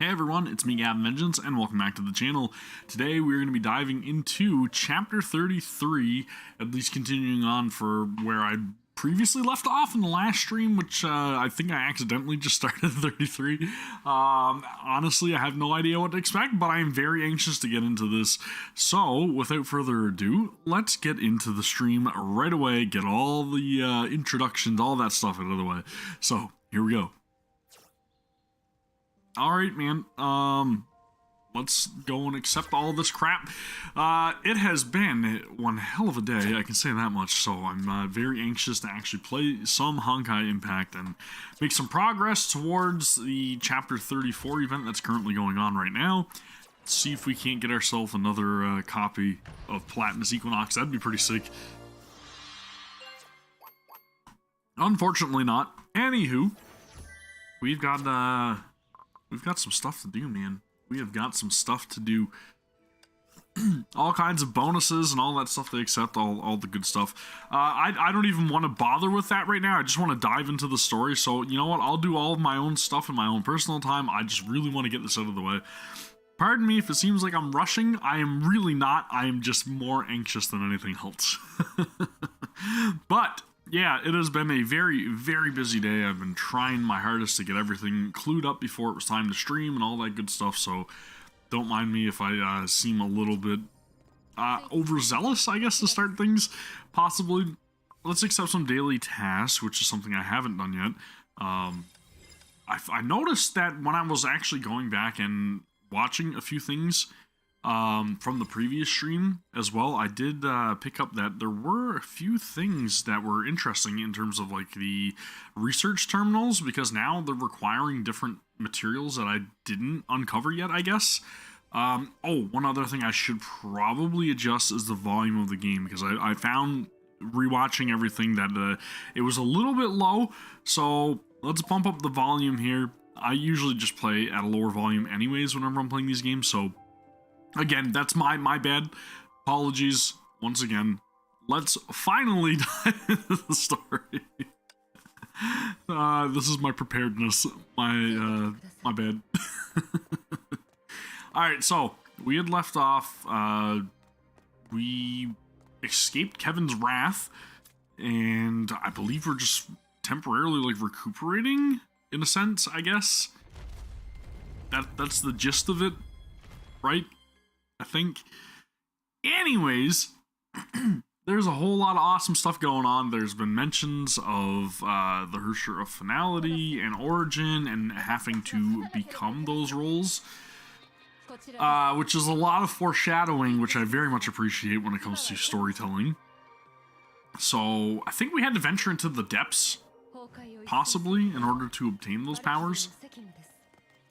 Hey everyone, it's me Gavin Vengeance, and welcome back to the channel. Today we're going to be diving into Chapter 33, at least continuing on for where I previously left off in the last stream, which I think I accidentally just started 33. Honestly, I have no idea what to expect, but I am very anxious to get into this. So, without further ado, let's get into the stream right away, get all the introductions, all that stuff out of the way. So, here we go. Alright, man, let's go and accept all this crap. It has been one hell of a day, I can say that much, so I'm very anxious to actually play some Honkai Impact and make some progress towards the Chapter 34 event that's currently going on right now. Let's see if we can't get ourselves another copy of Platinus Equinox. That'd be pretty sick. Unfortunately not. Anywho, we've got some stuff to do, man. We have got some stuff to do. All kinds of bonuses and all that stuff to accept, all the good stuff. I don't even want to bother with that right now. I just want to dive into the story. So, you know what? I'll do all of my own stuff in my own personal time. I just really want to get this out of the way. Pardon me if it seems like I'm rushing. I am really not. I am just more anxious than anything else. But yeah, it has been a very, very busy day. I've been trying my hardest to get everything clued up before it was time to stream and all that good stuff, so don't mind me if I seem a little bit overzealous, I guess, to start things, possibly. Let's accept some daily tasks, which is something I haven't done yet. I noticed that when I was actually going back and watching a few things from the previous stream as well, I did pick up that there were a few things that were interesting in terms of like the research terminals, because now they're requiring different materials that I didn't uncover yet, I guess. Oh, one other thing I should probably adjust is the volume of the game, because I found rewatching everything that it was a little bit low, so let's bump up the volume here. I usually just play at a lower volume anyways whenever I'm playing these games, so again, that's my bad. Apologies once again. Let's finally dive into the story. This is my preparedness. My bad. Alright, so we had left off. We escaped Kevin's wrath, and I believe we're just temporarily like recuperating in a sense, I guess. That's the gist of it, right? I think. Anyways, there's a whole lot of awesome stuff going on. There's been mentions of the Hersher of Finality and Origin and having to become those roles, which is a lot of foreshadowing, which I very much appreciate when it comes to storytelling. So I think we had to venture into the depths, possibly, in order to obtain those powers.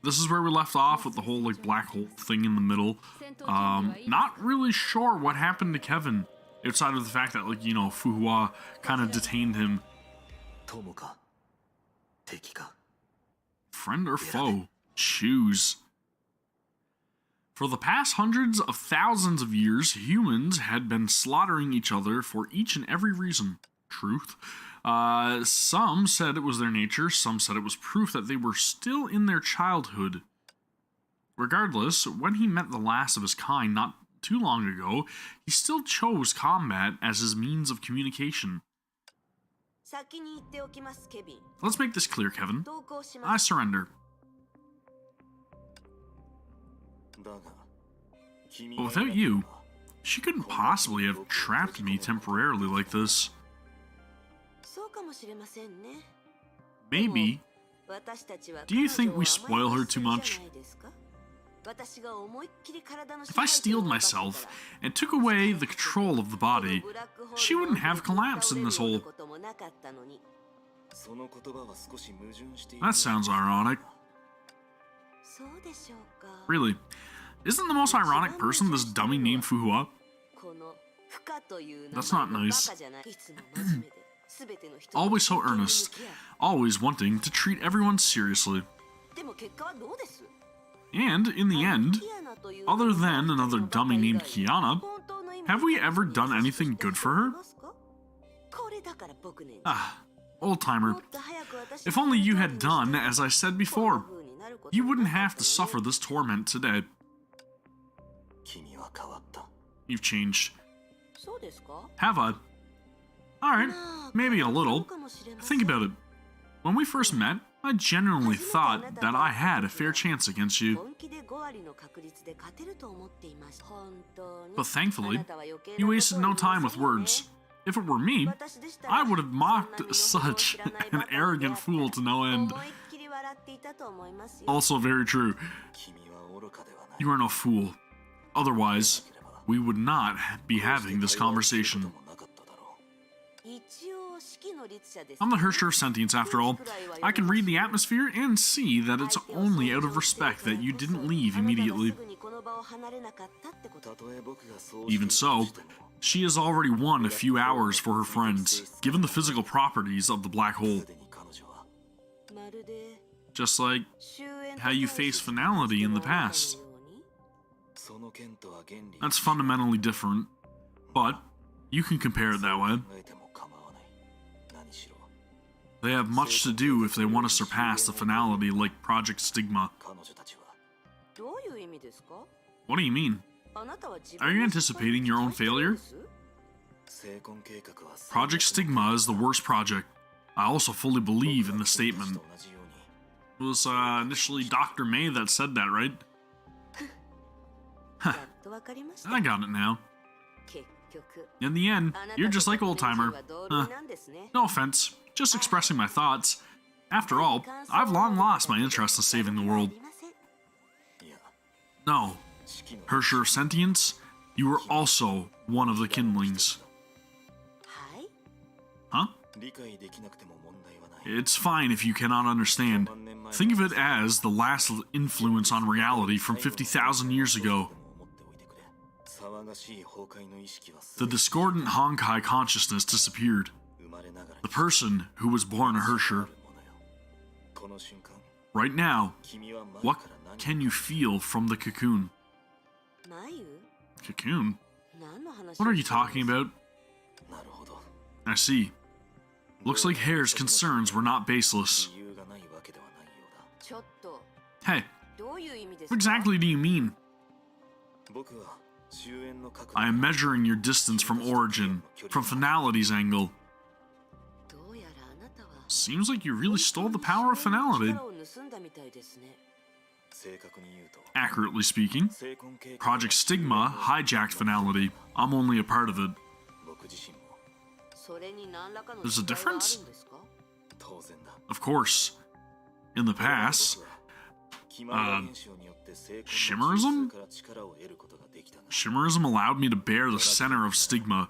This is where we left off with the whole like black hole thing in the middle. Not really sure what happened to Kevin, outside of the fact that, like, you know, Fuhua kind of detained him. Friend or foe? Choose. For the past hundreds of thousands of years, humans had been slaughtering each other for each and every reason. Truth. Some said it was their nature, some said it was proof that they were still in their childhood. Regardless, when he met the last of his kind not too long ago, he still chose combat as his means of communication. Let's make this clear, Kevin. I surrender. But without you, she couldn't possibly have trapped me temporarily like this. Maybe. Do you think we spoil her too much? If I steeled myself and took away the control of the body, she wouldn't have collapsed in this hole. That sounds ironic. Really? Isn't the most ironic person this dummy named Fuhua? That's not nice. Always so earnest. Always wanting to treat everyone seriously. And, in the end, other than another dummy named Kiana, have we ever done anything good for her? Ah, old-timer. If only you had done as I said before, you wouldn't have to suffer this torment today. You've changed. Have I? Alright, maybe a little. Think about it. When we first met, I genuinely thought that I had a fair chance against you. But thankfully, you wasted no time with words. If it were me, I would have mocked such an arrogant fool to no end. Also very true. You are no fool. Otherwise, we would not be having this conversation. I'm the Hersher of Sentience, after all. I can read the atmosphere and see that it's only out of respect that you didn't leave immediately. Even so, she has already won a few hours for her friends, given the physical properties of the black hole. Just like how you faced finality in the past. That's fundamentally different, but you can compare it that way. They have much to do if they want to surpass the finality like Project Stigma. What do you mean? Are you anticipating your own failure? Project Stigma is the worst project. I also fully believe in the statement. It was initially Dr. May that said that, right? Huh. I got it now. In the end, you're just like old-timer. No offense, just expressing my thoughts. After all, I've long lost my interest in saving the world. No, Hersher of Sentience, you were also one of the kindlings. Huh? It's fine if you cannot understand. Think of it as the last influence on reality from 50,000 years ago. The discordant Honkai consciousness disappeared. The person who was born a Hersher. Right now, what can you feel from the cocoon? Cocoon? What are you talking about? I see. Looks like Hare's concerns were not baseless. Hey, what exactly do you mean? I am measuring your distance from origin, from finality's angle. Seems like you really stole the power of finality. Accurately speaking, Project Stigma hijacked finality. I'm only a part of it. There's a difference? Of course. In the past, Shimmerism? Shimmerism allowed me to bear the center of Stigma,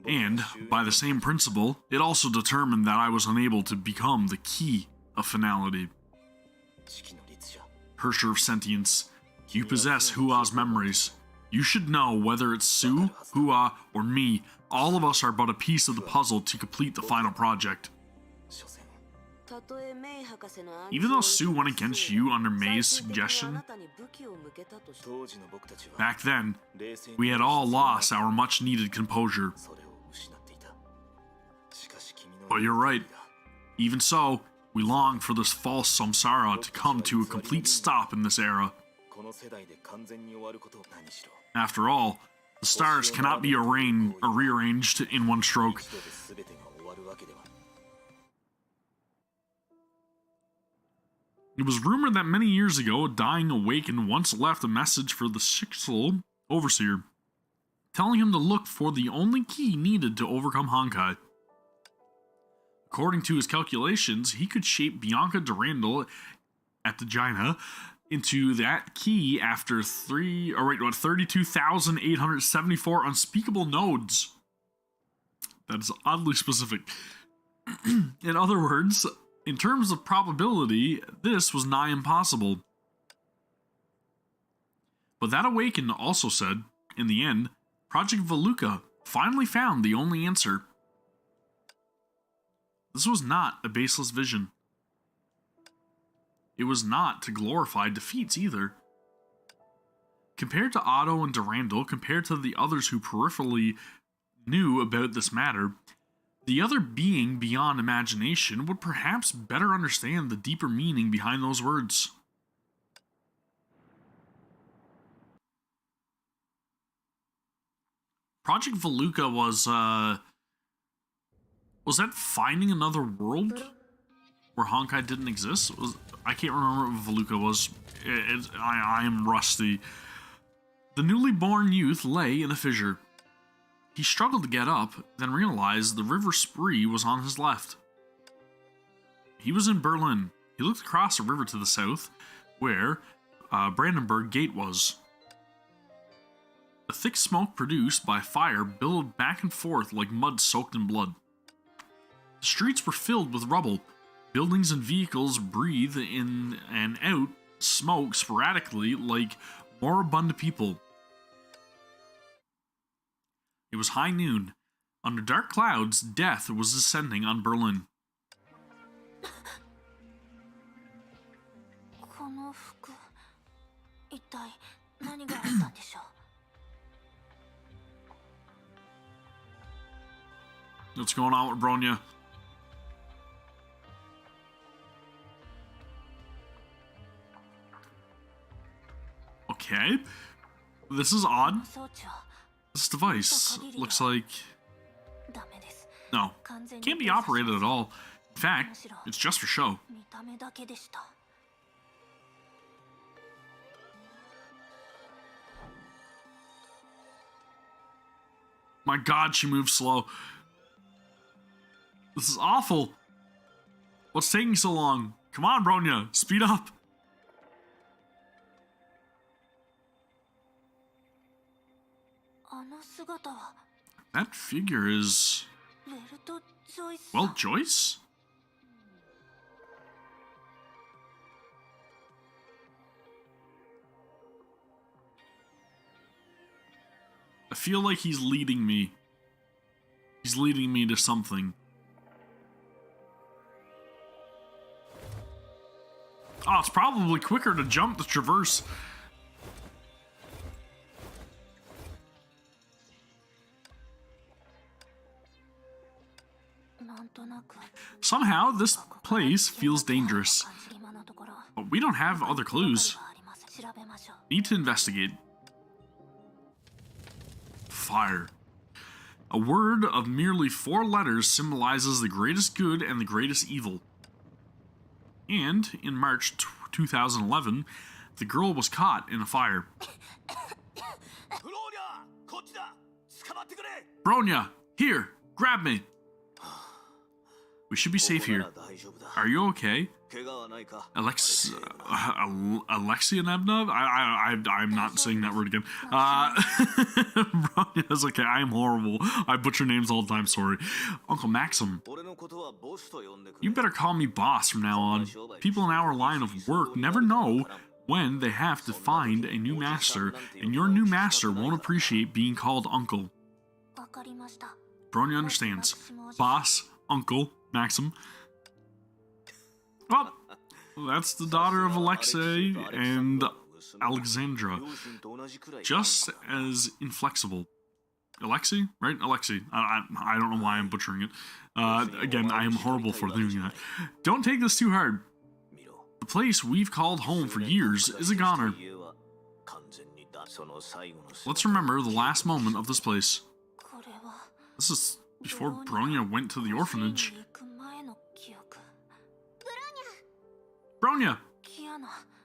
and, by the same principle, it also determined that I was unable to become the key of finality. Hersher of Sentience, you possess Hua's memories. You should know whether it's Su, Hua, or me, all of us are but a piece of the puzzle to complete the final project. Even though Su went against you under May's suggestion, back then, we had all lost our much-needed composure. But you're right. Even so, we long for this false samsara to come to a complete stop in this era. After all, the stars cannot be rearranged in one stroke. It was rumored that many years ago, a dying awakened once left a message for the Sixel Overseer, telling him to look for the only key needed to overcome Honkai. According to his calculations, he could shape Bianca Durandal at the Gina into that key after 32,874 unspeakable nodes. That is oddly specific. In other words, in terms of probability, this was nigh impossible. But that awakened also said, in the end, Project Veluca finally found the only answer. This was not a baseless vision. It was not to glorify defeats either. Compared to Otto and Durandal, compared to the others who peripherally knew about this matter, the other being beyond imagination would perhaps better understand the deeper meaning behind those words. Project Veluca was that finding another world where Honkai didn't exist? I can't remember what Veluca was. I am rusty. The newly born youth lay in a fissure. He struggled to get up, then realized the River Spree was on his left. He was in Berlin. He looked across the river to the south, where Brandenburg Gate was. The thick smoke produced by fire billowed back and forth like mud soaked in blood. The streets were filled with rubble. Buildings and vehicles breathed in and out smoke sporadically like moribund people. It was high noon. Under dark clouds, death was descending on Berlin. What's going on with Bronya? Okay. This is odd. This device looks like... No, can't be operated at all. In fact, it's just for show. My god, she moves slow. This is awful. What's taking so long? Come on, Bronya, speed up. That figure is... well, Joyce? I feel like he's leading me. He's leading me to something. Oh, it's probably quicker to jump to traverse. Somehow, this place feels dangerous. But we don't have other clues. Need to investigate. Fire. A word of merely 4 letters symbolizes the greatest good and the greatest evil. And, in March 2011, the girl was caught in a fire. Bronya, here, grab me. We should be safe here. Are you okay? Alexianevna? I'm not saying that word again. Bronya's okay, I am horrible. I butcher names all the time, sorry. Uncle Maxim. You better call me boss from now on. People in our line of work never know when they have to find a new master, and your new master won't appreciate being called uncle. Bronya understands. Boss, uncle, Maxim. Well, that's the daughter of Alexei and Alexandra. Just as inflexible. Alexei? Right? Alexei. I don't know why I'm butchering it. Again, I am horrible for doing that. Don't take this too hard. The place we've called home for years is a goner. Let's remember the last moment of this place. This is before Bronya went to the orphanage. Bronya!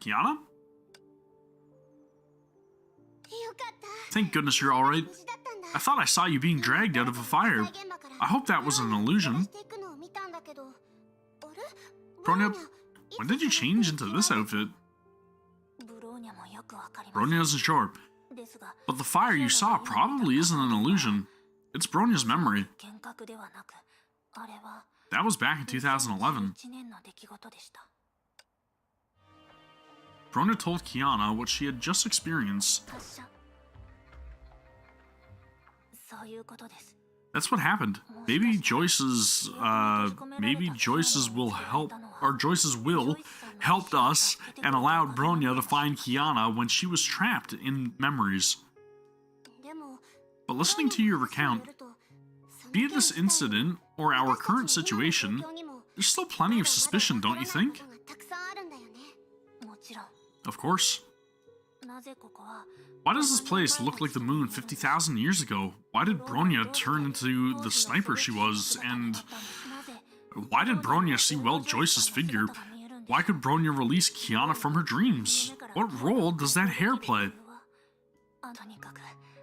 Kiana? Thank goodness you're alright. I thought I saw you being dragged out of a fire. I hope that was an illusion. Bronya, when did you change into this outfit? Bronya isn't sure. But the fire you saw probably isn't an illusion. It's Bronya's memory. That was back in 2011. Bronya told Kiana what she had just experienced. That's what happened. Maybe Joyce's will help, or Joyce's will helped us and allowed Bronya to find Kiana when she was trapped in memories. But listening to your recount, be it this incident or our current situation, there's still plenty of suspicion, don't you think? Of course. Why does this place look like the moon 50,000 years ago? Why did Bronya turn into the sniper she was? And why did Bronya see Well Joyce's figure? Why could Bronya release Kiana from her dreams? What role does that hair play?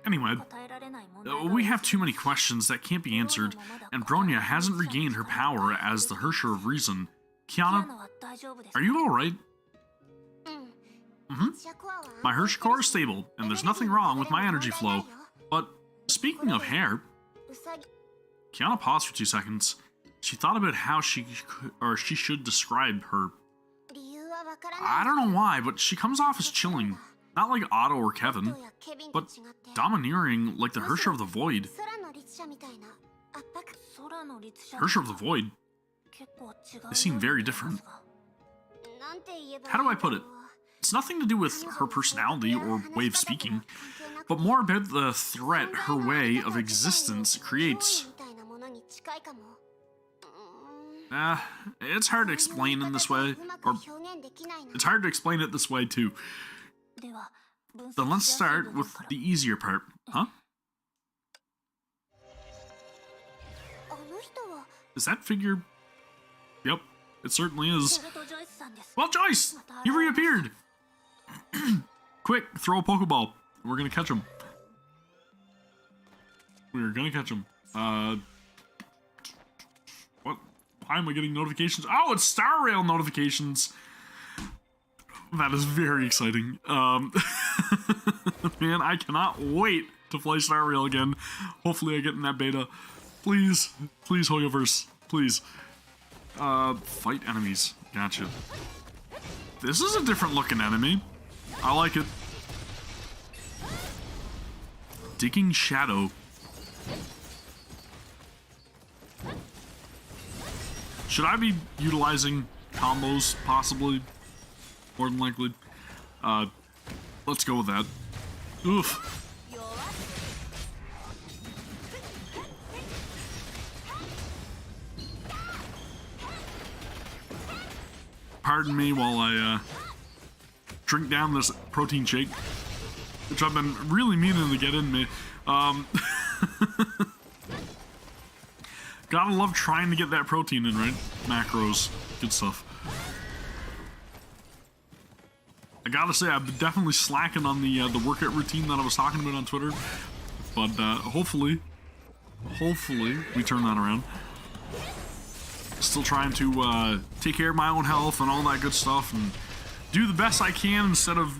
Anyway, we have too many questions that can't be answered, and Bronya hasn't regained her power as the Hersher of Reason. Kiana, are you alright? My Hersh core is stable, and there's nothing wrong with my energy flow. But speaking of hair, Kiana paused for 2 seconds. She thought about how she should describe her. I don't know why, but she comes off as chilling. Not like Otto or Kevin, but domineering like the Hersher of the Void. Hersher of the Void? They seem very different. How do I put it? It's nothing to do with her personality or way of speaking, but more about the threat her way of existence creates. It's hard to explain in this way, or it's hard to explain it this way too. Then let's start with the easier part, huh? Is that figure? Yep, it certainly is. Well, Joyce, you reappeared! Quick, throw a Pokeball. We're gonna catch him. We're gonna catch him. What? Why am I getting notifications? Oh, it's Star Rail notifications! That is very exciting. Man, I cannot wait to play Star Rail again. Hopefully I get in that beta. Please, please, Hoyoverse. Please. Fight enemies. Gotcha. This is a different looking enemy. I like it. Digging Shadow. Should I be utilizing combos, possibly? More than likely. Let's go with that. Oof. Pardon me while I, drink down this protein shake, which I've been really meaning to get in me. Gotta love trying to get that protein in, right? Macros. Good stuff. I gotta say, I've been definitely slacking on the workout routine that I was talking about on Twitter. But, hopefully we turn that around. Still trying to, take care of my own health and all that good stuff, and do the best I can instead of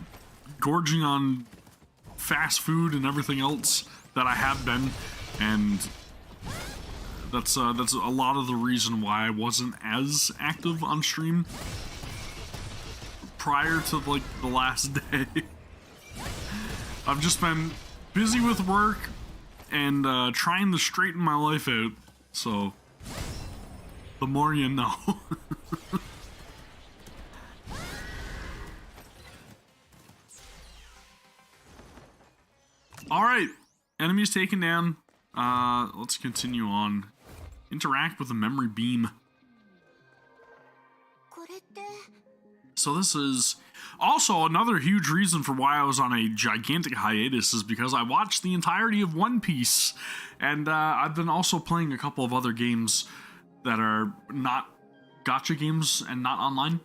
gorging on fast food and everything else that I have been, and that's a lot of the reason why I wasn't as active on stream prior to, like, the last day. I've just been busy with work and trying to straighten my life out, so the more you know. Alright, enemies taken down. Let's continue on. Interact with the memory beam. So this is also another huge reason for why I was on a gigantic hiatus, is because I watched the entirety of One Piece, and I've been also playing a couple of other games that are not gacha games and not online.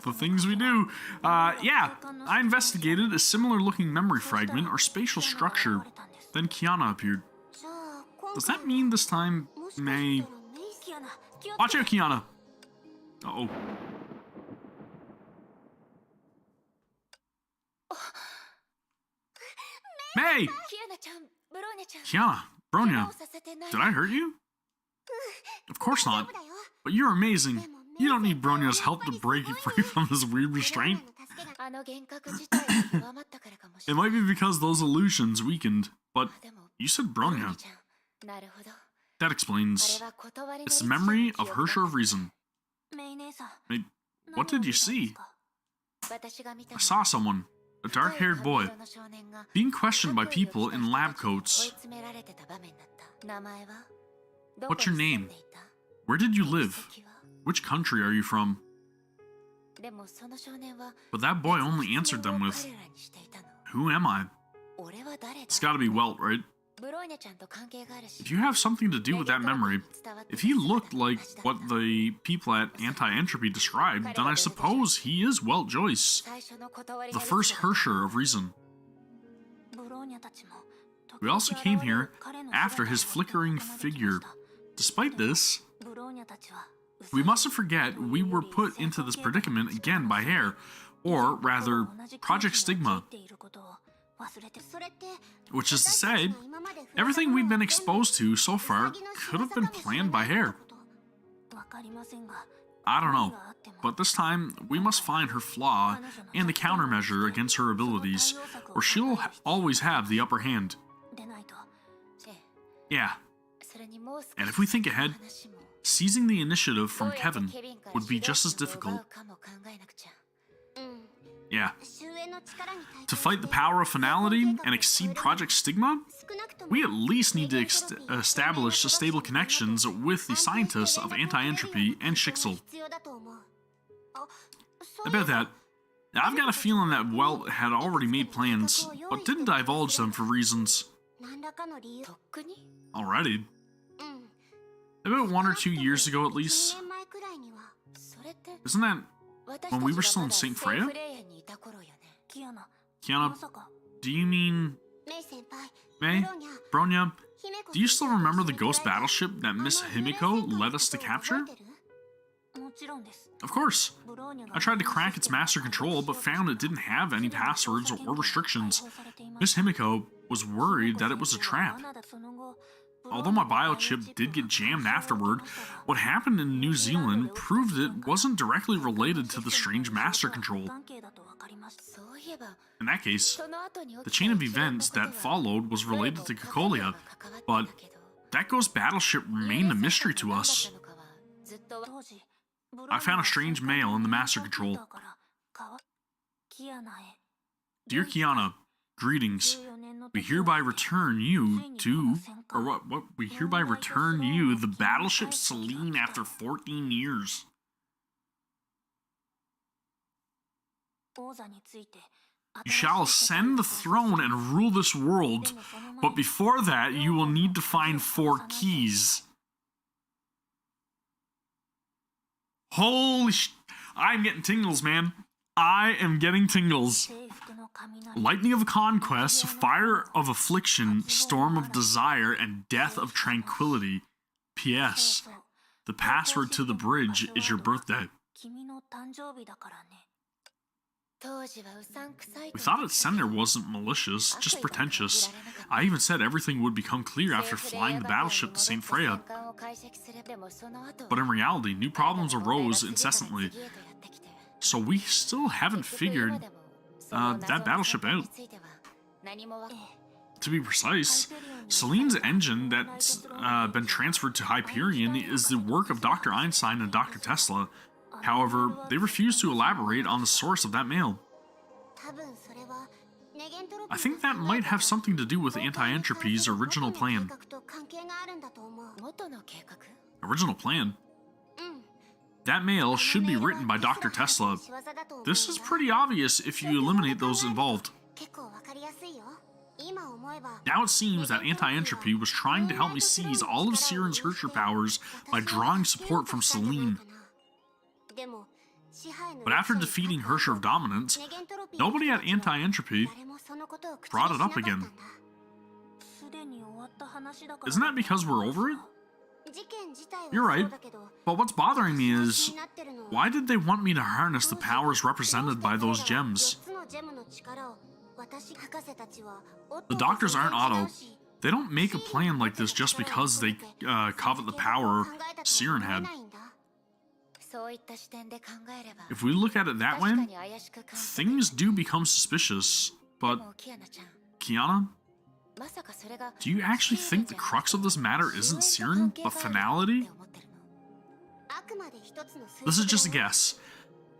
The things we do. Yeah, I investigated a similar looking memory fragment or spatial structure. Then Kiana appeared. Does that mean this time May... Watch out, Kiana! Uh-oh. May! Kiana, Bronya, did I hurt you? Of course not. But you're amazing. You don't need Bronya's help to break you free from this weird restraint. It might be because those illusions weakened, but you said Bronya. That explains. It's the memory of Hersher of Reason. Wait, what did you see? I saw someone, a dark-haired boy, being questioned by people in lab coats. What's your name? Where did you live? Which country are you from? But that boy only answered them with, who am I? It's gotta be Welt, right? If you have something to do with that memory, if he looked like what the people at Anti-Entropy described, then I suppose he is Welt Joyce, the first Hersher of Reason. We also came here after his flickering figure. Despite this, we mustn't forget we were put into this predicament again by Hair, or rather, Project Stigma. Which is to say, everything we've been exposed to so far could have been planned by Hair. I don't know, but this time we must find her flaw and the countermeasure against her abilities, or she'll always have the upper hand. Yeah, and if we think ahead, seizing the initiative from Kevin would be just as difficult. Yeah. To fight the power of finality and exceed Project Stigma, we at least need to establish stable connections with the scientists of Anti-Entropy and Shixel. About that, I've got a feeling that Welt had already made plans, but didn't divulge them for reasons. Already? About 1 or 2 years ago at least. Isn't that when we were still in St. Freya? Kiana, do you mean... May? Bronya? Do you still remember the ghost battleship that Miss Himiko led us to capture? Of course. I tried to crack its master control, but found it didn't have any passwords or restrictions. Miss Himiko was worried that it was a trap. Although my biochip did get jammed afterward, what happened in New Zealand proved it wasn't directly related to the strange master control. In that case, the chain of events that followed was related to Cocolia, but that ghost battleship remained a mystery to us. I found a strange mail in the master control. Dear Kiana, greetings. We hereby return you to, we hereby return you the battleship Celine after 14 years. You shall ascend the throne and rule this world, but before that you will need to find 4 keys. Holy I'm getting tingles, man. I am getting tingles. Lightning of conquest, fire of affliction, storm of desire, and death of tranquility. P.S. The password to the bridge is your birthday. We thought its sender wasn't malicious, just pretentious. I even said everything would become clear after flying the battleship to St. Freya. But in reality, new problems arose incessantly. So we still haven't figured that battleship out. To be precise, Celine's engine that's been transferred to Hyperion is the work of Dr. Einstein and Dr. Tesla. However, they refuse to elaborate on the source of that mail. I think that might have something to do with Anti-Entropy's original plan. Original plan? That mail should be written by Dr. Tesla. This is pretty obvious if you eliminate those involved. Now it seems that Anti-Entropy was trying to help me seize all of Siren's Hersher powers by drawing support from Celine. But after defeating Hersher of Dominance, nobody at Anti-Entropy brought it up again. Isn't that because we're over it? You're right, but what's bothering me is, why did they want me to harness the powers represented by those gems? The doctors aren't Otto. They don't make a plan like this just because they covet the power Siren had. If we look at it that way, things do become suspicious, but Kiana, do you actually think the crux of this matter isn't Siren, but finality? This is just a guess,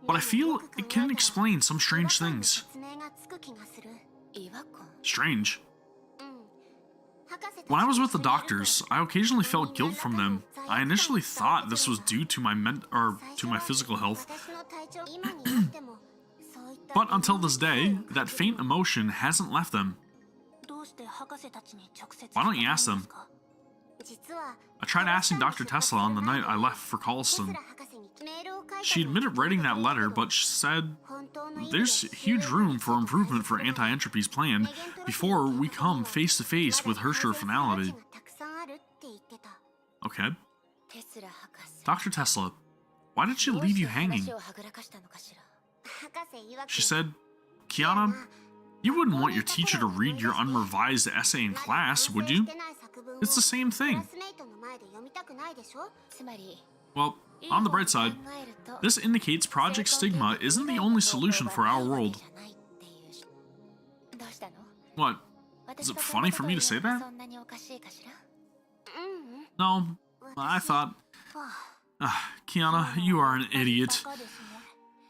but I feel it can explain some strange things. Strange. When I was with the doctors, I occasionally felt guilt from them. I initially thought this was due to my physical health. But until this day, that faint emotion hasn't left them. Why don't you ask them? I tried asking Dr. Tesla on the night I left for Colston. She admitted writing that letter, but she said there's huge room for improvement for Anti-Entropy's plan before we come face to face with Hersher finality. Okay. Dr. Tesla, why did she leave you hanging? She said, Kiana, you wouldn't want your teacher to read your unrevised essay in class, would you? It's the same thing. Well, on the bright side, this indicates Project Stigma isn't the only solution for our world. What? Is it funny for me to say that? No, I thought... Kiana, you are an idiot.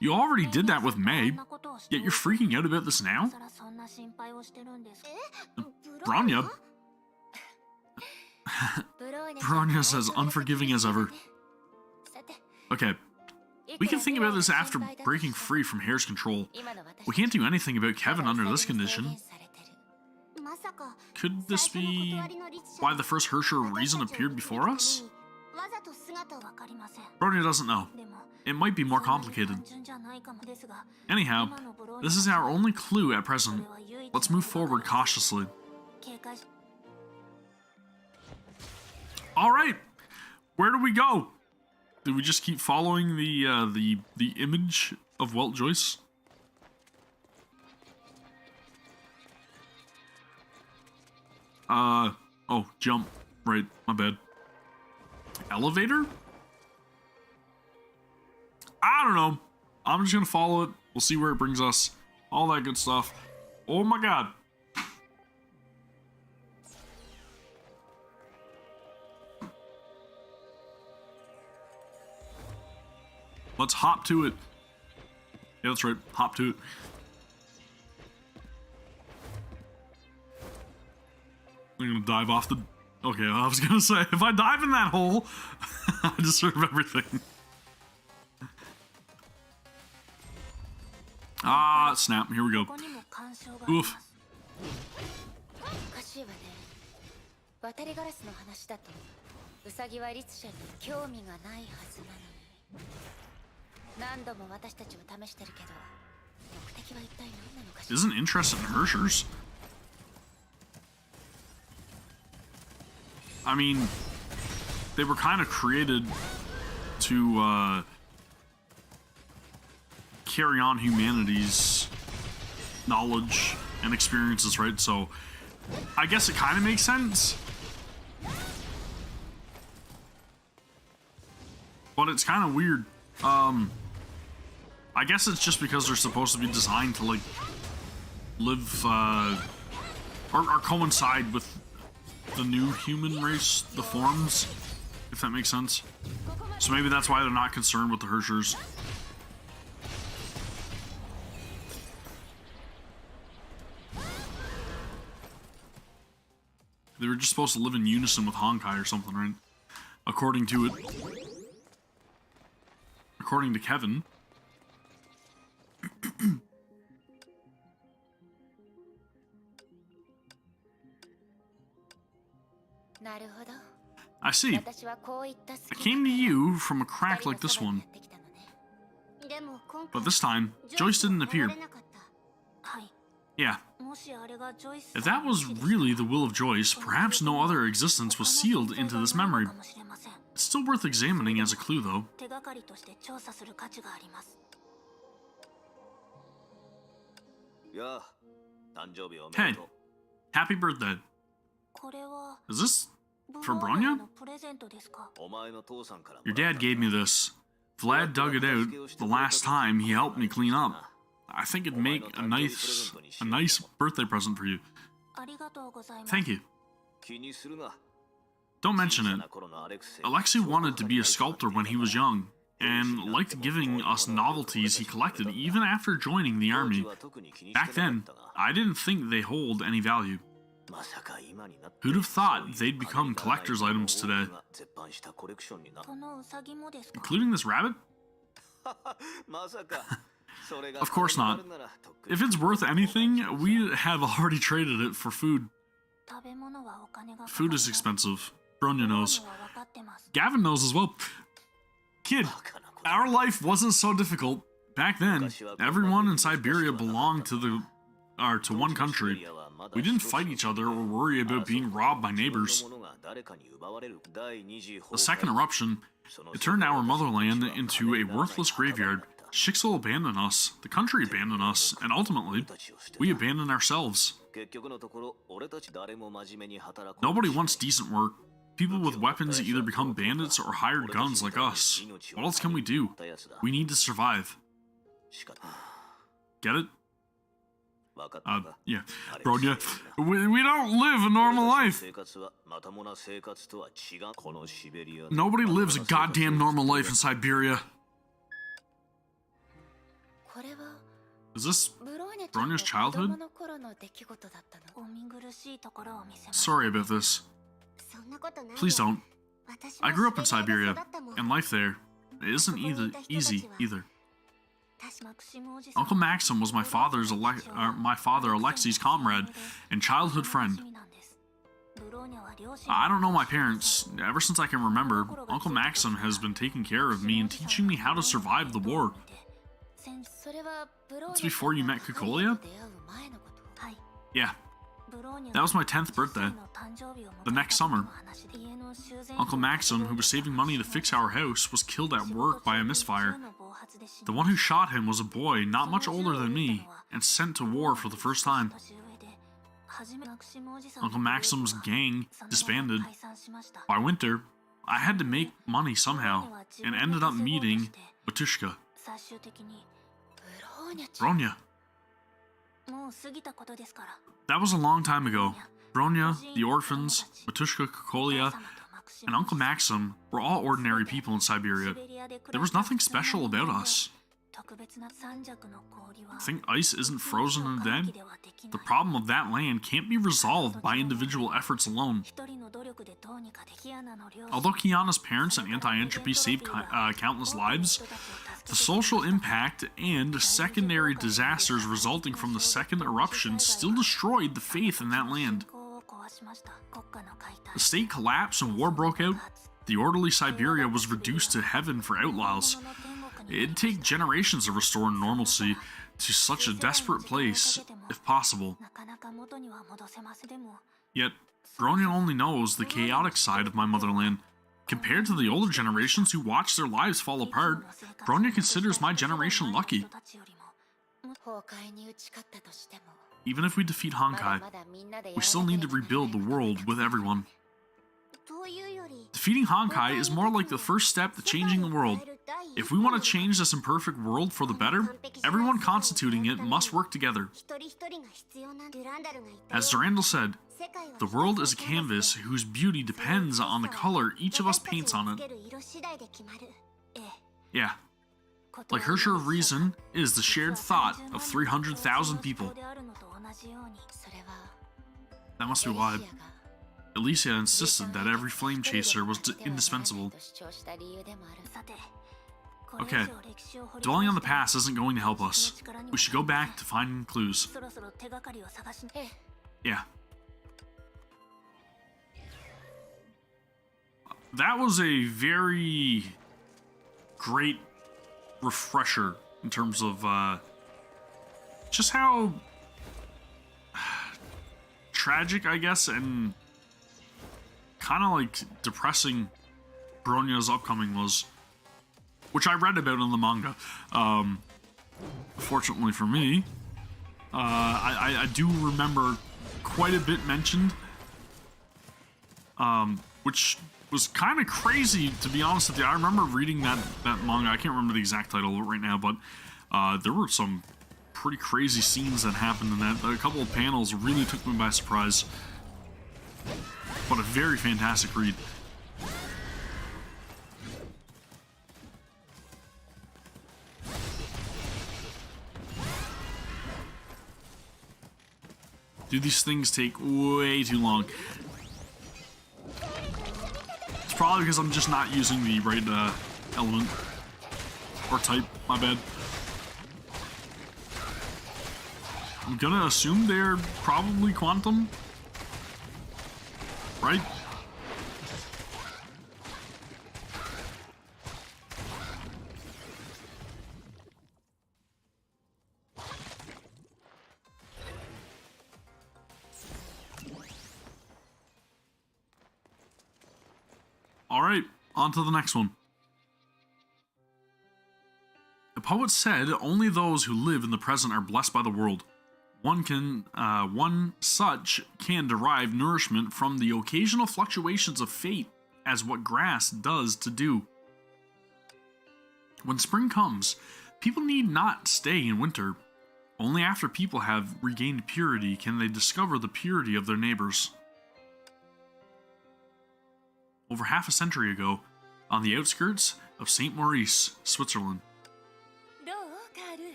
You already did that with May, yet you're freaking out about this now? Bronya? Bronya's as unforgiving as ever. Okay, we can think about this after breaking free from Hair's control. We can't do anything about Kevin under this condition. Could this be why the first Hersher reason appeared before us? Bronya doesn't know. It might be more complicated. Anyhow, this is our only clue at present. Let's move forward cautiously. Alright, where do we go? Do we just keep following the image of Welt Joyce? Oh, jump. Right, my bad. Elevator? I don't know. I'm just gonna follow it. We'll see where it brings us. All that good stuff. Oh my god. Let's hop to it. Yeah, that's right. Hop to it. I'm gonna dive off the... Okay, I was gonna say, if I dive in that hole, I deserve everything. Ah, snap. Here we go. Oof. Isn't interested in Hershers. I mean, they were kind of created to carry on humanity's knowledge and experiences, right? So I guess it kind of makes sense. But it's kind of weird. I guess it's just because they're supposed to be designed to, like, live, or coincide with the new human race, the forms, if that makes sense. So maybe that's why they're not concerned with the Hershers. They were just supposed to live in unison with Honkai or something, right? According to it. According to Kevin. I see. I came to you from a crack like this one. But this time, Joyce didn't appear. Yeah. If that was really the will of Joyce, perhaps no other existence was sealed into this memory. It's still worth examining as a clue, though. Hey, happy birthday. Is this for Bronya? Your dad gave me this. Vlad dug it out the last time he helped me clean up. I think it'd make a nice birthday present for you. Thank you. Don't mention it. Alexei wanted to be a sculptor when he was young, and liked giving us novelties he collected even after joining the army. Back then, I didn't think they hold any value. Who'd have thought they'd become collector's items today? Including this rabbit? Of course not. If it's worth anything, we have already traded it for food. Food is expensive. Bronya knows. Gavin knows as well. Kid, our life wasn't so difficult. Back then, everyone in Siberia belonged to one country. We didn't fight each other or worry about being robbed by neighbors. The second eruption, it turned our motherland into a worthless graveyard. Shixel abandoned us, the country abandoned us, and ultimately, we abandoned ourselves. Nobody wants decent work. People with weapons either become bandits or hired guns like us. What else can we do? We need to survive. Get it? Yeah. Bronya, we don't live a normal life. Nobody lives a goddamn normal life in Siberia. Is this Bronya's childhood? Sorry about this. Please don't. I grew up in Siberia, and life there isn't easy either. Uncle Maxim was my father Alexei's comrade and childhood friend. I don't know my parents. Ever since I can remember, Uncle Maxim has been taking care of me and teaching me how to survive the war. That's before you met Cecilia? Yeah. That was my 10th birthday. The next summer. Uncle Maxim, who was saving money to fix our house, was killed at work by a misfire. The one who shot him was a boy not much older than me, and sent to war for the first time. Uncle Maxim's gang disbanded. By winter, I had to make money somehow, and ended up meeting Matushka. Bronya. That was a long time ago. Bronya, the orphans, Matushka, Cecilia, and Uncle Maxim were all ordinary people in Siberia. There was nothing special about us. Think ice isn't frozen and dead? The problem of that land can't be resolved by individual efforts alone. Although Kiana's parents and anti-entropy saved countless lives, the social impact and secondary disasters resulting from the second eruption still destroyed the faith in that land. The state collapsed and war broke out. The orderly Siberia was reduced to heaven for outlaws. It'd take generations to restore normalcy to such a desperate place, if possible. Yet, Bronya only knows the chaotic side of my motherland. Compared to the older generations who watched their lives fall apart, Bronya considers my generation lucky. Even if we defeat Honkai, we still need to rebuild the world with everyone. Defeating Honkai is more like the first step to changing the world. If we want to change this imperfect world for the better, everyone constituting it must work together. As Durandal said, the world is a canvas whose beauty depends on the color each of us paints on it. Yeah. Like Hersher of Reason is the shared thought of 300,000 people. That must be why Alicia insisted that every flame chaser was indispensable. Okay, dwelling on the past isn't going to help us. We should go back to find clues. Yeah. That was a very great refresher in terms of just how tragic, I guess, and kind of like depressing Bronya's upcoming was, which I read about in the manga. Fortunately for me, I do remember quite a bit mentioned which was kind of crazy, to be honest with you. I remember reading that manga. I can't remember the exact title right now, but there were some pretty crazy scenes that happened in that. A couple of panels really took me by surprise. But a very fantastic read. Dude, these things take way too long. It's probably because I'm just not using the right element. Or type, my bad. I'm gonna assume they're probably quantum. Right? Alright, on to the next one. The poet said, only those who live in the present are blessed by the world. One such can derive nourishment from the occasional fluctuations of fate, as what grass does to dew. When spring comes, people need not stay in winter. Only after people have regained purity can they discover the purity of their neighbors. Over half a century ago, on the outskirts of St. Maurice, Switzerland.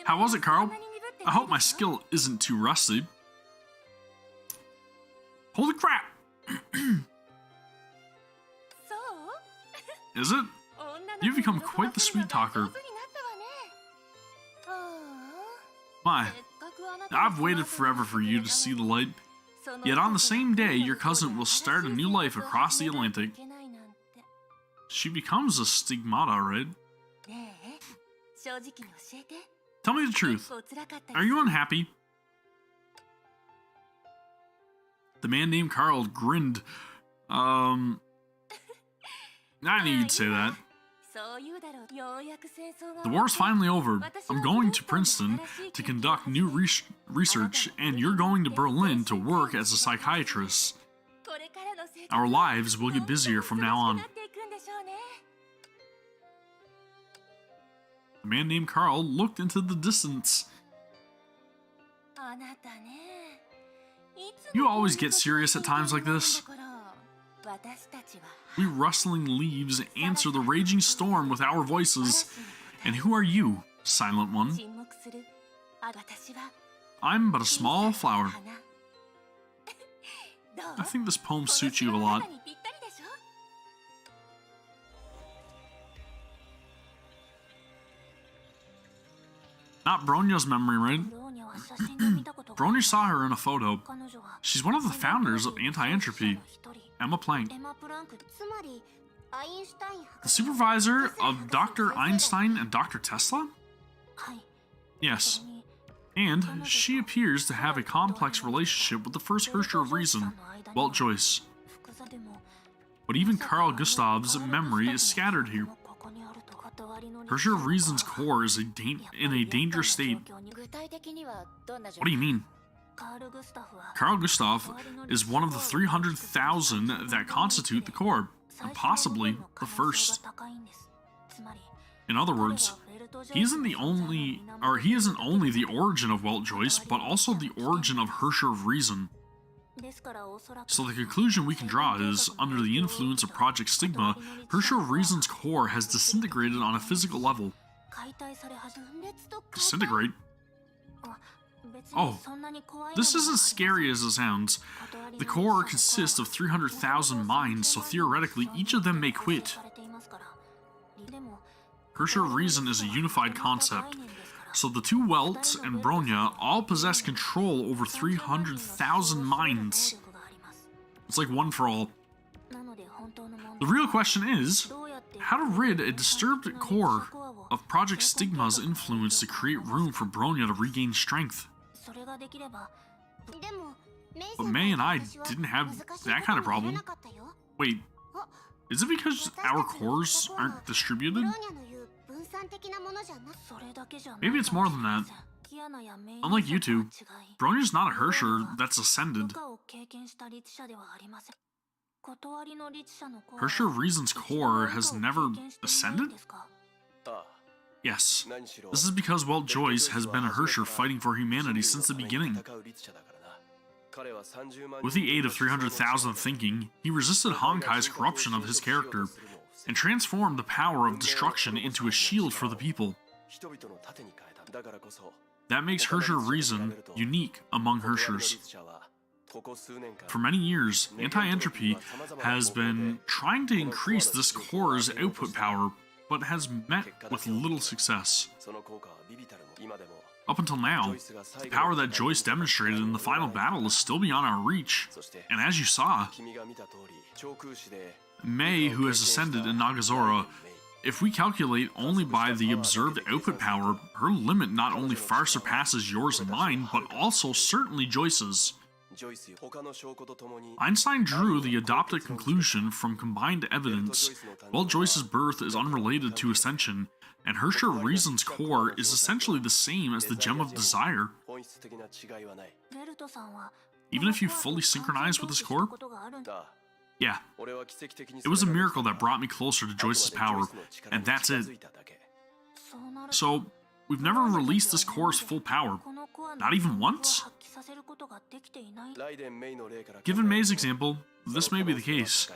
How was it, Carl? I hope my skill isn't too rusty. Holy crap! Is it? You've become quite the sweet talker. My, I've waited forever for you to see the light. Yet on the same day, your cousin will start a new life across the Atlantic. She becomes a stigmata, right? Tell me the truth. Are you unhappy? The man named Carl grinned. I knew you'd say that. The war's finally over. I'm going to Princeton to conduct new research, and you're going to Berlin to work as a psychiatrist. Our lives will get busier from now on. The man named Carl looked into the distance. You always get serious at times like this. We rustling leaves answer the raging storm with our voices. And who are you, silent one? I'm but a small flower. I think this poem suits you a lot. Not Bronya's memory, right? Bronya saw her in a photo. She's one of the founders of Anti-Entropy, Emma Planck. The supervisor of Dr. Einstein and Dr. Tesla? Yes. And she appears to have a complex relationship with the first Herrscher of Reason, Walt Joyce. But even Carl Gustav's memory is scattered here. Herrscher of Reason's core is in a dangerous state. What do you mean? Carl Gustav is one of the 300,000 that constitute the core, and possibly the first. In other words, he isn't only the origin of Walt Joyce, but also the origin of Herrscher of Reason. So the conclusion we can draw is, under the influence of Project Stigma, Herrscher of Reason's core has disintegrated on a physical level. Disintegrate? Oh, this isn't scary as it sounds. The core consists of 300,000 minds, so theoretically each of them may quit. Herrscher of Reason is a unified concept, so the two Welts and Bronya all possess control over 300,000 minds. It's like one for all. The real question is, how to rid a disturbed core of Project Stigma's influence to create room for Bronya to regain strength. But May and I didn't have that kind of problem. Wait, is it because our cores aren't distributed? Maybe it's more than that. Unlike you two, Bronya's not a Hersher that's ascended. Hersher of Reason's core has never ascended? Yes. This is because Walt Joyce has been a Hersher fighting for humanity since the beginning. With the aid of 300,000 thinking, he resisted Honkai's corruption of his character, and transformed the power of destruction into a shield for the people. That makes Hersher of Reason unique among Hershers. For many years, anti-entropy has been trying to increase this core's output power, but has met with little success. Up until now, the power that Joyce demonstrated in the final battle is still beyond our reach, and as you saw, Mei, who has ascended in Nagazora, if we calculate only by the observed output power, her limit not only far surpasses yours and mine, but also certainly Joyce's. Einstein drew the adopted conclusion from combined evidence. While Joyce's birth is unrelated to Ascension, and Hersher of Reason's core is essentially the same as the Gem of Desire. Even if you fully synchronize with this core? Yeah. It was a miracle that brought me closer to Joyce's power, and that's it. So, we've never released this core's full power. Not even once? Given Mei's example, this may be the case.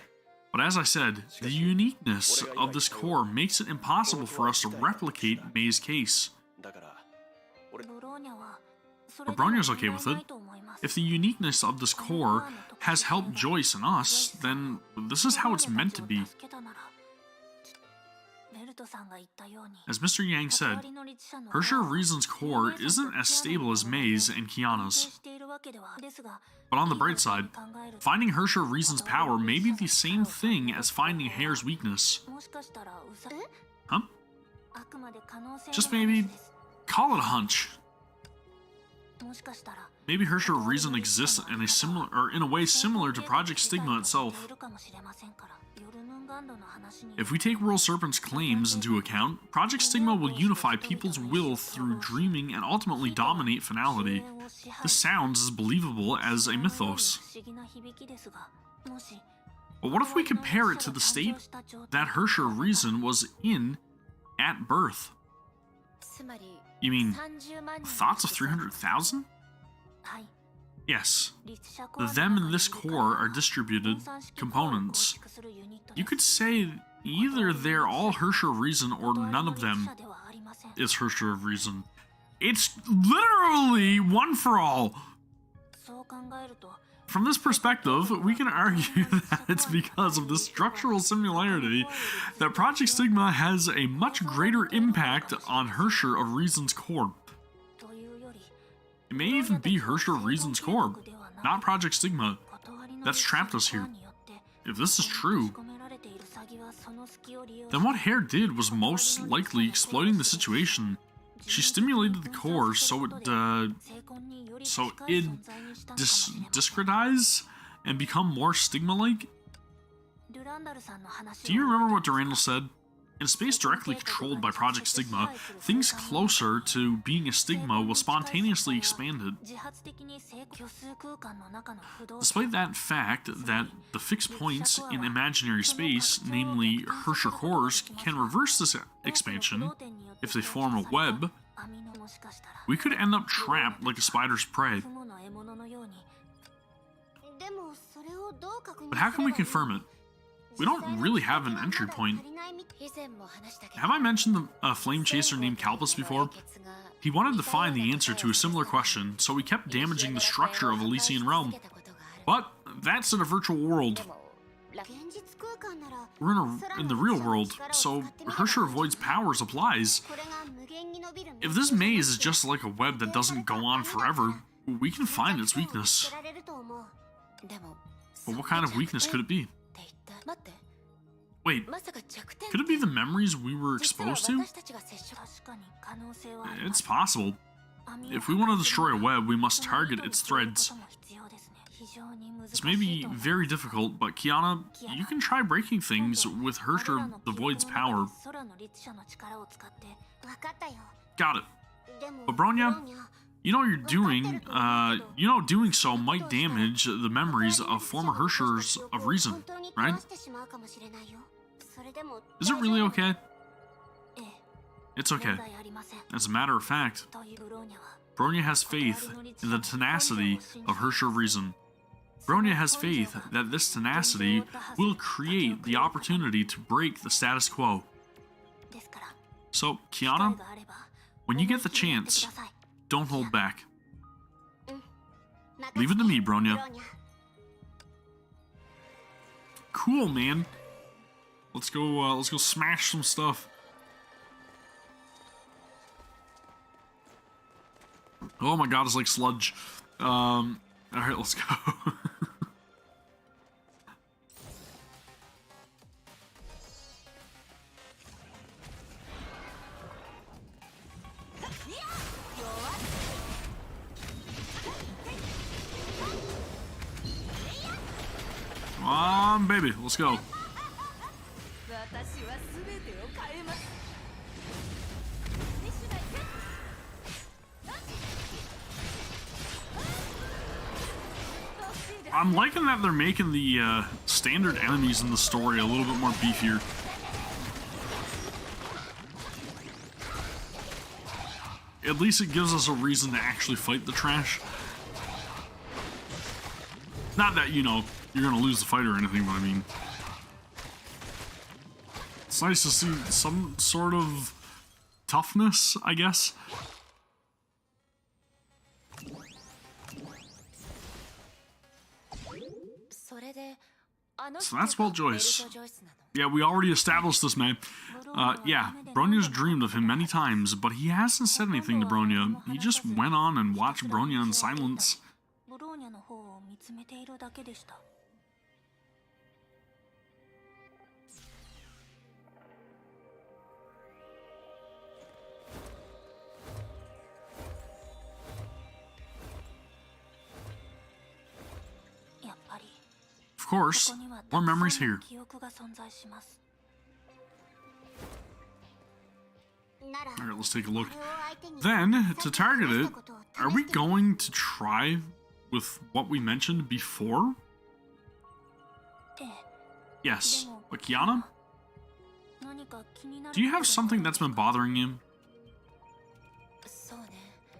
But as I said, the uniqueness of this core makes it impossible for us to replicate Mei's case. But Bronya's okay with it. If the uniqueness of this core has helped Joyce and us, then this is how it's meant to be. As Mr. Yang said, Hersher of Reason's core isn't as stable as Mei's and Kiana's. But on the bright side, finding Hersher of Reason's power may be the same thing as finding Hare's weakness. Huh? Just maybe call it a hunch. Maybe Hersher of Reason exists in a way similar to Project Stigma itself. If we take World Serpent's claims into account, Project Stigma will unify people's will through dreaming and ultimately dominate finality. This sounds as believable as a mythos. But what if we compare it to the state that Hersher of Reason was in at birth? You mean, thoughts of 300,000? Yes. The them in this core are distributed components. You could say either they're all Hersher of Reason or none of them is Hersher of Reason. It's literally one for all. From this perspective, we can argue that it's because of the structural similarity that Project Stigma has a much greater impact on Hersher of Reason's core. It may even be Hersher of Reason's core, not Project Stigma, that's trapped us here. If this is true, then what Hare did was most likely exploiting the situation. She stimulated the core so it'd discretize and become more Stigma-like. Do you remember what Durandal said? In a space directly controlled by Project Stigma, things closer to being a Stigma will spontaneously expand it. Despite that fact that the fixed points in imaginary space, namely Hersher cores, can reverse this expansion if they form a web, we could end up trapped like a spider's prey. But how can we confirm it? We don't really have an entry point. Have I mentioned a flame chaser named Kalpus before? He wanted to find the answer to a similar question, so we kept damaging the structure of Elysian Realm. But that's in a virtual world. We're in the real world, so Hersher Avoid's powers applies. If this maze is just like a web that doesn't go on forever, we can find its weakness. But what kind of weakness could it be? Wait, could it be the memories we were exposed to? It's possible. If we want to destroy a web, we must target its threads. This may be very difficult, but Kiana, you can try breaking things with Hersher the Void's power. Got it. But Bronya, you know you're doing, doing so might damage the memories of former Hershers of reason, right? Is it really okay? It's okay. As a matter of fact, Bronya has faith in the tenacity of Hersher of reason. Bronya has faith that this tenacity will create the opportunity to break the status quo. So, Kiana, when you get the chance, don't hold back. Leave it to me, Bronya. Cool, man. Let's go smash some stuff. Oh my god, it's like sludge. Alright, let's go. Come on, baby, let's go. I'm liking that they're making the standard enemies in the story a little bit more beefier. At least it gives us a reason to actually fight the trash. Not that, you know, you're gonna lose the fight or anything, but I mean, it's nice to see some sort of toughness, I guess. So that's Walt Joyce. Yeah, we already established this, man. Yeah, Bronya's dreamed of him many times, but he hasn't said anything to Bronya. He just went on and watched Bronya in silence. Of course, more memories here. Alright, let's take a look. Then, to target it, are we going to try with what we mentioned before? Yes, but Kiana? Do you have something that's been bothering you?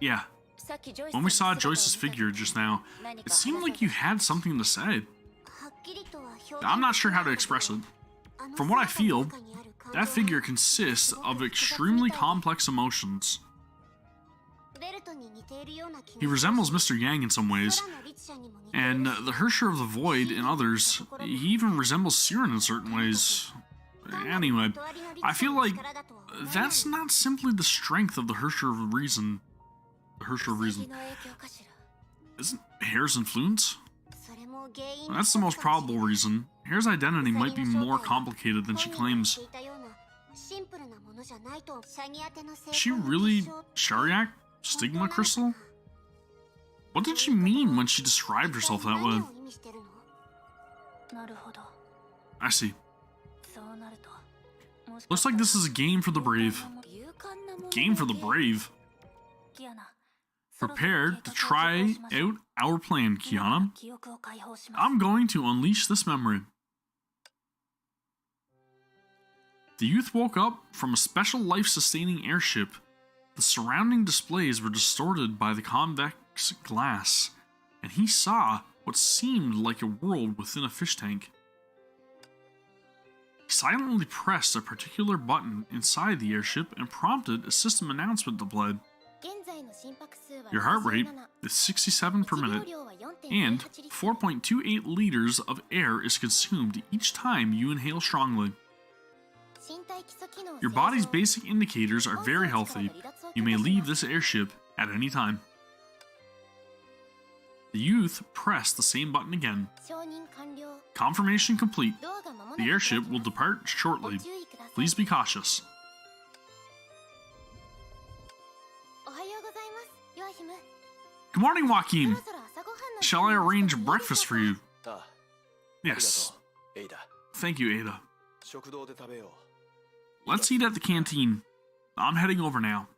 Yeah. When we saw Joyce's figure just now, it seemed like you had something to say. I'm not sure how to express it. From what I feel, that figure consists of extremely complex emotions. He resembles Mr. Yang in some ways, and the Hersher of the Void in others. He even resembles Siren in certain ways. Anyway, I feel like that's not simply the strength of the Hersher of Reason. The Hersher of Reason. Isn't Hair's influence? That's the most probable reason. Hair's identity might be more complicated than she claims. Is she really Shariak? Stigma crystal? What did she mean when she described herself that way? I see. Looks like this is a game for the brave. Game for the brave? Prepared to try out our plan, Kiana. I'm going to unleash this memory. The youth woke up from a special life-sustaining airship. The surrounding displays were distorted by the convex glass, and he saw what seemed like a world within a fish tank. He silently pressed a particular button inside the airship and prompted a system announcement displayed. Your heart rate is 67 per minute, and 4.28 liters of air is consumed each time you inhale strongly. Your body's basic indicators are very healthy. You may leave this airship at any time. The youth pressed the same button again. Confirmation complete. The airship will depart shortly. Please be cautious. Good morning, Joaquin. Shall I arrange breakfast for you? Yes. Thank you, Ada. Let's eat at the canteen. I'm heading over now.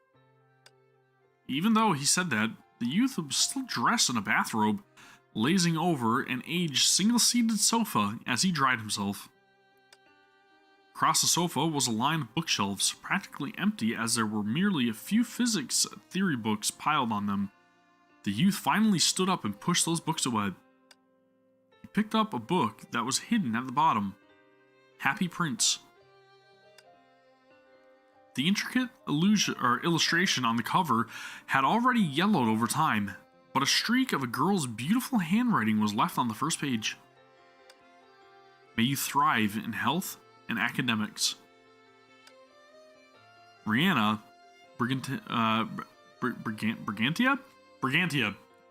Even though he said that, the youth was still dressed in a bathrobe, lazing over an aged single-seated sofa as he dried himself. Across the sofa was a line of bookshelves, practically empty as there were merely a few physics theory books piled on them. The youth finally stood up and pushed those books away. He picked up a book that was hidden at the bottom. Happy Prince. The intricate illustration on the cover had already yellowed over time, but a streak of a girl's beautiful handwriting was left on the first page. May you thrive in health and academics. Brianna Brigantia,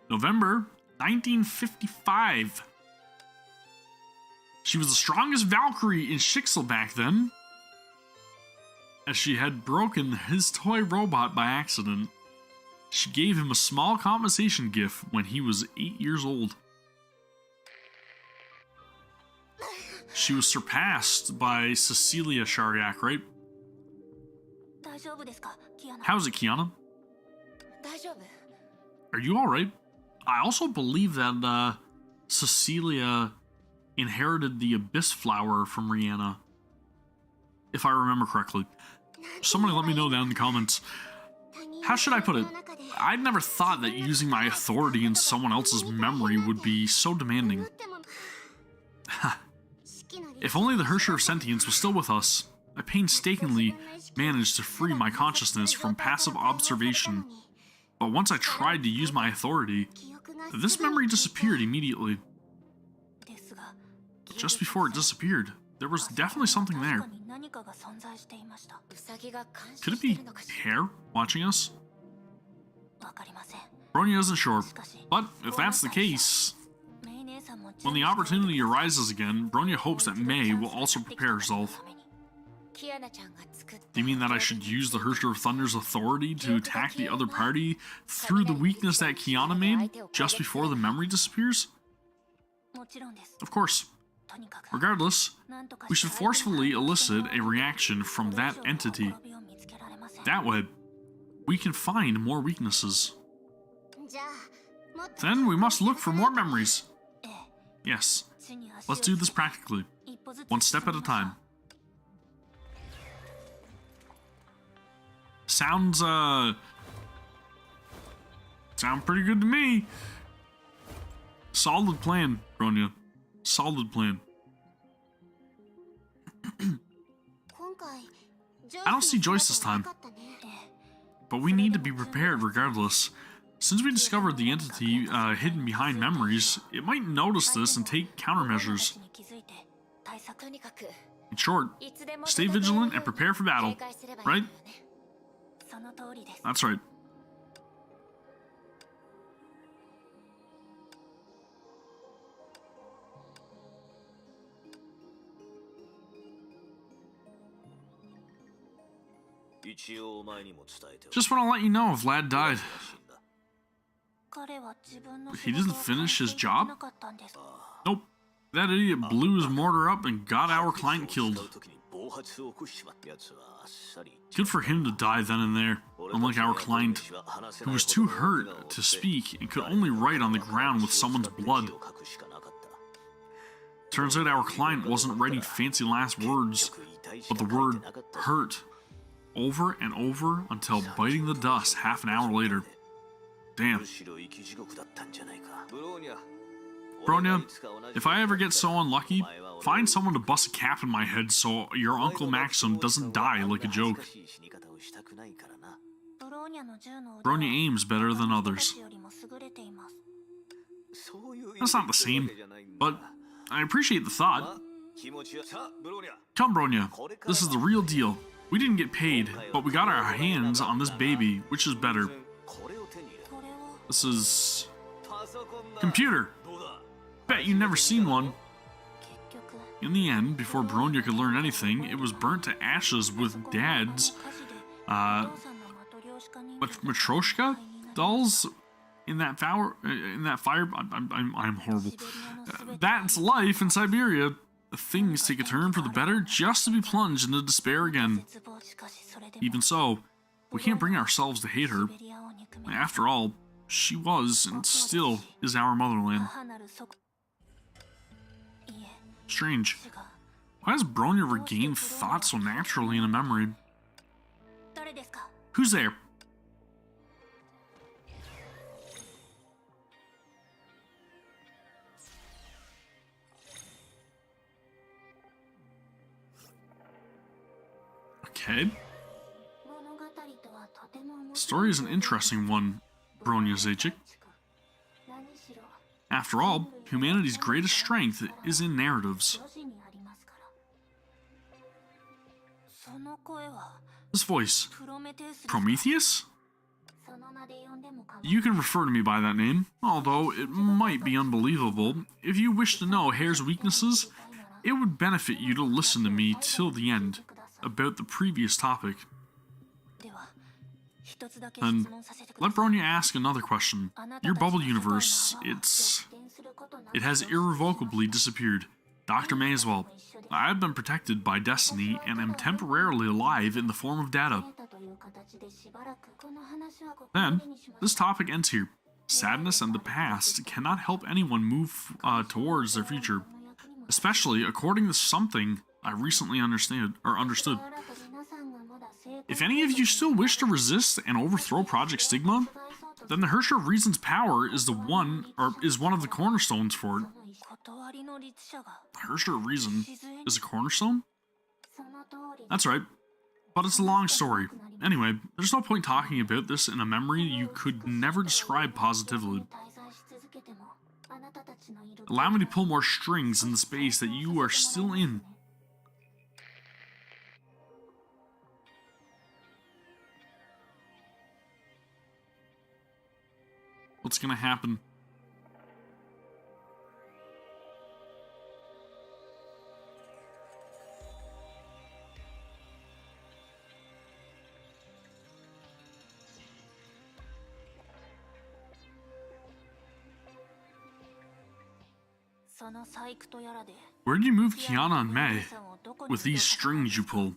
November 1955. She was the strongest Valkyrie in Shixel back then, as she had broken his toy robot by accident. She gave him a small compensation gift when he was 8 years old. She was surpassed by Cecilia Shariak, right? How's it, Kiana? Are you alright? I also believe that Cecilia inherited the Abyss Flower from Rihanna, if I remember correctly. Somebody let me know down in the comments. How should I put it? I'd never thought that using my authority in someone else's memory would be so demanding. If only the Hersher of Sentience was still with us. I painstakingly managed to free my consciousness from passive observation. But once I tried to use my authority, this memory disappeared immediately. Just before it disappeared, there was definitely something there. Could it be Hair watching us? Bronya isn't sure, but if that's the case, when the opportunity arises again, Bronya hopes that May will also prepare herself. Do you mean that I should use the Hersher of Thunder's authority to attack the other party through the weakness that Kiana made just before the memory disappears? Of course. Regardless, we should forcefully elicit a reaction from that entity. That way, we can find more weaknesses. Then we must look for more memories. Yes, let's do this practically, one step at a time. Sound pretty good to me. Solid plan, Bronya. Solid plan. I don't see Joyce this time, but we need to be prepared regardless. Since we discovered the entity hidden behind memories, it might notice this and take countermeasures. In short, stay vigilant and prepare for battle, right? That's right. Just want to let you know Vlad died. He didn't finish his job? Nope. That idiot blew his mortar up and got our client killed. Good for him to die then and there, unlike our client, who was too hurt to speak and could only write on the ground with someone's blood. Turns out our client wasn't writing fancy last words, but the word hurt over and over until biting the dust half an hour later. Damn. Bronya, if I ever get so unlucky, find someone to bust a cap in my head so your Uncle Maxim doesn't die like a joke. Bronya aims better than others. That's not the same, but I appreciate the thought. Come, Bronya, this is the real deal. We didn't get paid, but we got our hands on this baby, which is better. This is... computer! Bet you never seen one. In the end, before Bronya could learn anything, it was burnt to ashes with Dad's, Matryoshka dolls in that fire. I'm horrible. That's life in Siberia. Things take a turn for the better just to be plunged into despair again. Even so, We can't bring ourselves to hate her. After all, she was, and still is, our motherland. Strange. Why does Bronya regain thought so naturally in a memory? Who's there? Okay. Story is an interesting one, Bronya Zajic. After all, humanity's greatest strength is in narratives. This voice, Prometheus? You can refer to me by that name, although it might be unbelievable. If you wish to know Hare's weaknesses, it would benefit you to listen to me till the end, about the previous topic. And let Bronya ask another question. Your bubble universe, it has irrevocably disappeared. Dr. May as well. I have been protected by destiny and am temporarily alive in the form of data. Then, this topic ends here. Sadness and the past cannot help anyone move towards their future, especially according to something I recently understood. If any of you still wish to resist and overthrow Project Stigma, then the Herrscher of Reason's power is one of the cornerstones for it. The Herrscher of Reason is a cornerstone? That's right, but it's a long story. Anyway, there's no point talking about this in a memory you could never describe positively. Allow me to pull more strings in the space that you are still in. What's gonna happen? Where did you move Kiana and May with these strings you pull?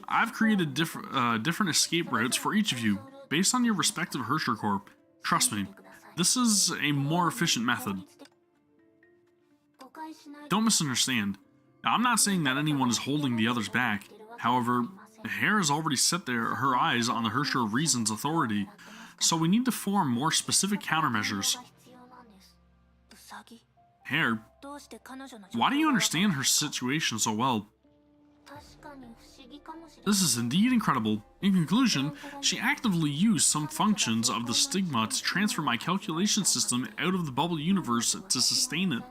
I've created different escape routes for each of you, based on your respective Herrscher Corps. Trust me, this is a more efficient method. Don't misunderstand. I'm not saying that anyone is holding the others back. However, Hare has already set her eyes on the Herrscher of Reason's authority, so we need to form more specific countermeasures. Hare, why do you understand her situation so well? This is indeed incredible. In conclusion, she actively used some functions of the Stigma to transfer my calculation system out of the bubble universe to sustain it.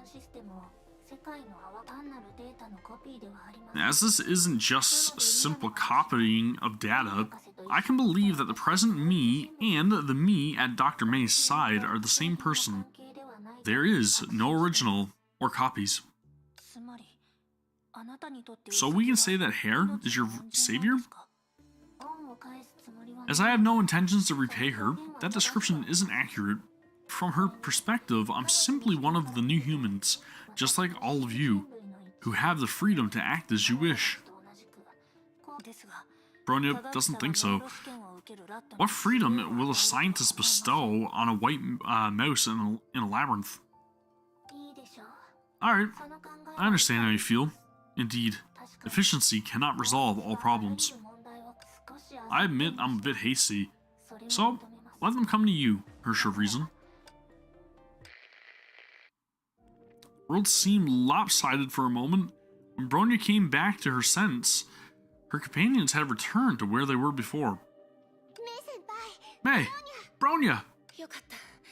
As this isn't just simple copying of data, I can believe that the present me and the me at Dr. May's side are the same person. There is no original or copies. So we can say that Hare is your savior? As I have no intentions to repay her, that description isn't accurate. From her perspective, I'm simply one of the new humans, just like all of you, who have the freedom to act as you wish. Bronya doesn't think so. What freedom will a scientist bestow on a white mouse in a labyrinth? Alright, I understand how you feel. Indeed, efficiency cannot resolve all problems. I admit I'm a bit hasty, so let them come to you, Herrscher of Reason. World seemed lopsided for a moment. When Bronya came back to her sense, her companions had returned to where they were before. May! Bronya!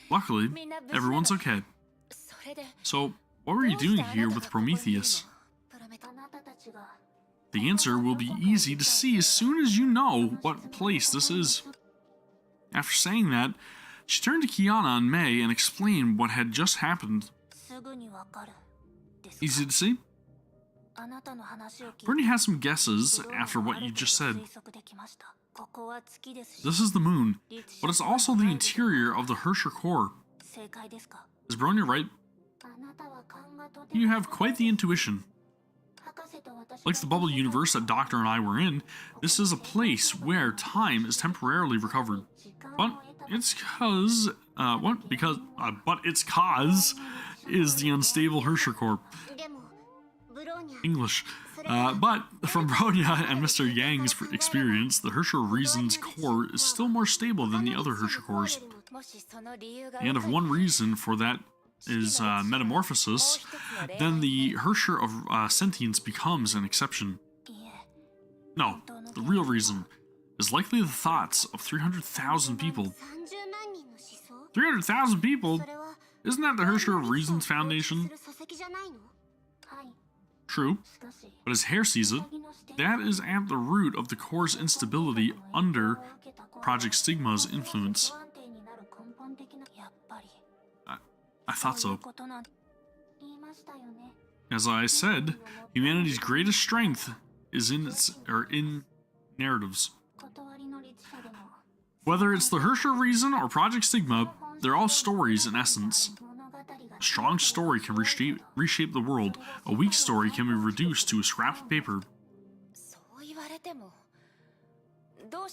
Luckily, everyone's okay. So, what were you doing here with Prometheus? The answer will be easy to see as soon as you know what place this is. After saying that, she turned to Kiana and May and explained what had just happened. Easy to see? Bronya has some guesses after what you just said. This is the moon, but it's also the interior of the Herrscher core. Is Bronya right? You have quite the intuition. Like the bubble universe that Doctor and I were in, this is a place where time is temporarily recovered. But its cause, but its cause is the unstable Hersher core. English. But from Bronya and Mr. Yang's experience, the Hersher Reason's core is still more stable than the other Hersher cores. And if one reason for that is metamorphosis, then the Hersher of sentience becomes an exception. No, the real reason is likely the thoughts of 300,000 people. 300,000 people? Isn't that the Hersher of Reason's foundation? True, but as Hare sees it, that is at the root of the core's instability under Project Stigma's influence. I thought so. As I said, humanity's greatest strength is in narratives. Whether it's the Hersher Reason or Project Stigma, they're all stories in essence. A strong story can reshape the world. A weak story can be reduced to a scrap of paper.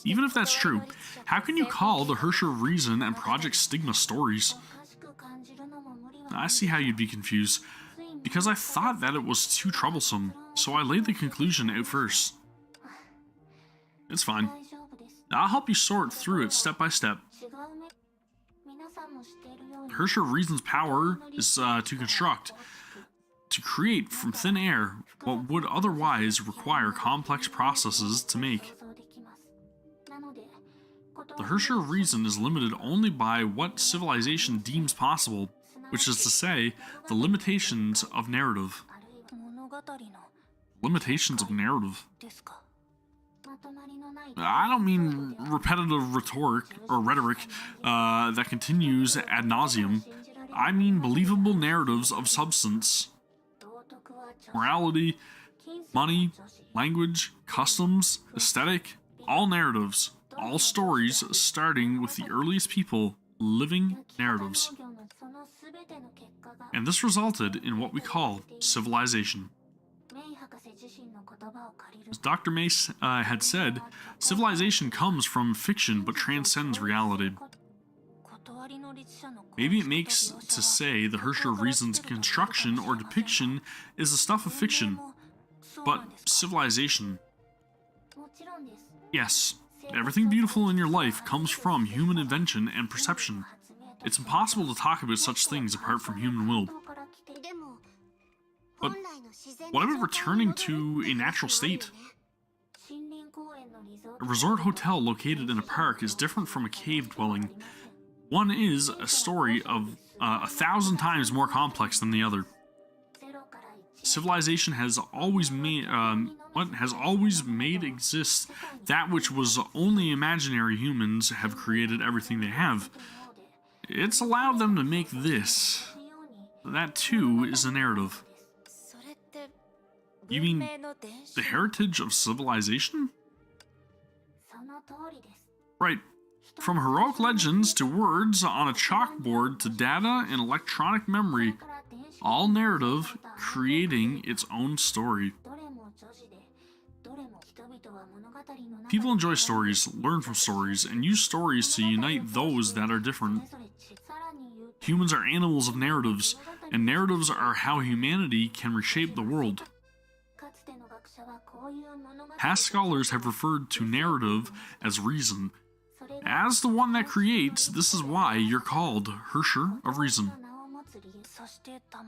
Even if that's true, how can you call the Hersher Reason and Project Stigma stories? I see how you'd be confused, because I thought that it was too troublesome, so I laid the conclusion out first. It's fine. I'll help you sort through it step by step. Hersher Reason's power is to construct, to create from thin air what would otherwise require complex processes to make. The Hersher Reason is limited only by what civilization deems possible, which is to say, the limitations of narrative. Limitations of narrative. I don't mean repetitive rhetoric that continues ad nauseum. I mean believable narratives of substance. Morality, money, language, customs, aesthetic, all narratives, all stories starting with the earliest people, living narratives. And this resulted in what we call civilization. As Dr. Mace had said, civilization comes from fiction but transcends reality. Maybe it makes to say the Hersher Reason's construction or depiction is the stuff of fiction, but civilization. Yes, everything beautiful in your life comes from human invention and perception. It's impossible to talk about such things apart from human will. But what about returning to a natural state? A resort hotel located in a park is different from a cave dwelling. One is a story of 1,000 times more complex than the other. Civilization has always made exist that which was only imaginary humans have created everything they have. It's allowed them to make this. That too is a narrative. You mean the heritage of civilization? Right. From heroic legends to words on a chalkboard to data and electronic memory, all narrative creating its own story. People enjoy stories, learn from stories, and use stories to unite those that are different. Humans are animals of narratives, and narratives are how humanity can reshape the world. Past scholars have referred to narrative as reason. As the one that creates, this is why you're called Hersher of Reason.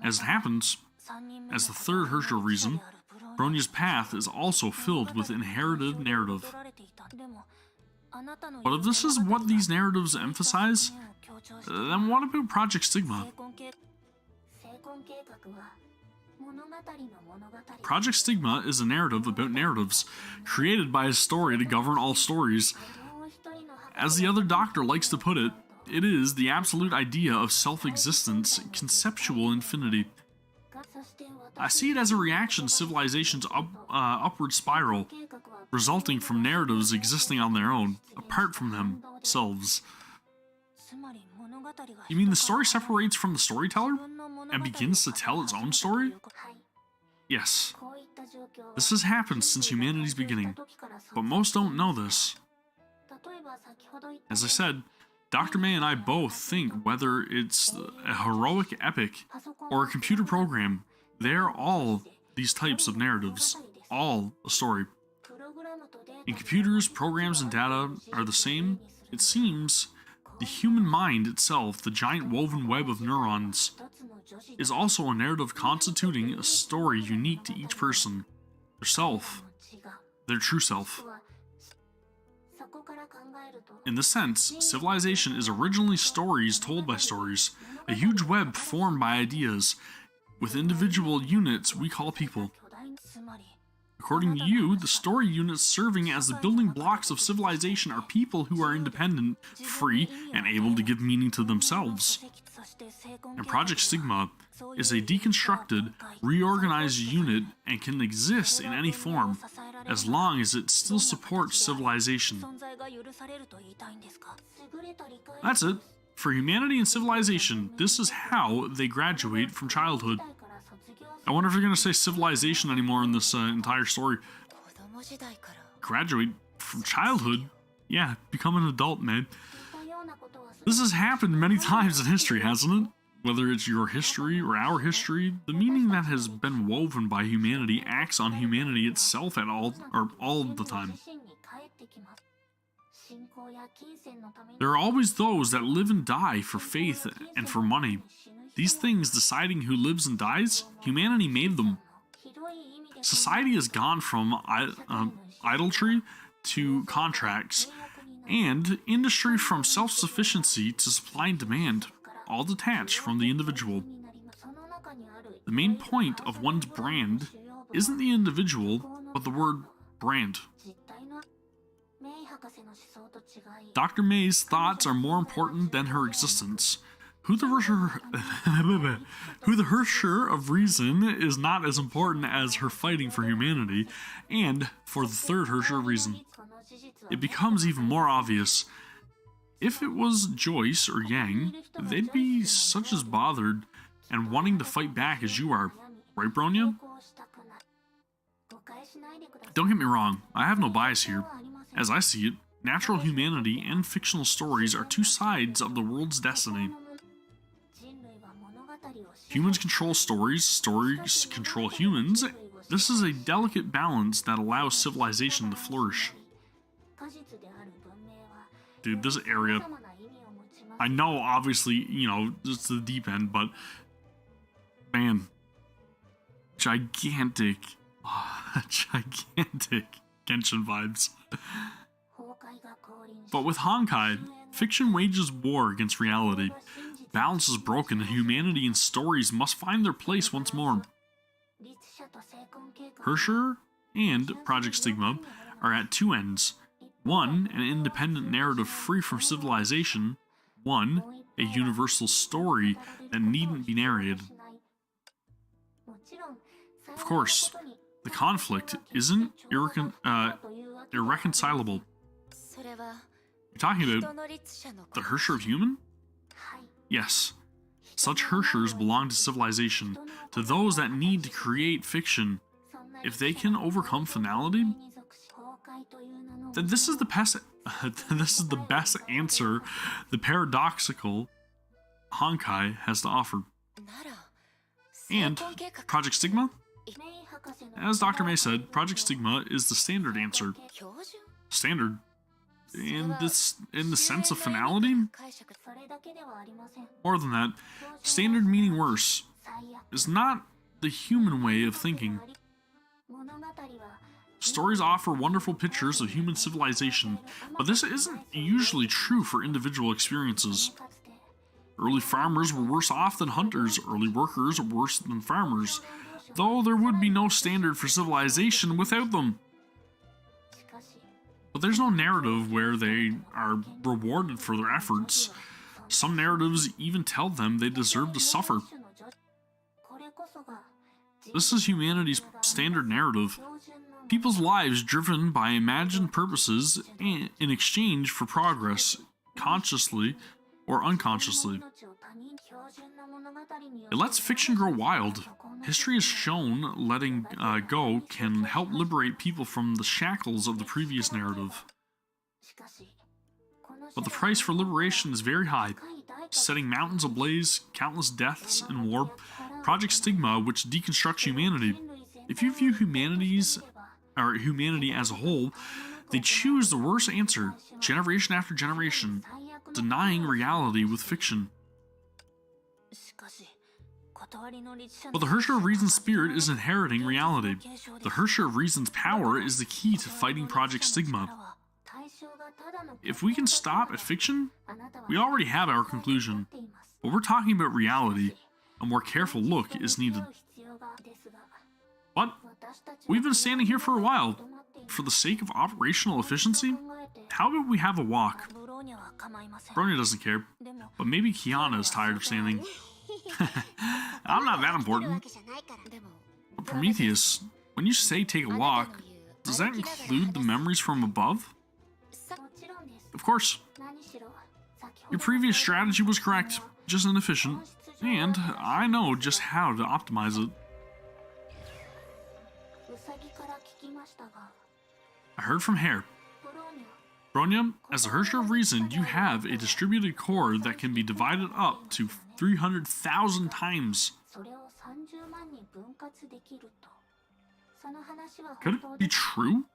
As it happens, as the third Hersher Reason, Bronya's path is also filled with inherited narrative. But if this is what these narratives emphasize, then what about Project Stigma? Project Stigma is a narrative about narratives, created by a story to govern all stories. As the other doctor likes to put it, it is the absolute idea of self-existence, conceptual infinity. I see it as a reaction to civilization's upward spiral, resulting from narratives existing on their own, apart from themselves. You mean the story separates from the storyteller and begins to tell its own story? Yes. This has happened since humanity's beginning, but most don't know this. As I said, Dr. May and I both think whether it's a heroic epic or a computer program, they're all these types of narratives, all a story. In computers, programs, and data are the same. It seems the human mind itself, the giant woven web of neurons, is also a narrative constituting a story unique to each person, their self, their true self. In this sense, civilization is originally stories told by stories, a huge web formed by ideas, with individual units we call people. According to you, the story units serving as the building blocks of civilization are people who are independent, free, and able to give meaning to themselves. And Project Stigma is a deconstructed, reorganized unit and can exist in any form, as long as it still supports civilization. That's it. For humanity and civilization, this is how they graduate from childhood. I wonder if you're going to say civilization anymore in this entire story. Graduate from childhood? Yeah, become an adult, man. This has happened many times in history, hasn't it? Whether it's your history or our history, the meaning that has been woven by humanity acts on humanity itself at all the time. There are always those that live and die for faith and for money. These things deciding who lives and dies, humanity made them. Society has gone from idolatry to contracts, and industry from self-sufficiency to supply and demand, all detached from the individual. The main point of one's brand isn't the individual, but the word brand. Dr. May's thoughts are more important than her existence. Who the Hersher of reason is not as important as her fighting for humanity, and for the third Hersher of reason. It becomes even more obvious. If it was Joyce or Yang, they'd be such as bothered and wanting to fight back as you are, right, Bronya? Don't get me wrong, I have no bias here. As I see it, natural humanity and fictional stories are two sides of the world's destiny. Humans control stories, stories control humans. This is a delicate balance that allows civilization to flourish. Dude, this area, I know obviously, it's the deep end, but man, gigantic Genshin vibes. But with Honkai, fiction wages war against reality. Balance is broken and humanity and stories must find their place once more. Hersher and Project Stigma are at two ends. One, an independent narrative free from civilization. One, a universal story that needn't be narrated. Of course, the conflict isn't irreconcilable. You're talking about the Hersher of human? Yes. Such Hershers belong to civilization, to those that need to create fiction. If they can overcome finality, then this is the best answer the paradoxical Honkai has to offer. And Project Stigma? As Dr. May said, Project Stigma is the standard answer. Standard? In the sense of finality? More than that, standard meaning worse, is not the human way of thinking. Stories offer wonderful pictures of human civilization, but this isn't usually true for individual experiences. Early farmers were worse off than hunters, early workers were worse than farmers, though there would be no standard for civilization without them. But there's no narrative where they are rewarded for their efforts. Some narratives even tell them they deserve to suffer. This is humanity's standard narrative. People's lives driven by imagined purposes in exchange for progress, consciously or unconsciously. It lets fiction grow wild. History has shown letting go can help liberate people from the shackles of the previous narrative. But the price for liberation is very high, setting mountains ablaze, countless deaths in war, Project Stigma, which deconstructs humanity. If you view humanity as a whole, they choose the worst answer, generation after generation, denying reality with fiction. But the Herrscher of Reason's spirit is inheriting reality. The Herrscher of Reason's power is the key to fighting Project Stigma. If we can stop at fiction, we already have our conclusion. But we're talking about reality. A more careful look is needed. But we've been standing here for a while. For the sake of operational efficiency, how about we have a walk? Bronya doesn't care, but maybe Kiana is tired of standing. I'm not that important. But Prometheus, when you say take a walk, does that include the memories from above? Of course. Your previous strategy was correct, just inefficient, and I know just how to optimize it. I heard from Hare. Bronya, as the Herrscher of Reason, you have a distributed core that can be divided up to 300,000 times. Could it be true?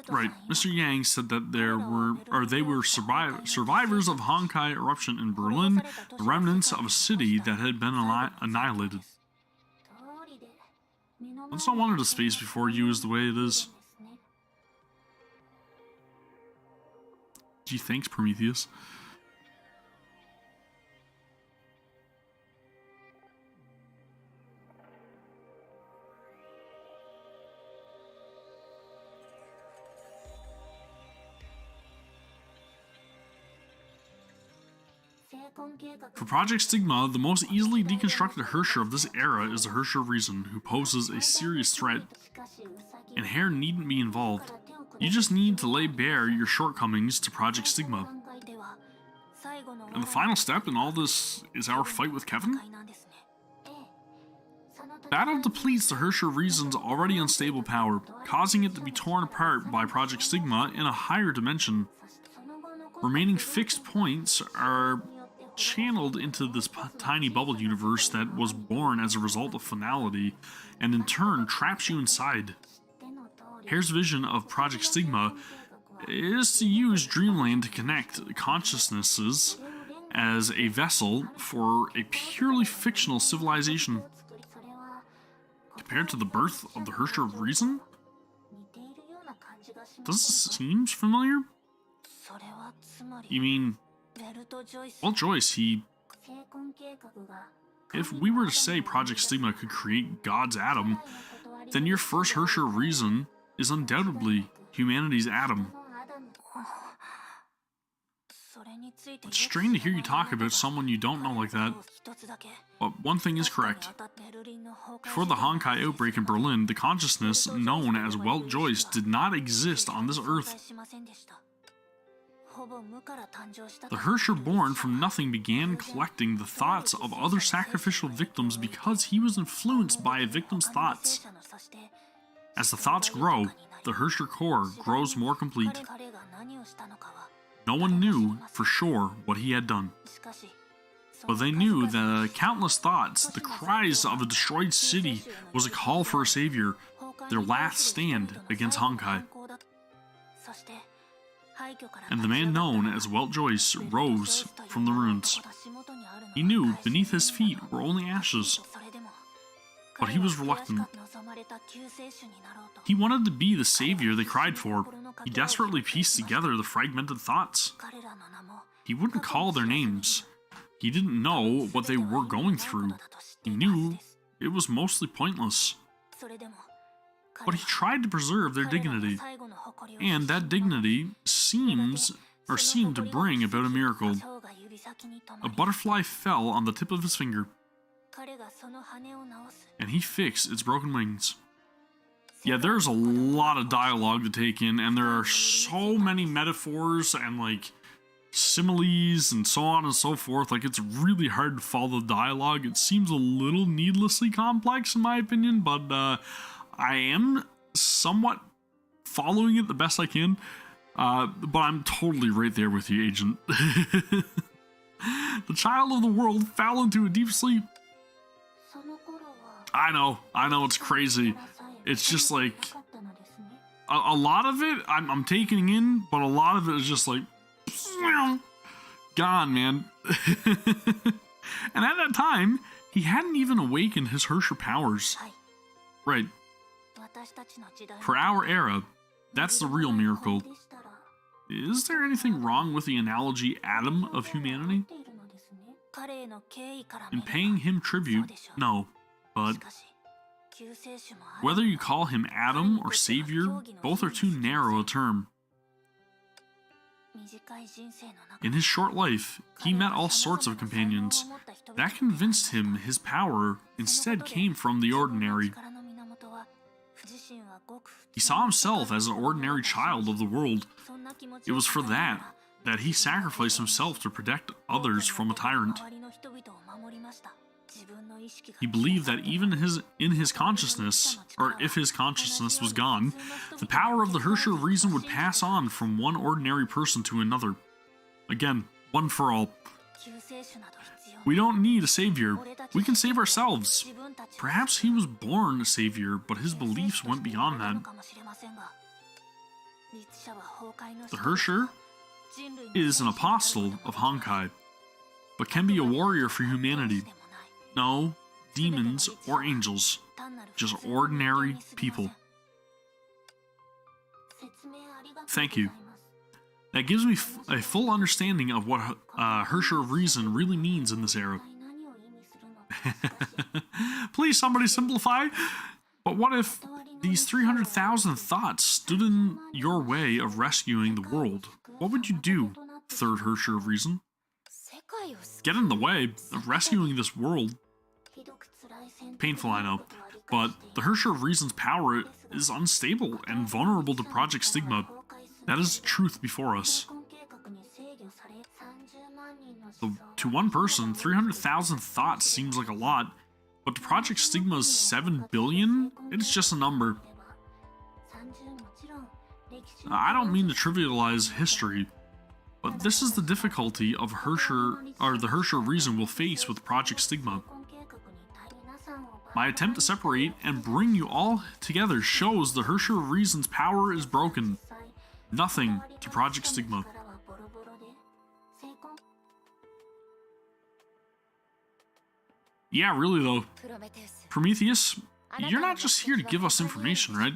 Right, Mr. Yang said that they were survivors of Honkai eruption in Berlin, the remnants of a city that had been annihilated. Let's not wander to space before you is the way it is. Gee, thanks, Prometheus. For Project Stigma, the most easily deconstructed Herrscher of this era is the Herrscher of Reason, who poses a serious threat, and Hare needn't be involved. You just need to lay bare your shortcomings to Project Stigma. And the final step in all this is our fight with Kevin? Battle depletes the Herrscher of Reason's already unstable power, causing it to be torn apart by Project Stigma in a higher dimension. Remaining fixed points are channeled into this tiny bubble universe that was born as a result of finality, and in turn traps you inside. Hare's vision of Project Stigma is to use Dreamland to connect consciousnesses as a vessel for a purely fictional civilization. Compared to the birth of the Herrscher of Reason? Does this seem familiar? You mean, well, Joyce, if we were to say Project Stigma could create God's Atom, then your first Herrscher of Reason is undoubtedly humanity's Atom. It's strange to hear you talk about someone you don't know like that. But one thing is correct. Before the Honkai outbreak in Berlin, the consciousness known as Welt Joyce did not exist on this earth. The Herrscher born from nothing began collecting the thoughts of other sacrificial victims because he was influenced by a victim's thoughts. As the thoughts grow, the Herrscher core grows more complete. No one knew for sure what he had done. But they knew the countless thoughts, the cries of a destroyed city, was a call for a savior, their last stand against Honkai. And the man known as Welt Joyce rose from the ruins. He knew beneath his feet were only ashes, but he was reluctant. He wanted to be the savior they cried for. He desperately pieced together the fragmented thoughts. He wouldn't call their names. He didn't know what they were going through. He knew it was mostly pointless. But he tried to preserve their dignity, and that dignity seemed to bring about a miracle. A butterfly fell on the tip of his finger, and he fixed its broken wings. Yeah, there's a lot of dialogue to take in, and there are so many metaphors and, similes and so on and so forth. Like, it's really hard to follow the dialogue. It seems a little needlessly complex in my opinion, but I am somewhat following it the best I can. But I'm totally right there with you, Agent. The child of the world fell into a deep sleep. I know, it's crazy. It's just like, a lot of it I'm taking in, but a lot of it is just like, gone, man. And at that time, he hadn't even awakened his Herrscher powers. Right. For our era, that's the real miracle. Is there anything wrong with the analogy Adam of humanity? In paying him tribute, no. But whether you call him Adam or Savior, both are too narrow a term. In his short life, he met all sorts of companions. That convinced him his power instead came from the ordinary. He saw himself as an ordinary child of the world. It was for that he sacrificed himself to protect others from a tyrant. He believed that even in his consciousness, or if his consciousness was gone, the power of the Herrscher of Reason would pass on from one ordinary person to another. Again, one for all. We don't need a savior. We can save ourselves. Perhaps he was born a savior, but his beliefs went beyond that. The Herrscher is an apostle of Honkai, but can be a warrior for humanity. No demons or angels, just ordinary people. Thank you. That gives me a full understanding of what Herrscher of Reason really means in this era. Please, somebody simplify. But what if these 300,000 thoughts stood in your way of rescuing the world? What would you do, third Herrscher of Reason? Get in the way of rescuing this world? Painful, I know. But the Herrscher of Reason's power is unstable and vulnerable to Project Stigma. That is the truth before us. To one person, 300,000 thoughts seems like a lot, but to Project Stigma's 7 billion, it's just a number. I don't mean to trivialize history, but this is the difficulty of the Herrscher of Reason will face with Project Stigma. My attempt to separate and bring you all together shows the Herrscher of Reason's power is broken. Nothing to Project Stigma. Yeah, really though. Prometheus, you're not just here to give us information, right?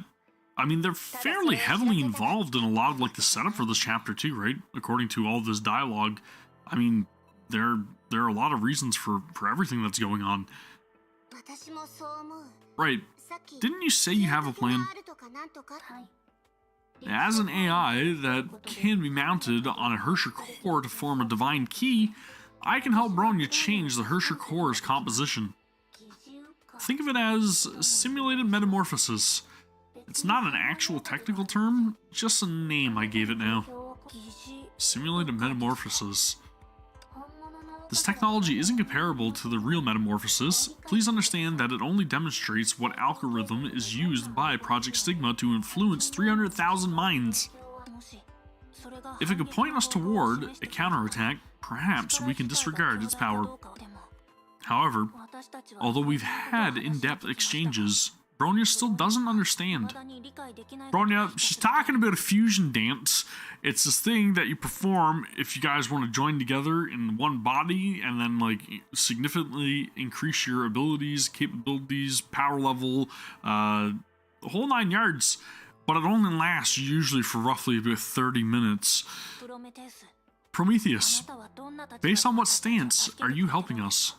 I mean, they're fairly heavily involved in a lot of like the setup for this chapter too, right? According to all this dialogue. I mean, there are a lot of reasons for everything that's going on. Right. Didn't you say you have a plan? As an AI that can be mounted on a Herrscher core to form a divine key, I can help Bronya change the Herrscher core's composition. Think of it as simulated metamorphosis. It's not an actual technical term, just a name I gave it now. Simulated metamorphosis. This technology isn't comparable to the real metamorphosis. Please understand that it only demonstrates what algorithm is used by Project Stigma to influence 300,000 minds. If it could point us toward a counterattack, perhaps we can disregard its power. However, although we've had in-depth exchanges, Bronya still doesn't understand. Bronya, she's talking about a fusion dance. It's this thing that you perform if you guys want to join together in one body and then like significantly increase your abilities, capabilities, power level, the whole 9 yards. But it only lasts usually for roughly about 30 minutes. Prometheus, based on what stance are you helping us?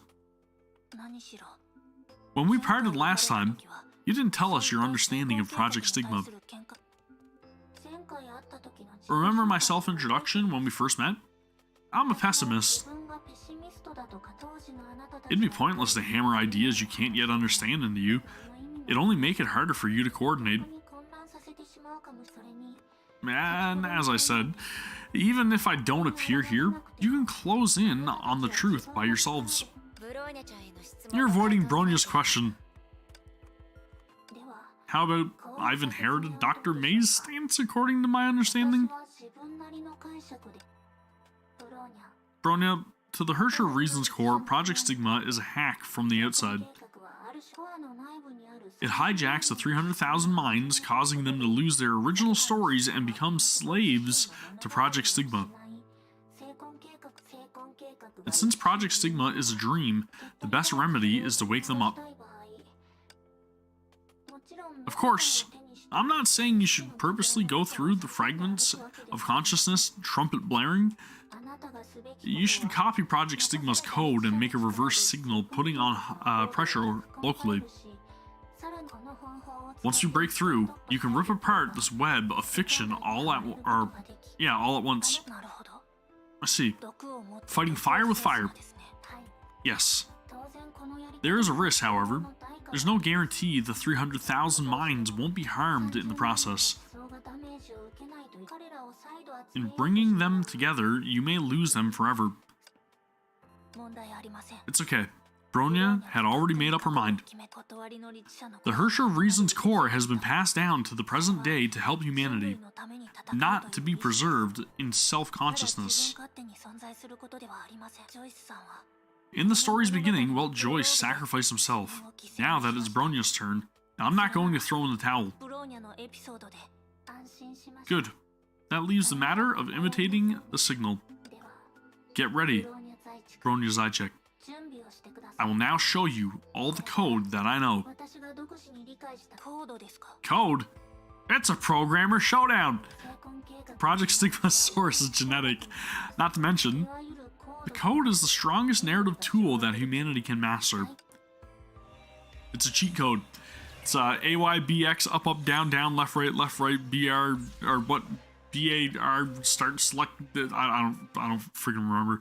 When we parted last time, you didn't tell us your understanding of Project Stigma. Remember my self-introduction when we first met? I'm a pessimist. It'd be pointless to hammer ideas you can't yet understand into you. It'd only make it harder for you to coordinate. And as I said, Even if I don't appear here, you can close in on the truth by yourselves. You're avoiding Bronya's question. How about I've inherited Dr. May's stance according to my understanding? Bronya, to the Herrscher Reason's core, Project Stigma is a hack from the outside. It hijacks the 300,000 minds, causing them to lose their original stories and become slaves to Project Stigma. And since Project Stigma is a dream, the best remedy is to wake them up. Of course, I'm not saying you should purposely go through the fragments of consciousness, trumpet blaring. You should copy Project Stigma's code and make a reverse signal, putting on pressure locally. Once you break through, you can rip apart this web of fiction all at once. I see. Fighting fire with fire. Yes. There is a risk, however. There's no guarantee the 300,000 minds won't be harmed in the process. In bringing them together, you may lose them forever. It's okay. Bronya had already made up her mind. The Herrscher Reason's core has been passed down to the present day to help humanity, not to be preserved in self-consciousness. In the story's beginning, Walt Joyce sacrificed himself. Now that it's Bronya's turn, I'm not going to throw in the towel. Good. That leaves the matter of imitating the signal. Get ready, Bronya's eye check. I will now show you all the code that I know. Code? It's a programmer showdown! Project Stigma's source is genetic. Not to mention, the code is the strongest narrative tool that humanity can master. It's a cheat code. It's AYBX, up, up, down, down, left, right, BR, or what? BAR, start, select. I don't freaking remember.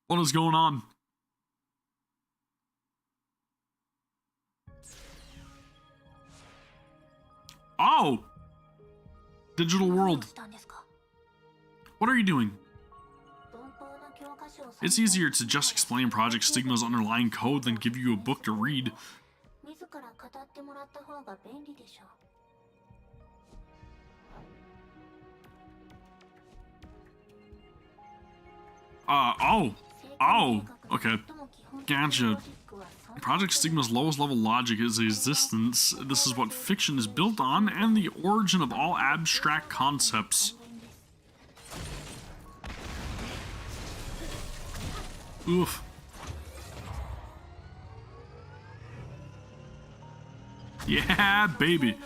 What is going on? Oh! Digital world. What are you doing? It's easier to just explain Project Stigma's underlying code than give you a book to read. Okay. Gotcha. Project Stigma's lowest level logic is existence. This is what fiction is built on, and the origin of all abstract concepts. Oof. Yeah, baby.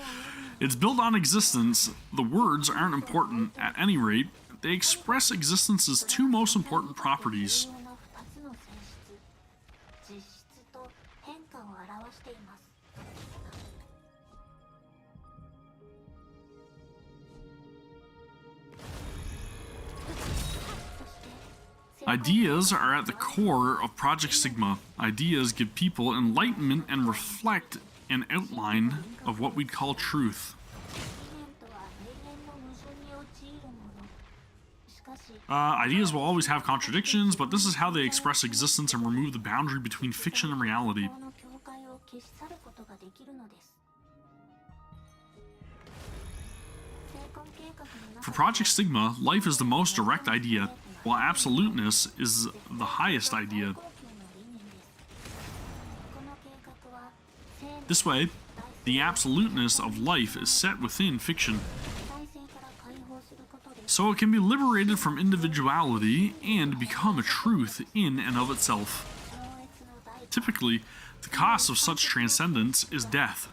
It's built on existence. The words aren't important at any rate. They express existence's two most important properties. Ideas are at the core of Project Stigma. Ideas give people enlightenment and reflect an outline of what we'd call truth. Ideas will always have contradictions, but this is how they express existence and remove the boundary between fiction and reality. For Project Stigma, life is the most direct idea, while absoluteness is the highest idea. This way, the absoluteness of life is set within fiction, so it can be liberated from individuality and become a truth in and of itself. Typically, the cost of such transcendence is death.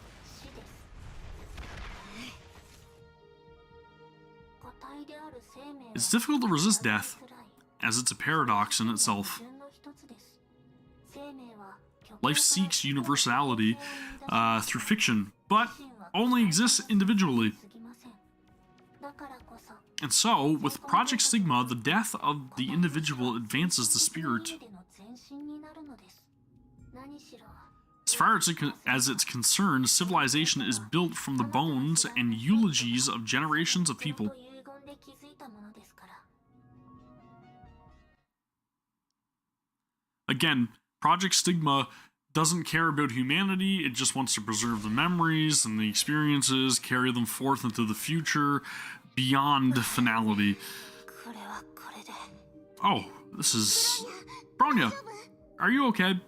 It's difficult to resist death, as it's a paradox in itself. Life seeks universality through fiction, but only exists individually. And so, with Project Stigma, the death of the individual advances the spirit. As far as it's concerned, civilization is built from the bones and eulogies of generations of people. Again, Project Stigma doesn't care about humanity, it just wants to preserve the memories and the experiences, carry them forth into the future, beyond finality. Oh, this is... Bronya, are you okay?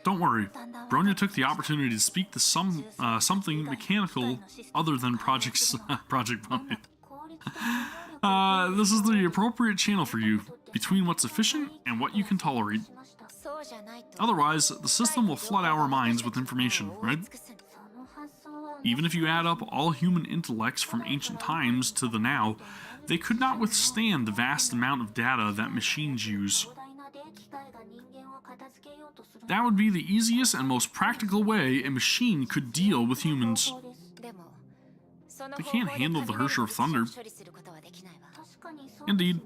Don't worry. Bronya took the opportunity to speak to something mechanical other than Project Vine. This is the appropriate channel for you, between what's efficient and what you can tolerate. Otherwise, the system will flood our minds with information, right? Even if you add up all human intellects from ancient times to the now, they could not withstand the vast amount of data that machines use. That would be the easiest and most practical way a machine could deal with humans. They can't handle the Hersher of Thunder. Indeed.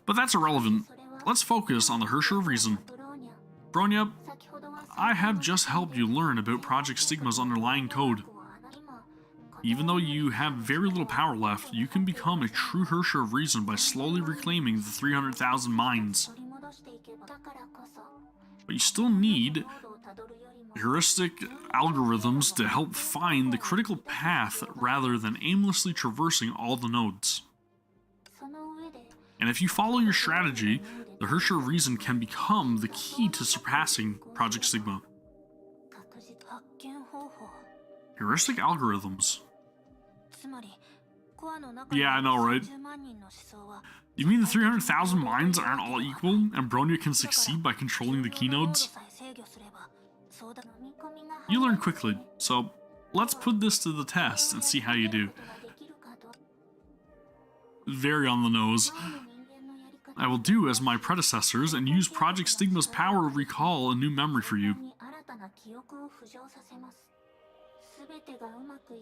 But that's irrelevant. Let's focus on the Hersher of Reason. Bronya, I have just helped you learn about Project Stigma's underlying code. Even though you have very little power left, you can become a true Hersher of Reason by slowly reclaiming the 300,000 minds. But you still need heuristic algorithms to help find the critical path rather than aimlessly traversing all the nodes. And if you follow your strategy, the Hersher of Reason can become the key to surpassing Project Stigma. Heuristic algorithms. Yeah, I know, right? You mean the 300,000 minds aren't all equal, and Bronya can succeed by controlling the keynodes? You learn quickly, so let's put this to the test and see how you do. Very on the nose. I will do as my predecessors and use Project Stigma's power to recall a new memory for you.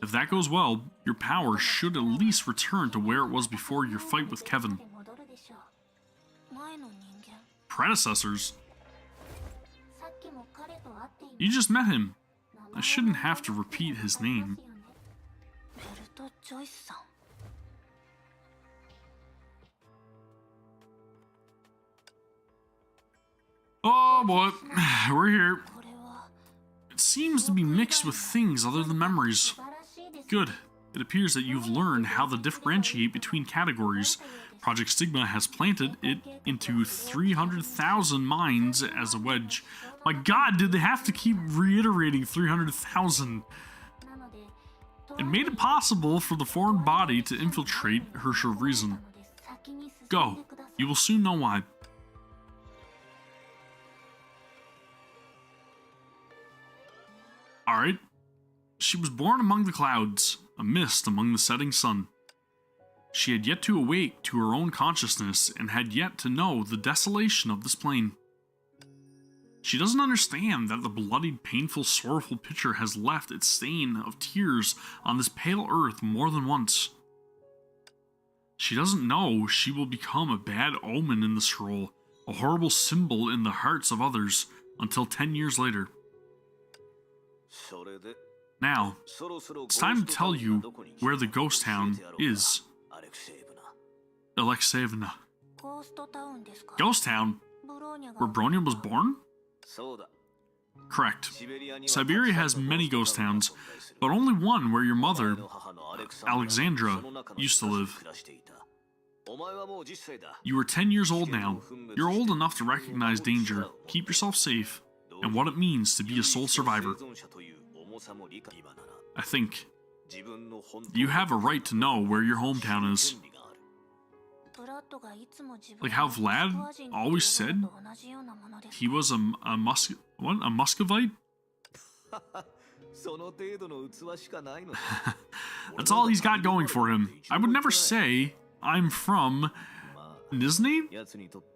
If that goes well, your power should at least return to where it was before your fight with Kevin. Predecessors? You just met him. I shouldn't have to repeat his name. Oh boy, we're here. It seems to be mixed with things other than memories. Good. It appears that you've learned how to differentiate between categories. Project Stigma has planted it into 300,000 minds as a wedge. My god, did they have to keep reiterating 300,000? It made it possible for the foreign body to infiltrate Hersher of Reason. Go. You will soon know why. Alright. She was born among the clouds, a mist among the setting sun. She had yet to awake to her own consciousness and had yet to know the desolation of this plane. She doesn't understand that the bloodied, painful, sorrowful picture has left its stain of tears on this pale earth more than once. She doesn't know she will become a bad omen in the scroll, a horrible symbol in the hearts of others, until 10 years later. Now, it's time to tell you where the ghost town is. Alexandra. Ghost town? Where Bronya was born? Correct. Siberia has many ghost towns, but only one where your mother, Alexandra, used to live. You are 10 years old now. You're old enough to recognize danger, keep yourself safe, and what it means to be a sole survivor. I think. You have a right to know where your hometown is. Like how Vlad always said he was a Muscovite? That's all he's got going for him. I would never say I'm from Nizhny?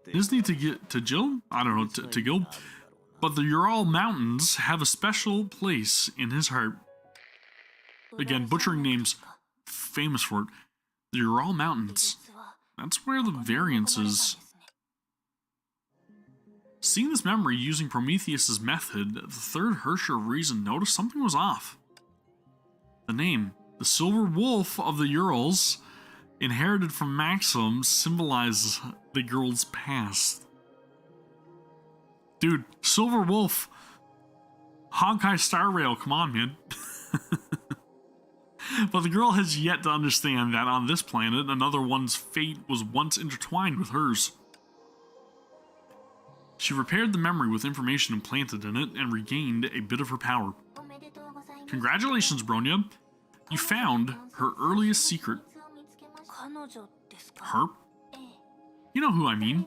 Nizhny to Jill? I don't know, to Gil? But the Ural Mountains have a special place in his heart. Again, butchering names, famous for it. The Ural Mountains. That's where the variance is. Seeing this memory using Prometheus' method, the third Hersher of Reason noticed something was off. The name, the Silver Wolf of the Urals, inherited from Maxim, symbolizes the girl's past. Dude, Silver Wolf. Honkai Star Rail, come on, man. But the girl has yet to understand that on this planet, another one's fate was once intertwined with hers. She repaired the memory with information implanted in it and regained a bit of her power. Congratulations, Bronya. You found her earliest secret. Her? You know who I mean.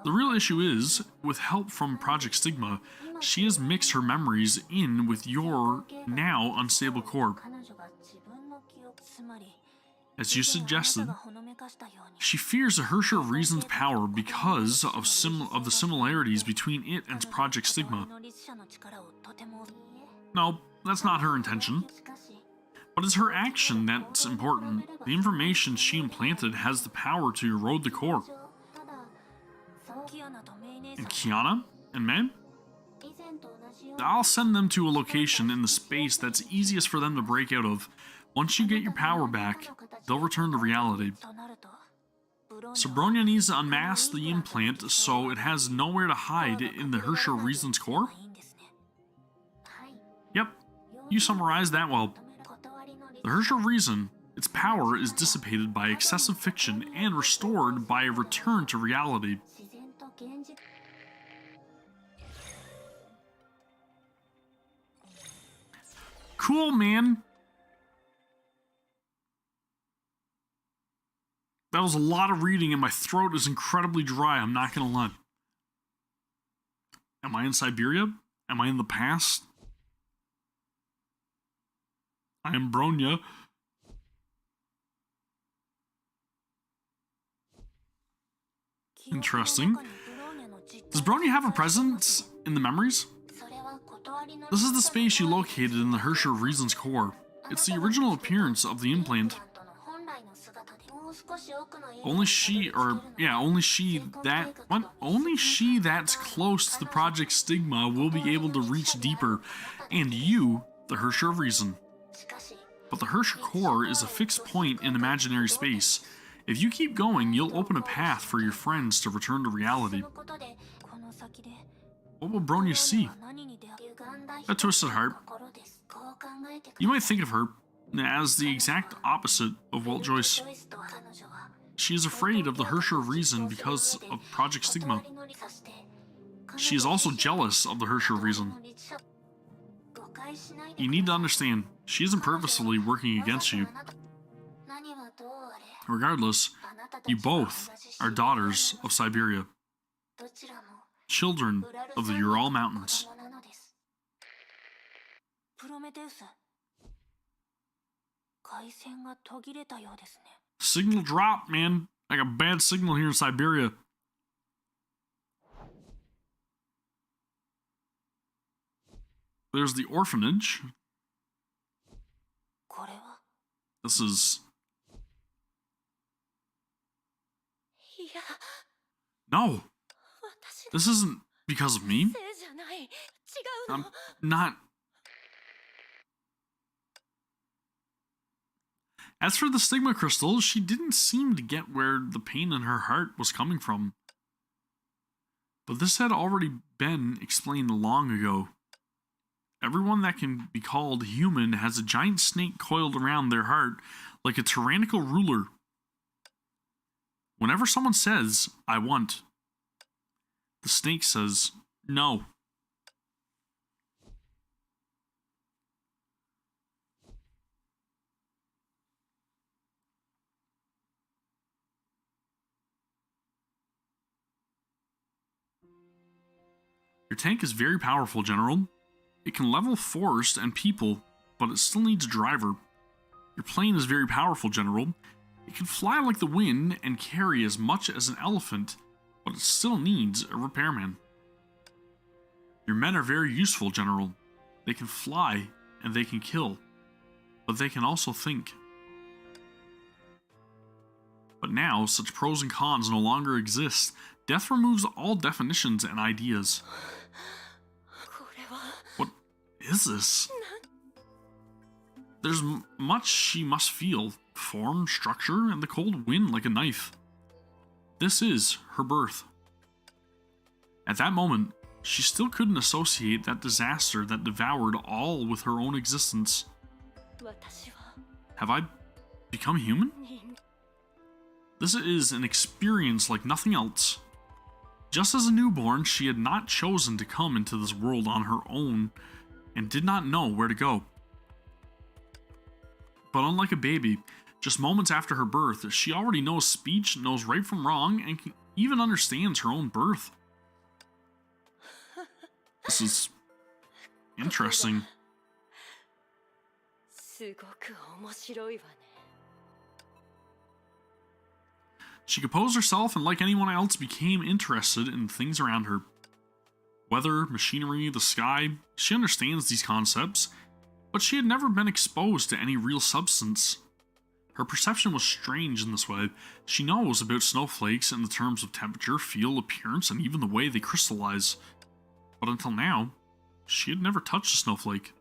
The real issue is, with help from Project Stigma, she has mixed her memories in with your now unstable core. As you suggested, she fears the Herrscher of Reason's power because of the similarities between it and Project Stigma. No, that's not her intention. But it's her action that's important. The information she implanted has the power to erode the core. And Kiana and May? I'll send them to a location in the space that's easiest for them to break out of. Once you get your power back, they'll return to reality. So Bronya needs to unmask the implant so it has nowhere to hide in the Herrscher of Reason's core? Yep, you summarized that well. The Herrscher of Reason, its power is dissipated by excessive fiction and restored by a return to reality. Cool, man. That was a lot of reading and my throat is incredibly dry, I'm not gonna lie. Am I in Siberia? Am I in the past? I am Bronya. Interesting. Does Bronya have a presence in the memories? This is the space you located in the Herrscher of Reason's core. It's the original appearance of the implant. Only she that's close to the Project Stigma will be able to reach deeper, and you, the Herrscher of Reason. But the Herrscher core is a fixed point in imaginary space. If you keep going, you'll open a path for your friends to return to reality. What will Bronya see? A twisted heart. You might think of her as the exact opposite of Walt Joyce. She is afraid of the Herrscher of Reason because of Project Stigma. She is also jealous of the Herrscher of Reason. You need to understand, she isn't purposefully working against you. Regardless, you both are daughters of Siberia, children of the Ural Mountains. Signal drop, man. I got bad signal here in Siberia. There's the orphanage. This is... No! This isn't because of me. I'm not... As for the Stigma crystal, she didn't seem to get where the pain in her heart was coming from. But this had already been explained long ago. Everyone that can be called human has a giant snake coiled around their heart like a tyrannical ruler. Whenever someone says, "I want," the snake says, "No." Your tank is very powerful, General. It can level forest and people, but it still needs a driver. Your plane is very powerful, General. It can fly like the wind and carry as much as an elephant, but it still needs a repairman. Your men are very useful, General. They can fly and they can kill, but they can also think. But now, such pros and cons no longer exist. Death removes all definitions and ideas. What is this? There's much she must feel. Form, structure, and the cold wind like a knife. This is her birth. At that moment, she still couldn't associate that disaster that devoured all with her own existence. Have I become human? This is an experience like nothing else. Just as a newborn, she had not chosen to come into this world on her own and did not know where to go. But unlike a baby, just moments after her birth, she already knows speech, knows right from wrong, and even understands her own birth. This is interesting. She composed herself and, like anyone else, became interested in things around her. Weather, machinery, the sky. She understands these concepts, but she had never been exposed to any real substance. Her perception was strange in this way. She knows about snowflakes in the terms of temperature, feel, appearance, and even the way they crystallize. But until now, she had never touched a snowflake.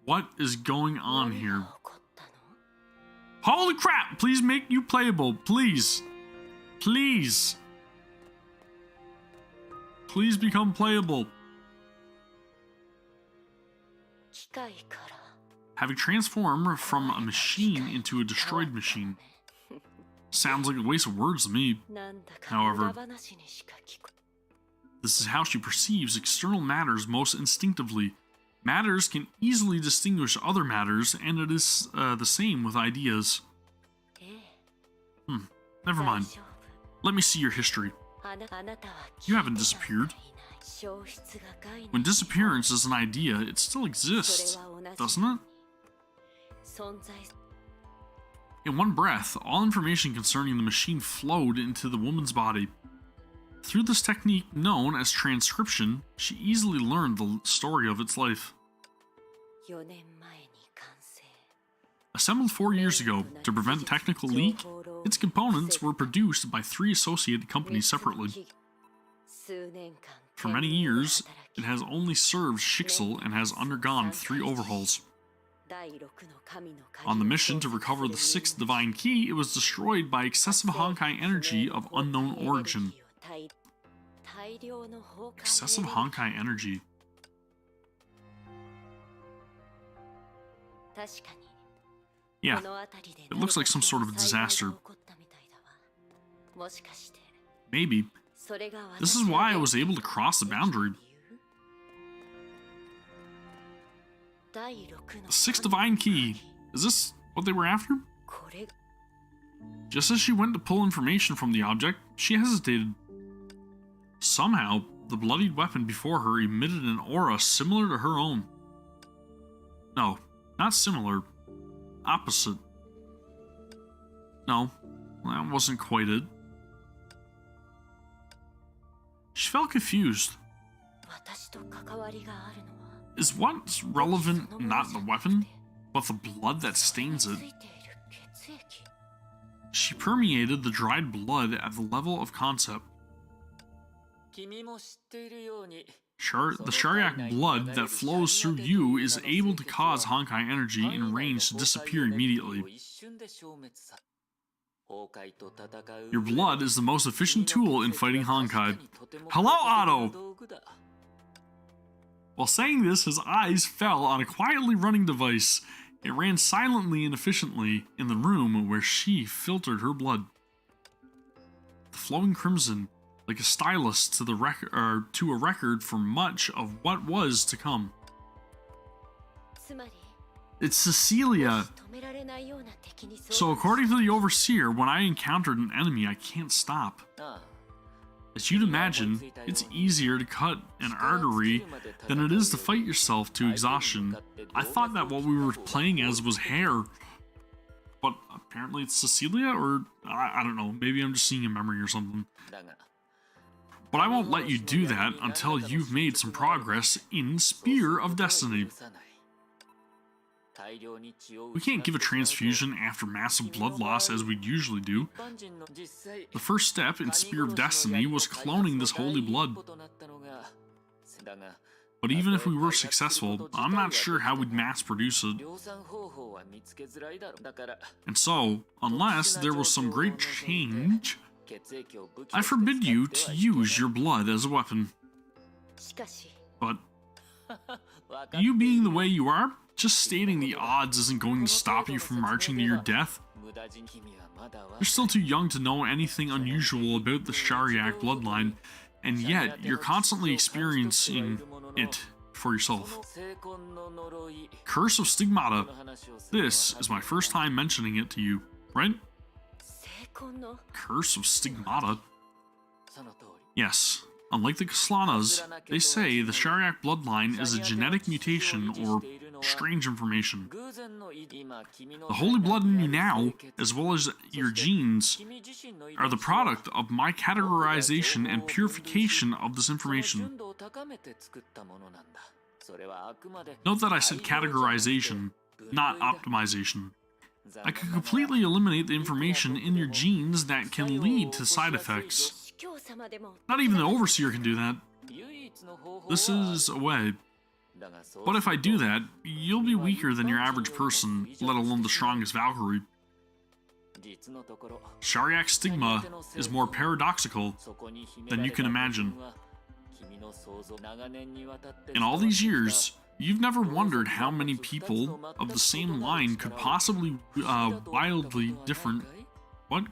What is going on here? Holy crap! Please make you playable. Please. Please. Please become playable. Having transformed from a machine into a destroyed machine. Sounds like a waste of words to me. However, this is how she perceives external matters most instinctively. Matters can easily distinguish other matters, and it is the same with ideas. Never mind. Let me see your history. You haven't disappeared. When disappearance is an idea, it still exists, doesn't it? In one breath, all information concerning the machine flowed into the woman's body. Through this technique known as transcription, she easily learned the story of its life. Assembled 4 years ago to prevent technical leak, its components were produced by 3 associated companies separately. For many years, it has only served Shixel and has undergone 3 overhauls. On the mission to recover the 6th divine key, it was destroyed by excessive Honkai energy of unknown origin. Excessive Honkai energy. Yeah, it looks like some sort of disaster. Maybe. This is why I was able to cross the boundary. The 6th divine key. Is this what they were after? Just as she went to pull information from the object, she hesitated. Somehow, the bloodied weapon before her emitted an aura similar to her own. No, not similar. Opposite. No, that wasn't quite it. She felt confused. Is what's relevant not the weapon, but the blood that stains it? She permeated the dried blood at the level of concept. The Shariak blood that flows through you is able to cause Honkai energy in range to disappear immediately. Your blood is the most efficient tool in fighting Honkai. Hello, Otto! While saying this, his eyes fell on a quietly running device. It ran silently and efficiently in the room where she filtered her blood. The flowing crimson, like a stylus to a record for much of what was to come. It's Cecilia. So according to the Overseer, when I encountered an enemy, I can't stop. As you'd imagine, it's easier to cut an artery than it is to fight yourself to exhaustion. I thought that what we were playing as was hair, but apparently it's Cecilia, or I don't know, maybe I'm just seeing a memory or something. But I won't let you do that until you've made some progress in Spear of Destiny. We can't give a transfusion after massive blood loss as we'd usually do. The first step in Spear of Destiny was cloning this holy blood. But even if we were successful, I'm not sure how we'd mass produce it. And so, unless there was some great change I forbid you to use your blood as a weapon. But you being the way you are, just stating the odds isn't going to stop you from marching to your death. You're still too young to know anything unusual about the Shariak bloodline, and yet you're constantly experiencing it for yourself. Curse of Stigmata. This is my first time mentioning it to you, right? Curse of Stigmata? Yes. Unlike the Kaslanas, they say the Shariak bloodline is a genetic mutation or strange information. The holy blood in you now, as well as your genes, are the product of my categorization and purification of this information. Note that I said categorization, not optimization. I could completely eliminate the information in your genes that can lead to side effects. Not even the Overseer can do that. This is a way. But if I do that, you'll be weaker than your average person, let alone the strongest Valkyrie. Shariak Stigma is more paradoxical than you can imagine. In all these years, you've never wondered how many people of the same line could possibly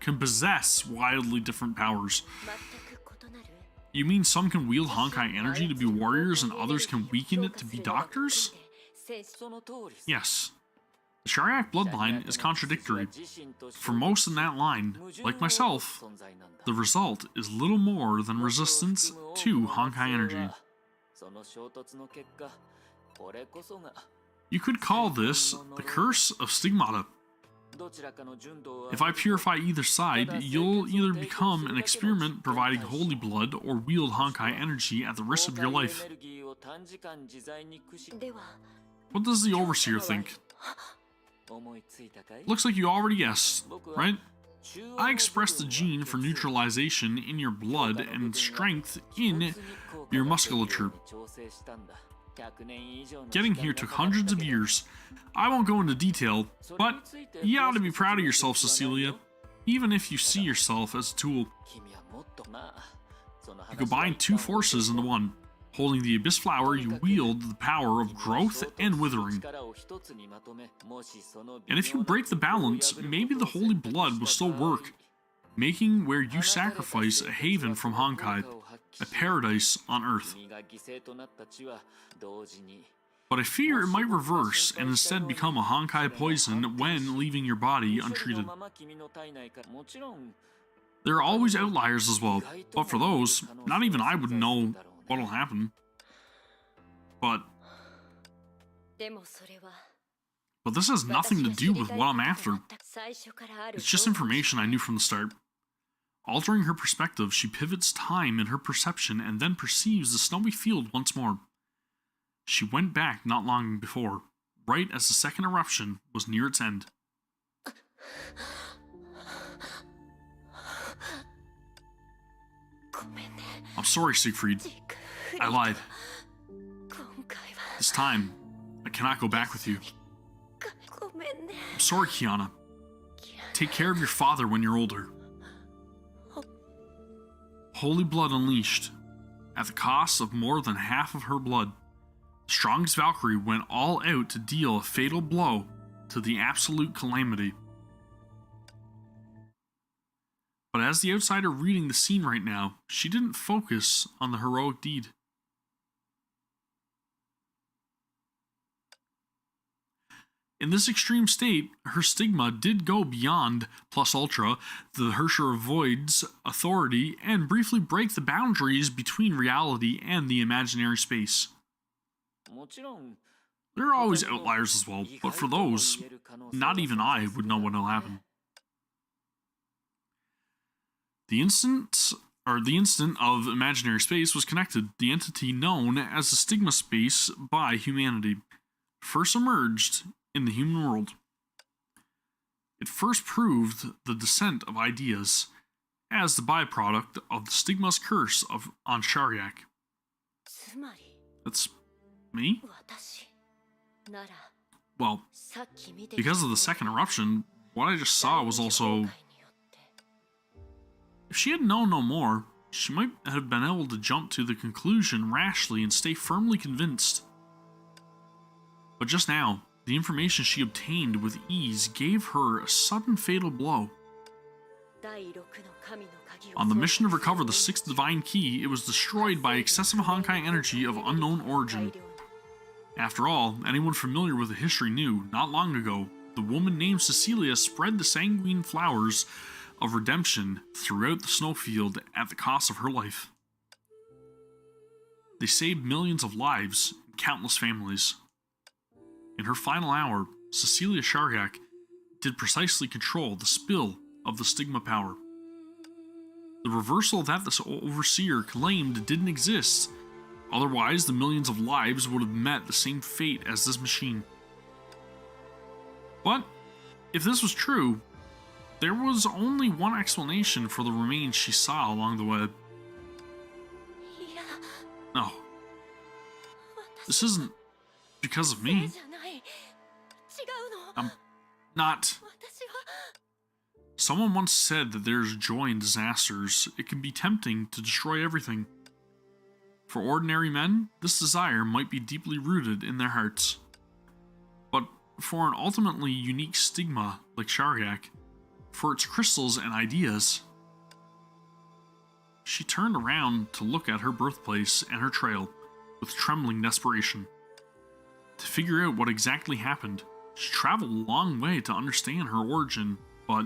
can possess wildly different powers. You mean some can wield Honkai energy to be warriors and others can weaken it to be doctors? Yes. The Shariak bloodline is contradictory. For most in that line, like myself, the result is little more than resistance to Honkai energy. You could call this the Curse of Stigmata. If I purify either side, you'll either become an experiment providing holy blood or wield Honkai energy at the risk of your life. What does the Overseer think? Looks like you already guessed, right? I expressed the gene for neutralization in your blood and strength in your musculature. Getting here took hundreds of years. I won't go into detail, but you ought to be proud of yourself, Cecilia, even if you see yourself as a tool. You combine two forces into one. Holding the Abyss Flower, you wield the power of growth and withering. And if you break the balance, maybe the holy blood will still work, making where you sacrifice a haven from Honkai, a paradise on Earth. But I fear it might reverse and instead become a Honkai poison when leaving your body untreated. There are always outliers as well, but for those, not even I would know what'll happen. But this has nothing to do with what I'm after. It's just information I knew from the start. Altering her perspective, she pivots time in her perception and then perceives the snowy field once more. She went back not long before, right as the second eruption was near its end. I'm sorry, Siegfried. I lied. This time, I cannot go back with you. I'm sorry, Kiana. Take care of your father when you're older. Holy blood unleashed. At the cost of more than half of her blood, the strongest Valkyrie went all out to deal a fatal blow to the absolute calamity. But as the outsider reading the scene right now, she didn't focus on the heroic deed. In this extreme state, her stigma did go beyond plus ultra, the Hersher of Void's authority, and briefly break the boundaries between reality and the imaginary space. There are always outliers as well, but for those, not even I would know what will happen. The instant of imaginary space was connected, the entity known as the stigma space by humanity, first emerged in the human world. It first proved the descent of ideas as the byproduct of the stigma's curse on Shariak. That's me? Well, because of the second eruption, what I just saw was also If she had known no more, she might have been able to jump to the conclusion rashly and stay firmly convinced. But just now, the information she obtained with ease gave her a sudden fatal blow. On the mission to recover the sixth divine key, it was destroyed by excessive Honkai energy of unknown origin. After all, anyone familiar with the history knew, not long ago, the woman named Cecilia spread the sanguine flowers of redemption throughout the snowfield at the cost of her life. They saved millions of lives and countless families. In her final hour, Cecilia Shargak did precisely control the spill of the Stigma power. The reversal that this overseer claimed didn't exist. Otherwise, the millions of lives would have met the same fate as this machine. But, if this was true, there was only one explanation for the remains she saw along the way. No. This isn't because of me. I'm not. Someone once said that there's joy in disasters. It can be tempting to destroy everything. For ordinary men, this desire might be deeply rooted in their hearts. But for an ultimately unique stigma like Shargak, for its crystals and ideas, she turned around to look at her birthplace and her trail with trembling desperation. To figure out what exactly happened, she traveled a long way to understand her origin, but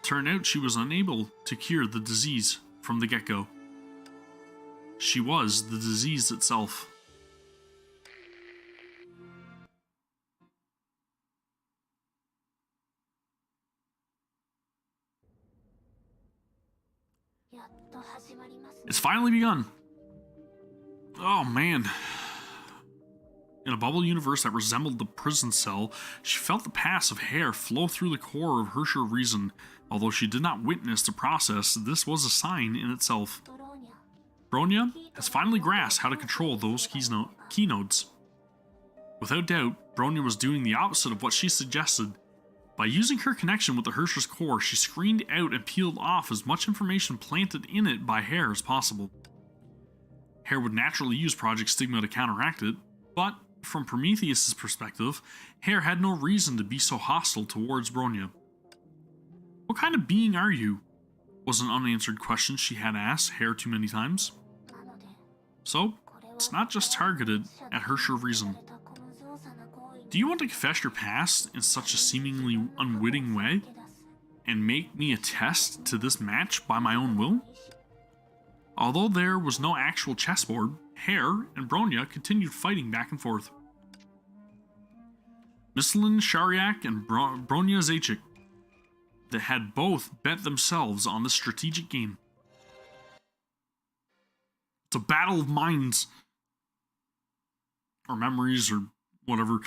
turned out she was unable to cure the disease from the get-go. She was the disease itself. It's finally begun. Oh man. In a bubble universe that resembled the prison cell, she felt the pass of hair flow through the core of her sure reason. Although she did not witness the process, this was a sign in itself. Bronya has finally grasped how to control those key nodes. Without doubt, Bronya was doing the opposite of what she suggested. By using her connection with the Hersher's core, she screened out and peeled off as much information planted in it by Hair as possible. Hair would naturally use Project Stigma to counteract it, but from Prometheus' perspective, Hair had no reason to be so hostile towards Bronya. What kind of being are you? Was an unanswered question she had asked Hair too many times. So, it's not just targeted at Hersher reason. Do you want to confess your past in such a seemingly unwitting way, and make me attest to this match by my own will? Although there was no actual chessboard, Hair and Bronya continued fighting back and forth. Mislin Shariak and Bronya Zacic that had both bet themselves on this strategic game. It's a battle of minds. Or memories, or whatever.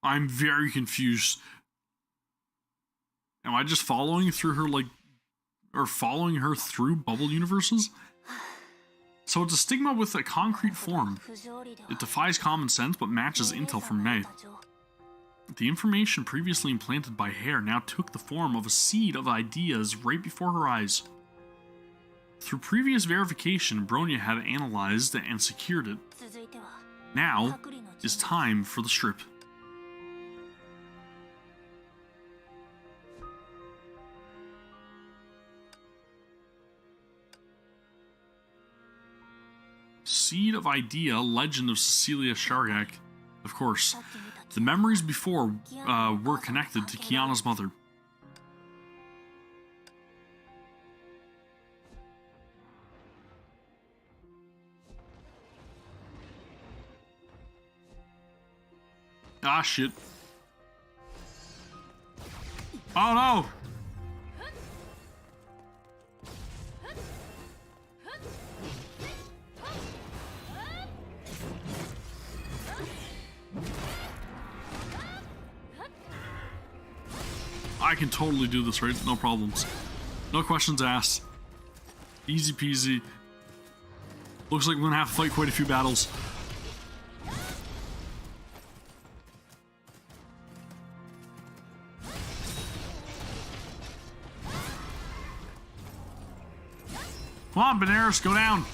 I'm very confused. Am I just following through her, or following her through bubble universes? So it's a stigma with a concrete form. It defies common sense but matches intel from May. The information previously implanted by Hair now took the form of a seed of ideas right before her eyes. Through previous verification, Bronya had analyzed and secured it. Now is time for the strip. Seed of Idea, Legend of Cecilia Shargak. Of course, the memories before were connected to Kiana's mother. Ah, shit. Oh no! I can totally do this, right? No problems. No questions asked. Easy peasy. Looks like we're gonna have to fight quite a few battles. Come on, Benares, go down.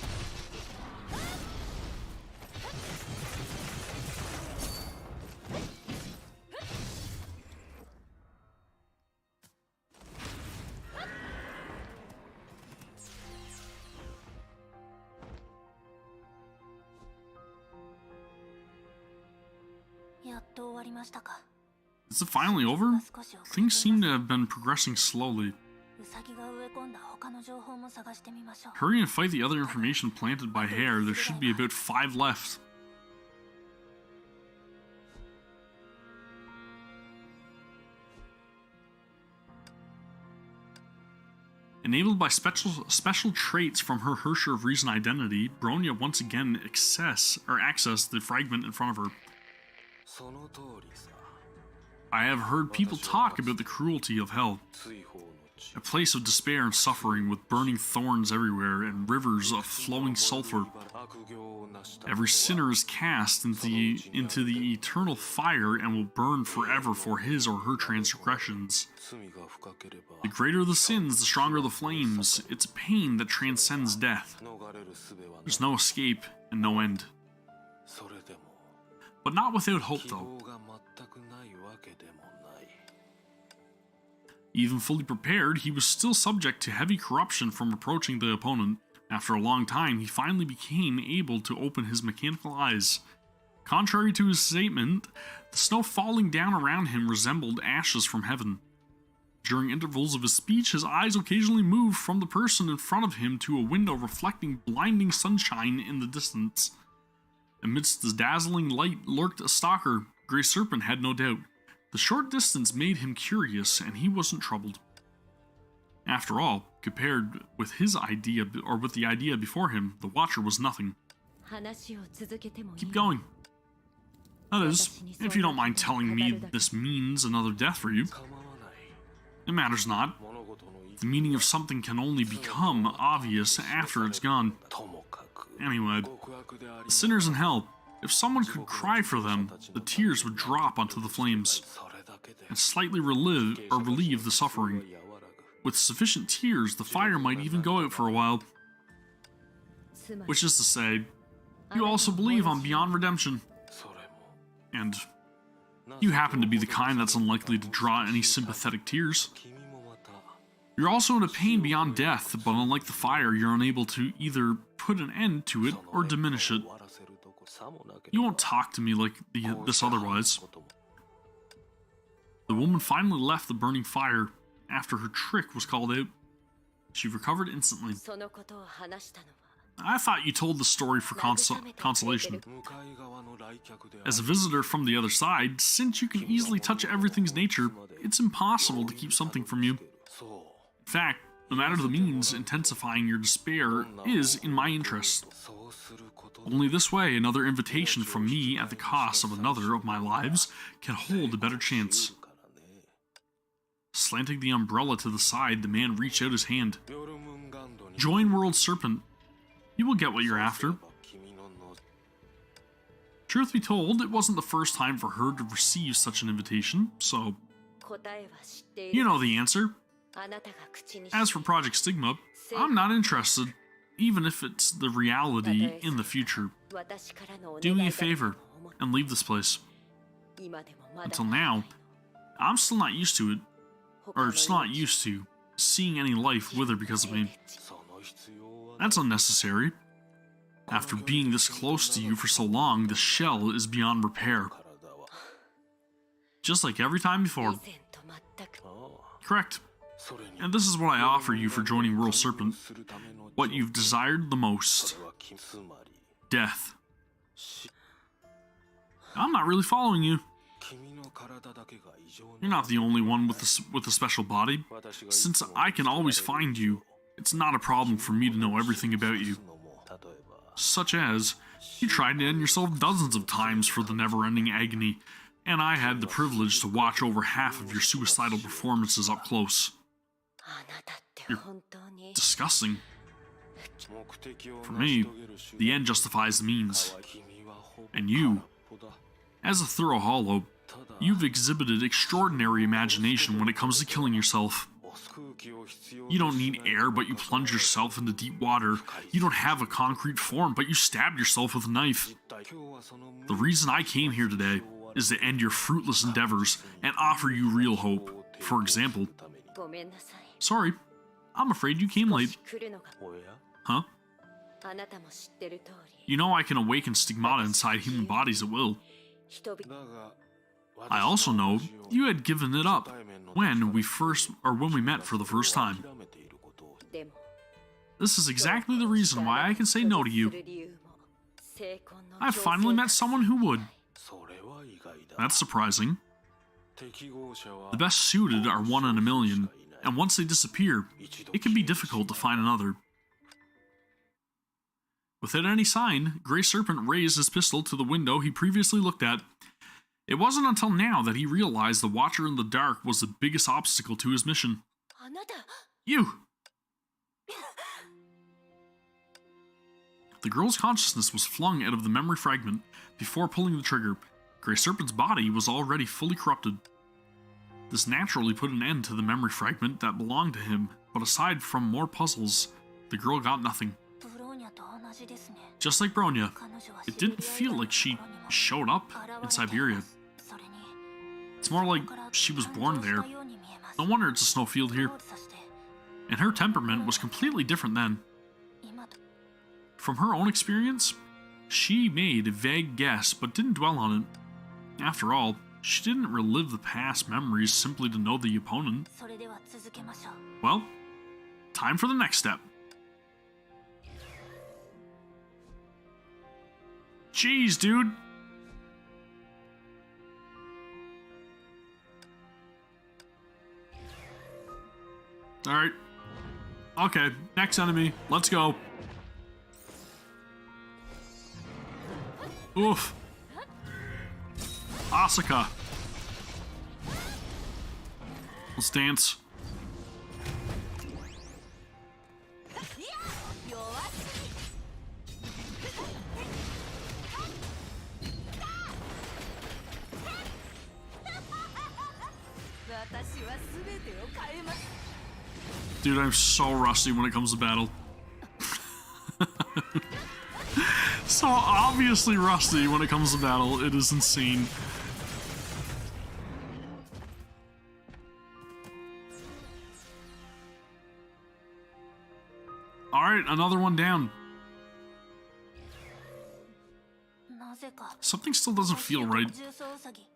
Is it finally over? Things seem to have been progressing slowly. Hurry and fight the other information planted by Hare. There should be about 5 left. Enabled by special traits from her Hersher of Reason identity, Bronya once again accessed the fragment in front of her. I have heard people talk about the cruelty of hell. A place of despair and suffering with burning thorns everywhere and rivers of flowing sulfur. Every sinner is cast into the eternal fire and will burn forever for his or her transgressions. The greater the sins, the stronger the flames. It's a pain that transcends death. There's no escape and no end. But not without hope, though. Even fully prepared, he was still subject to heavy corruption from approaching the opponent. After a long time, he finally became able to open his mechanical eyes. Contrary to his statement, the snow falling down around him resembled ashes from heaven. During intervals of his speech, his eyes occasionally moved from the person in front of him to a window reflecting blinding sunshine in the distance. Amidst the dazzling light lurked a stalker. Grey Serpent had no doubt. The short distance made him curious, and he wasn't troubled. After all, compared with the idea before him, the Watcher was nothing. Keep going. That is, if you don't mind telling me this means another death for you. It matters not. The meaning of something can only become obvious after it's gone. Anyway, the sinners in hell. If someone could cry for them, the tears would drop onto the flames and slightly relieve the suffering. With sufficient tears, the fire might even go out for a while. Which is to say, you also believe on beyond redemption. And you happen to be the kind that's unlikely to draw any sympathetic tears. You're also in a pain beyond death, but unlike the fire, you're unable to either put an end to it or diminish it. You won't talk to me like this otherwise. The woman finally left the burning fire after her trick was called out. She recovered instantly. I thought you told the story for consolation. As a visitor from the other side, since you can easily touch everything's nature, it's impossible to keep something from you. In fact, no matter the means, intensifying your despair is in my interest. Only this way, another invitation from me at the cost of another of my lives can hold a better chance. Slanting the umbrella to the side, the man reached out his hand. Join World Serpent. You will get what you're after. Truth be told, it wasn't the first time for her to receive such an invitation, so you know the answer. As for Project Stigma, I'm not interested, even if it's the reality in the future. Do me a favor and leave this place. Until now, I'm still not used to it, or still not used to seeing any life wither because of me. That's unnecessary. After being this close to you for so long, the shell is beyond repair. Just like every time before. Correct. And this is what I offer you for joining World Serpent. What you've desired the most. Death. I'm not really following you. You're not the only one with a special body. Since I can always find you, it's not a problem for me to know everything about you. Such as, you tried to end yourself dozens of times for the never-ending agony, and I had the privilege to watch over half of your suicidal performances up close. You're disgusting. For me, the end justifies the means. And you, as a thorough hollow, you've exhibited extraordinary imagination when it comes to killing yourself. You don't need air, but you plunge yourself into deep water. You don't have a concrete form, but you stab yourself with a knife. The reason I came here today is to end your fruitless endeavors and offer you real hope. For example, sorry, I'm afraid you came late. Huh? You know I can awaken stigmata inside human bodies at will. I also know you had given it up when we met for the first time. This is exactly the reason why I can say no to you. I've finally met someone who would. That's surprising. The best suited are 1 in a million, and once they disappear, it can be difficult to find another. Without any sign, Grey Serpent raised his pistol to the window he previously looked at. It wasn't until now that he realized the Watcher in the Dark was the biggest obstacle to his mission. You! The girl's consciousness was flung out of the memory fragment before pulling the trigger. Grey Serpent's body was already fully corrupted. This naturally put an end to the memory fragment that belonged to him, but aside from more puzzles, the girl got nothing. Just like Bronya, it didn't feel like she showed up in Siberia. It's more like she was born there. No wonder it's a snowfield here. And her temperament was completely different then. From her own experience, she made a vague guess but didn't dwell on it. After all, she didn't relive the past memories simply to know the opponent. Well, time for the next step. Jeez, dude. Alright. Okay, next enemy. Let's go. Oof. Asuka. Let's dance. Dude, I'm so rusty when it comes to battle. So obviously rusty when it comes to battle. It is insane. Alright, another one down. Something still doesn't feel right.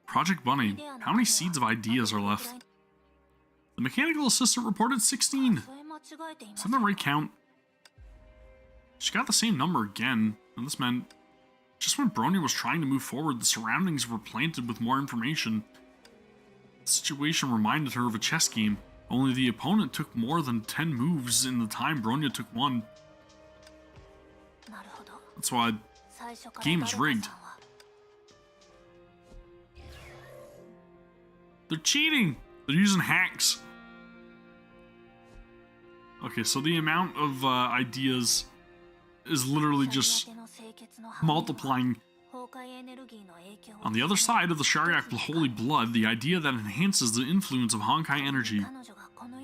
Project Bunny, how many seeds of ideas are left? The mechanical assistant reported 16. Is that the right count? She got the same number again, and this meant just when Bronya was trying to move forward, the surroundings were planted with more information. The situation reminded her of a chess game, only the opponent took more than 10 moves in the time Bronya took 1. That's why the game is rigged. They're cheating! They're using hacks. Okay, so the amount of ideas is literally just multiplying. On the other side of the Shariak Holy Blood, the idea that enhances the influence of Honkai energy.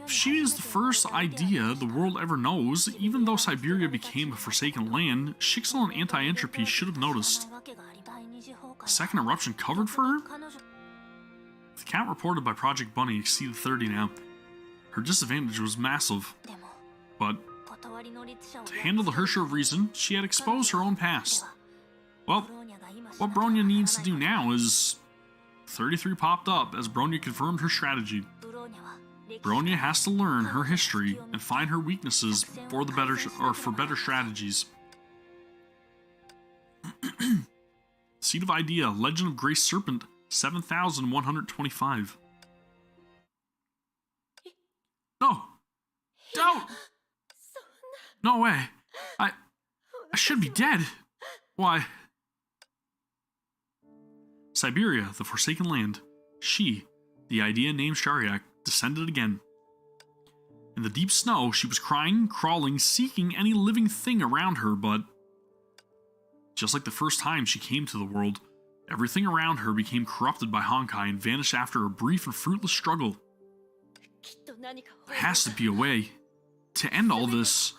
If she is the first idea the world ever knows, even though Siberia became a forsaken land, Shixel and Anti-Entropy should have noticed. The second eruption covered for her? The count reported by Project Bunny exceeded 30 now. Her disadvantage was massive. But to handle the Hersher of Reason, she had exposed her own past. Well, what Bronya needs to do now is... 33 popped up as Bronya confirmed her strategy. Bronya has to learn her history and find her weaknesses for better strategies. Seed of Idea, Legend of Grey Serpent, 7,125. No! Don't! No way! I should be dead! Why? Siberia, the Forsaken Land. She, the idea named Shariak, descended again. In the deep snow, she was crying, crawling, seeking any living thing around her, but just like the first time she came to the world, everything around her became corrupted by Honkai and vanished after a brief and fruitless struggle. There has to be a way to end all this.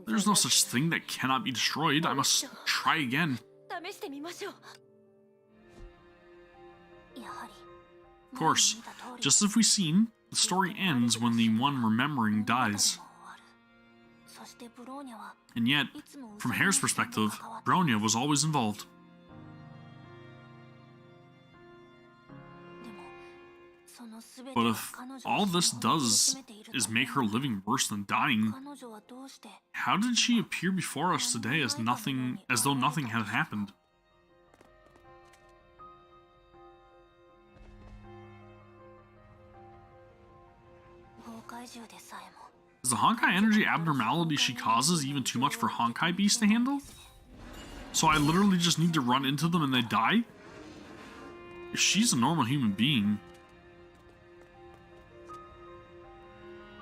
There's no such thing that cannot be destroyed. I must try again. Of course, just as we've seen, the story ends when the one remembering dies. And yet, from Hare's perspective, Bronya was always involved. But if all this does is make her living worse than dying, how did she appear before us today as though nothing had happened? Is the Honkai energy abnormality she causes even too much for Honkai beasts to handle? So I literally just need to run into them and they die? If she's a normal human being...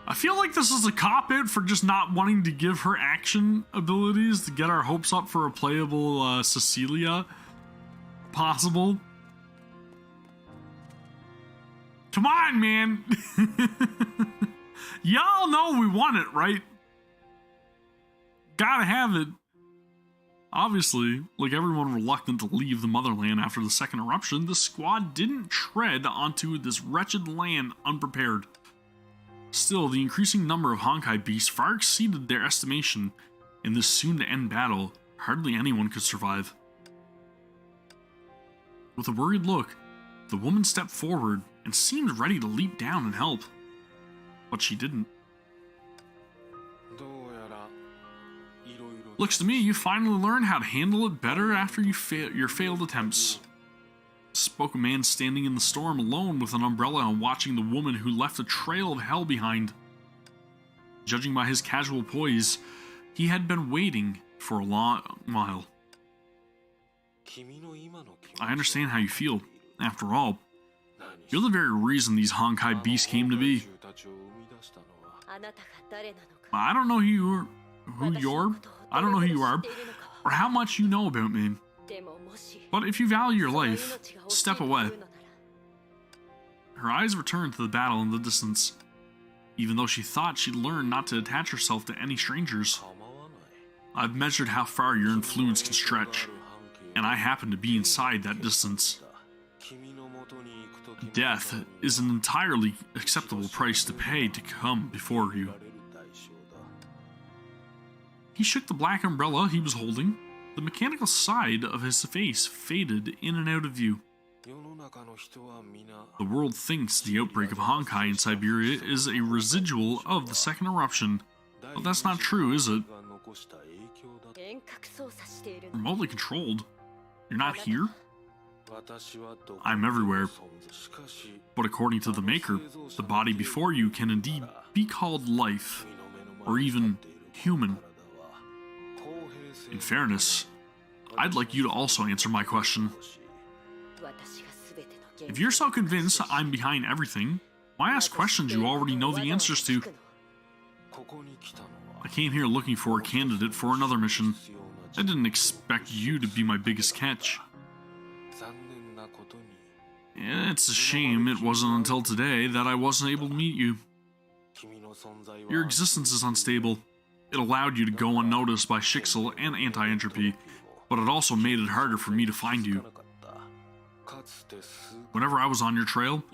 I feel like this is a cop-out for just not wanting to give her action abilities to get our hopes up for a playable Cecilia possible. Come on, man! Y'all know we want it, right? Gotta have it. Obviously, like everyone reluctant to leave the motherland after the second eruption, the squad didn't tread onto this wretched land unprepared. Still, the increasing number of Honkai beasts far exceeded their estimation. In this soon-to-end battle, hardly anyone could survive. With a worried look, the woman stepped forward and seemed ready to leap down and help. But she didn't. Looks to me you finally learned how to handle it better after your failed attempts. Spoke a man standing in the storm alone with an umbrella and watching the woman who left a trail of hell behind. Judging by his casual poise, he had been waiting for a long while. I understand how you feel. After all, you're the very reason these Honkai beasts came to be. I don't know who you are, or how much you know about me. But if you value your life, step away. Her eyes returned to the battle in the distance, even though she thought she'd learned not to attach herself to any strangers. I've measured how far your influence can stretch, and I happen to be inside that distance. Death is an entirely acceptable price to pay to come before you. He shook the black umbrella he was holding. The mechanical side of his face faded in and out of view. The world thinks the outbreak of Honkai in Siberia is a residual of the second eruption, but that's not true, is it? Remotely controlled? You're not here? I'm everywhere. But according to the Maker, the body before you can indeed be called life, or even human. In fairness, I'd like you to also answer my question. If you're so convinced I'm behind everything, why ask questions you already know the answers to? I came here looking for a candidate for another mission. I didn't expect you to be my biggest catch. It's a shame it wasn't until today that I wasn't able to meet you. Your existence is unstable. It allowed you to go unnoticed by Shixel and Anti-Entropy, but it also made it harder for me to find you. Whenever I was on your trail,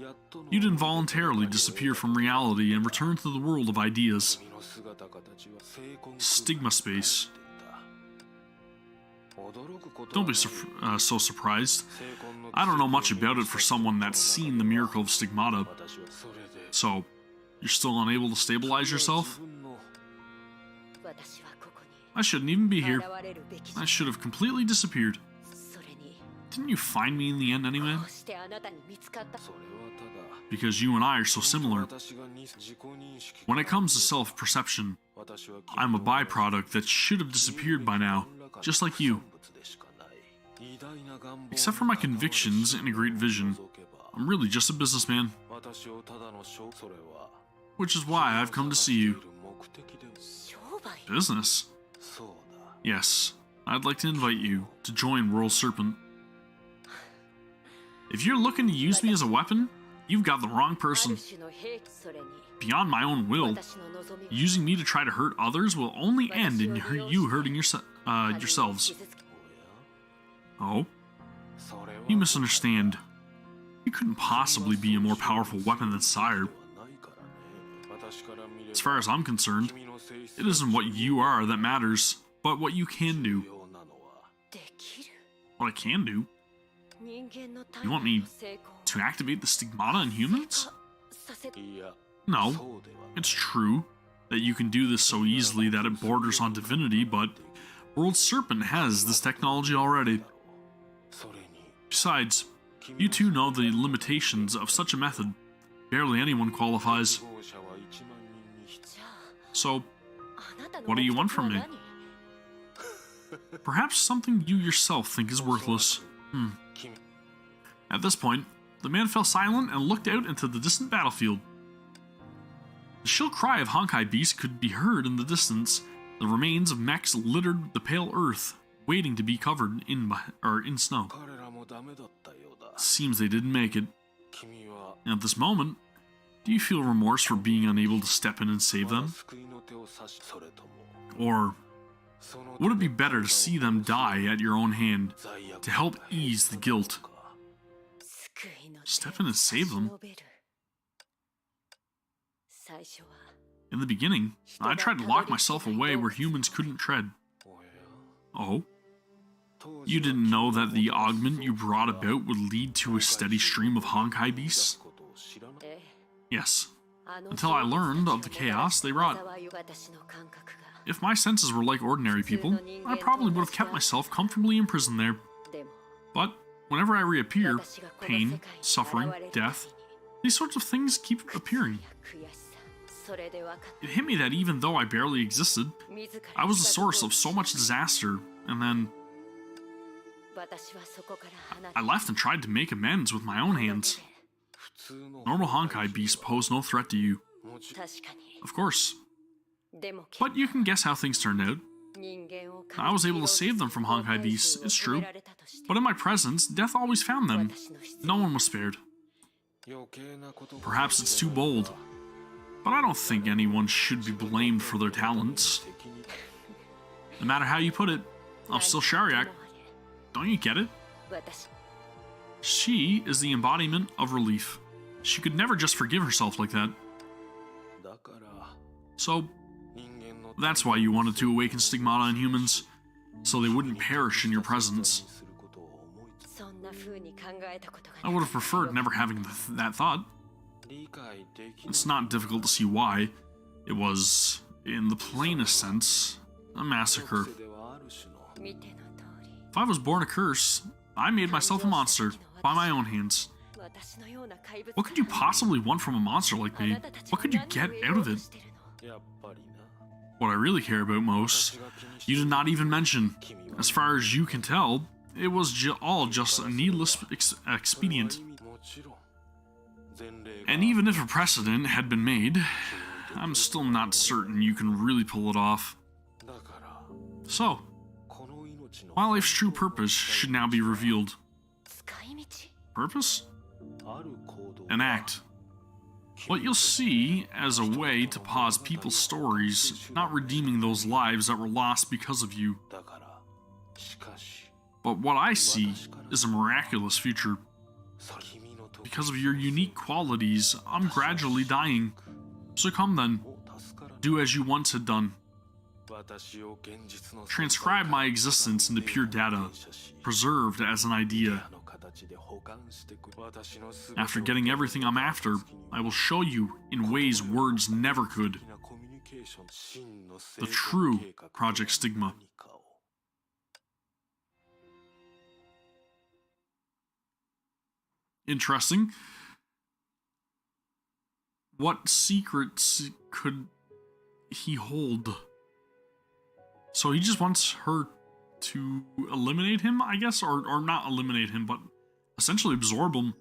you'd involuntarily disappear from reality and return to the world of ideas. Stigma space. Don't be so surprised. I don't know much about it for someone that's seen the miracle of Stigmata. So, you're still unable to stabilize yourself? I shouldn't even be here. I should have completely disappeared. Didn't you find me in the end anyway? Because you and I are so similar. When it comes to self-perception, I'm a byproduct that should have disappeared by now, just like you. Except for my convictions and a great vision, I'm really just a businessman. Which is why I've come to see you. Business? Yes, I'd like to invite you to join World Serpent. If you're looking to use me as a weapon, you've got the wrong person. Beyond my own will, using me to try to hurt others will only end in you hurting yourselves. Oh? You misunderstand. You couldn't possibly be a more powerful weapon than Sire. As far as I'm concerned, it isn't what you are that matters, but what you can do. What I can do? You want me to activate the stigmata in humans? No, it's true that you can do this so easily that it borders on divinity, but World Serpent has this technology already. Besides, you two know the limitations of such a method. Barely anyone qualifies. So, what do you want from me? Perhaps something you yourself think is worthless. At this point, the man fell silent and looked out into the distant battlefield. The shrill cry of Honkai beasts could be heard in the distance. The remains of mechs littered the pale earth, waiting to be covered in snow. Seems they didn't make it. And at this moment, do you feel remorse for being unable to step in and save them? Or would it be better to see them die at your own hand, to help ease the guilt? Step in and save them? In the beginning, I tried to lock myself away where humans couldn't tread. Oh? You didn't know that the augment you brought about would lead to a steady stream of Honkai beasts? Yes, until I learned of the chaos they wrought. If my senses were like ordinary people, I probably would have kept myself comfortably imprisoned there. But whenever I reappear, pain, suffering, death, these sorts of things keep appearing. It hit me that even though I barely existed, I was the source of so much disaster, and then I left and tried to make amends with my own hands. Normal Honkai beasts pose no threat to you. Of course. But you can guess how things turned out. I was able to save them from Honkai beasts, it's true. But in my presence, death always found them. No one was spared. Perhaps it's too bold, but I don't think anyone should be blamed for their talents. No matter how you put it, I'm still Shariak. Don't you get it? She is the embodiment of relief. She could never just forgive herself like that. So, that's why you wanted to awaken stigmata in humans, so they wouldn't perish in your presence. I would have preferred never having that thought. It's not difficult to see why. It was, in the plainest sense, a massacre. If I was born a curse, I made myself a monster, by my own hands. What could you possibly want from a monster like me? What could you get out of it? What I really care about most, you did not even mention. As far as you can tell, it was all just a needless expedient. And even if a precedent had been made, I'm still not certain you can really pull it off. So, my life's true purpose should now be revealed. Purpose? An act. What you'll see as a way to pause people's stories, not redeeming those lives that were lost because of you. But what I see is a miraculous future. Because of your unique qualities, I'm gradually dying. So come then, do as you once had done. Transcribe my existence into pure data, preserved as an idea. After getting everything I'm after, I will show you in ways words never could. The true Project Stigma. interesting. What secrets could he hold? So he just wants her to eliminate him, I guess? Or not eliminate him, but essentially absorb him.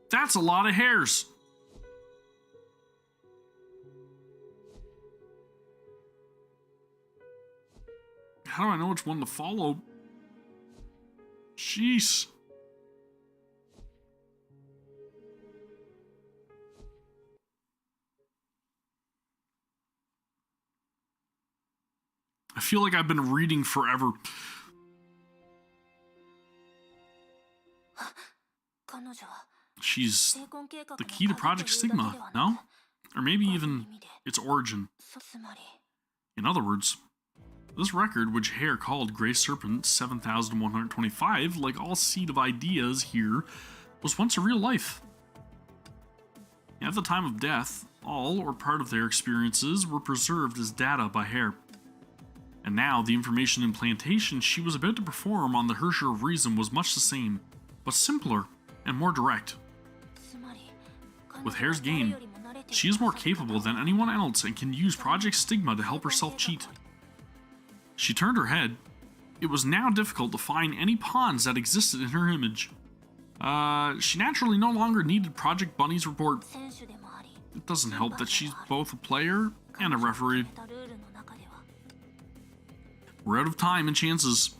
That's a lot of hairs. How do I know which one to follow? Jeez. I feel like I've been reading forever. She's the key to Project Stigma, no? Or maybe even its origin. In other words, this record, which Hare called Grey Serpent 7125, like all seed of ideas here, was once a real life. At the time of death, all or part of their experiences were preserved as data by Hare. And now, the information implantation she was about to perform on the Hersher of Reason was much the same, but simpler and more direct. With Hare's game, she is more capable than anyone else and can use Project Stigma to help herself cheat. She turned her head. It was now difficult to find any pawns that existed in her image. She naturally no longer needed Project Bunny's report. It doesn't help that she's both a player and a referee. We're out of time and chances.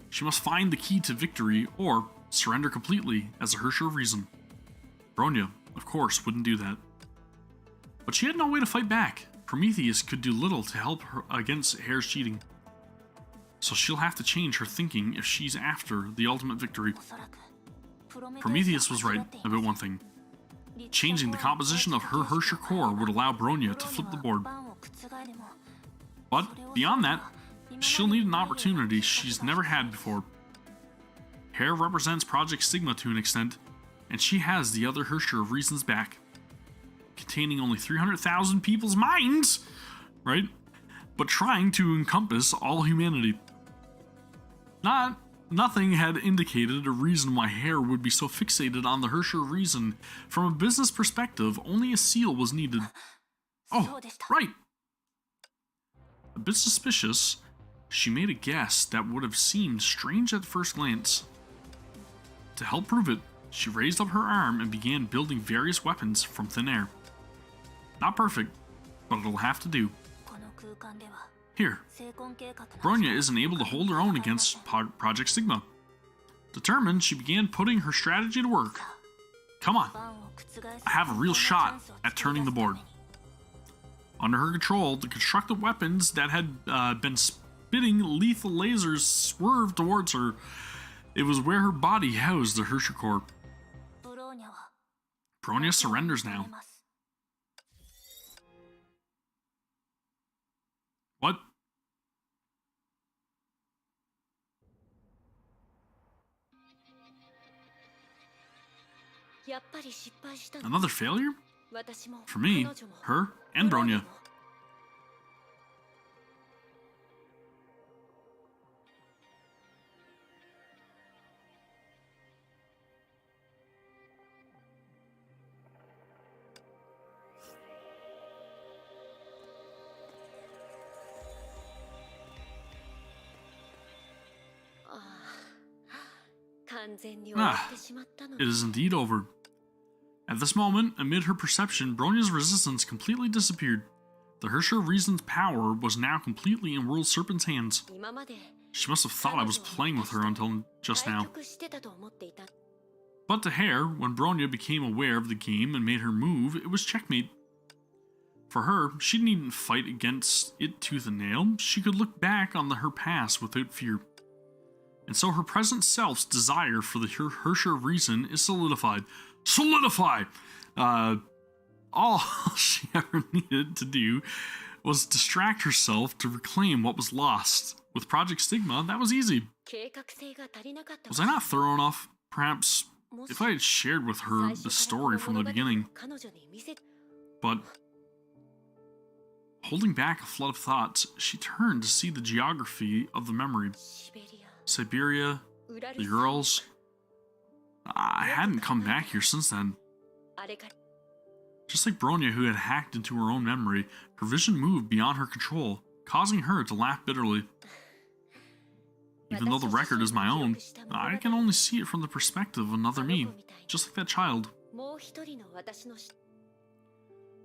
She must find the key to victory or surrender completely as a Hersher of Reason. Bronya, of course, wouldn't do that. But she had no way to fight back. Prometheus could do little to help her against Hare's cheating. So she'll have to change her thinking if she's after the ultimate victory. Prometheus was right about one thing. Changing the composition of her Hersher core would allow Bronya to flip the board. But beyond that, she'll need an opportunity she's never had before. Hare represents Project Stigma to an extent, and she has the other Hersher of Reason's back. Containing only 300,000 people's minds, right? But trying to encompass all humanity. Nothing had indicated a reason why Hare would be so fixated on the Hersher of Reason. From a business perspective, only a seal was needed. Oh, right. A bit suspicious, she made a guess that would have seemed strange at first glance. To help prove it, she raised up her arm and began building various weapons from thin air. Not perfect, but it'll have to do. Here, Bronya isn't able to hold her own against Project Stigma. Determined, she began putting her strategy to work. Come on, I have a real shot at turning the board. Under her control, the constructed weapons that had been spitting lethal lasers swerved towards her. It was where her body housed the Hersher core. Bronya surrenders now. What? Another failure? For me, her, and Bronya. It is indeed over. At this moment, amid her perception, Bronya's resistance completely disappeared. The Hersher of Reason's power was now completely in World Serpent's hands. She must have thought I was playing with her until just now. But to Hare, when Bronya became aware of the game and made her move, it was checkmate. For her, she needn't fight against it tooth and nail. She could look back on her past without fear. And so her present self's desire for the Hersher of Reason is solidified. Solidify! All she ever needed to do was distract herself to reclaim what was lost. With Project Stigma, that was easy. Was I not thorough enough? Perhaps if I had shared with her the story from the beginning. But Holding back a flood of thoughts, she turned to see the geography of the memory. Siberia, the girls. I hadn't come back here since then. Just like Bronya, who had hacked into her own memory, her vision moved beyond her control, causing her to laugh bitterly. Even though the record is my own, I can only see it from the perspective of another me, just like that child.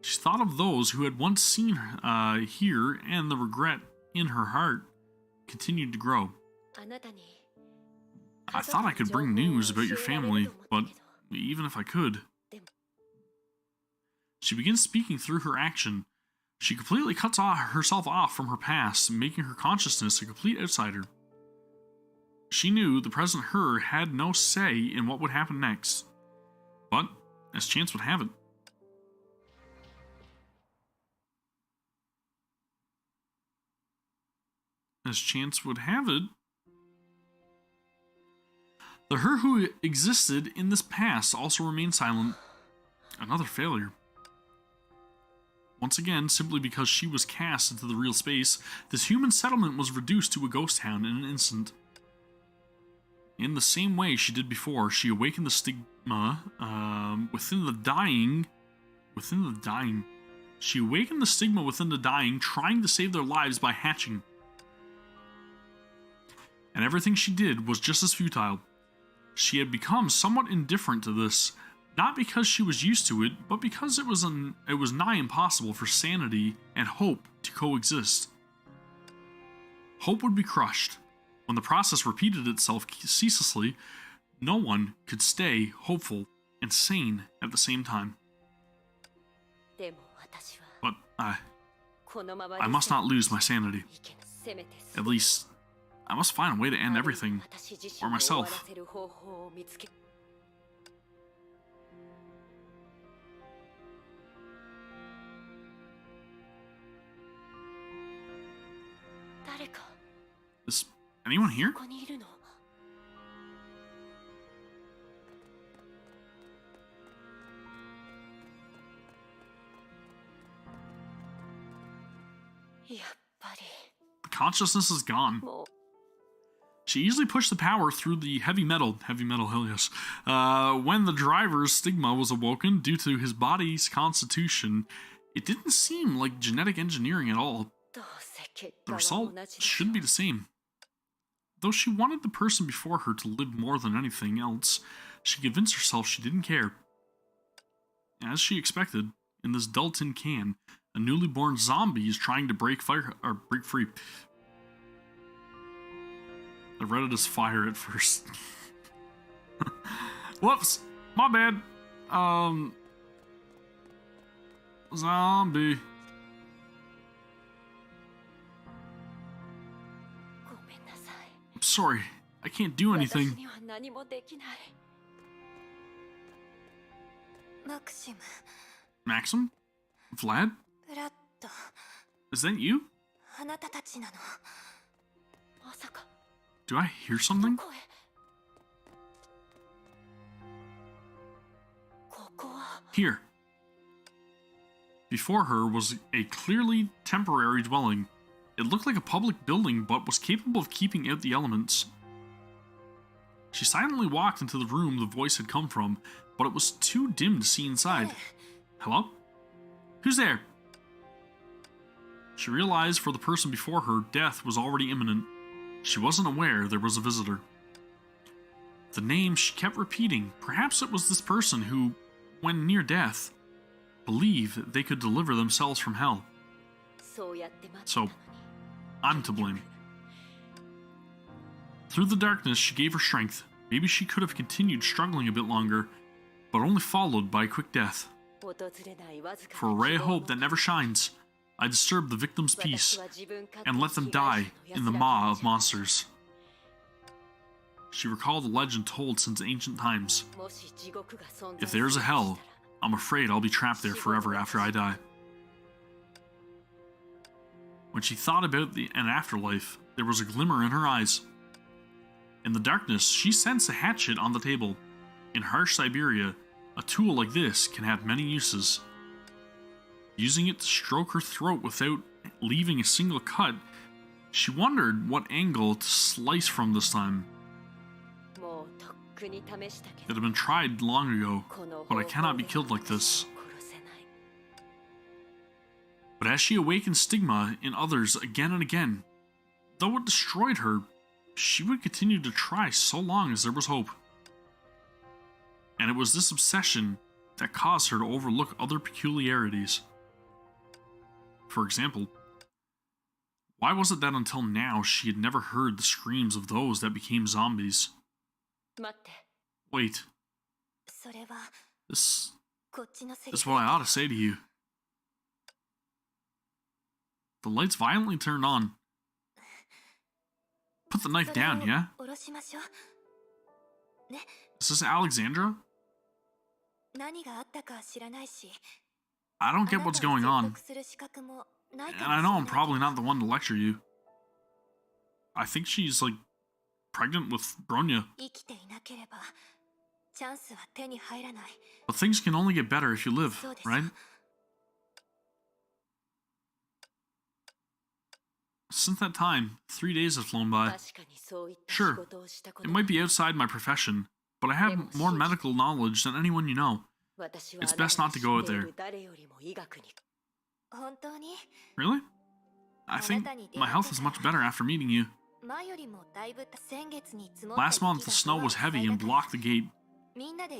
She thought of those who had once seen her here, and the regret in her heart continued to grow. I thought I could bring news about your family, but even if I could... She begins speaking through her action. She completely cuts herself off from her past, making her consciousness a complete outsider. She knew the present her had no say in what would happen next. But, as chance would have it, the her who existed in this past also remained silent. Another failure. Once again, simply because she was cast into the real space, this human settlement was reduced to a ghost town in an instant. In the same way she did before, she awakened the stigma within the dying. She awakened the stigma within the dying, trying to save their lives by hatching. And everything she did was just as futile. She had become somewhat indifferent to this, not because she was used to it, but because it was nigh impossible for sanity and hope to coexist. Hope would be crushed. When the process repeated itself ceaselessly, no one could stay hopeful and sane at the same time. But I must not lose my sanity. At least, I must find a way to end everything, or myself. Is anyone here? The consciousness is gone. She easily pushed the power through the heavy metal, hell yes. When the driver's stigma was awoken due to his body's constitution, it didn't seem like genetic engineering at all. The result should be the same. Though she wanted the person before her to live more than anything else, she convinced herself she didn't care. As she expected, in this dull tin can, a newly born zombie is trying to break free. I read it as fire at first. Whoops, my bad. Zombie. I'm sorry, I can't do anything. Maxim? Vlad? Is that you? Do I hear something? Here. Before her was a clearly temporary dwelling. It looked like a public building, but was capable of keeping out the elements. She silently walked into the room the voice had come from, but it was too dim to see inside. Hello? Who's there? She realized for the person before her, death was already imminent. She wasn't aware there was a visitor. The name she kept repeating, perhaps it was this person who, when near death, believed they could deliver themselves from hell. So, I'm to blame. Through the darkness, she gave her strength. Maybe she could have continued struggling a bit longer, but only followed by a quick death. For a ray of hope that never shines, I disturbed the victim's peace and let them die in the maw of monsters. She recalled a legend told since ancient times. If there is a hell, I'm afraid I'll be trapped there forever after I die. When she thought about an afterlife, there was a glimmer in her eyes. In the darkness, she sensed a hatchet on the table. In harsh Siberia, a tool like this can have many uses. Using it to stroke her throat without leaving a single cut, she wondered what angle to slice from this time. It had been tried long ago, but I cannot be killed like this. But as she awakened Stigma in others again and again, though it destroyed her, she would continue to try so long as there was hope. And it was this obsession that caused her to overlook other peculiarities. For example, why was it that until now she had never heard the screams of those that became zombies? Wait. This is what I ought to say to you. The lights violently turned on. Put the knife down, yeah? Is this Alexandra? I don't get what's going on. And I know I'm probably not the one to lecture you. I think she's, like, pregnant with Bronya. But things can only get better if you live, right? Since that time, 3 days have flown by. Sure, it might be outside my profession, but I have more medical knowledge than anyone you know. It's best not to go out there. Really? I think my health is much better after meeting you. Last month the snow was heavy and blocked the gate.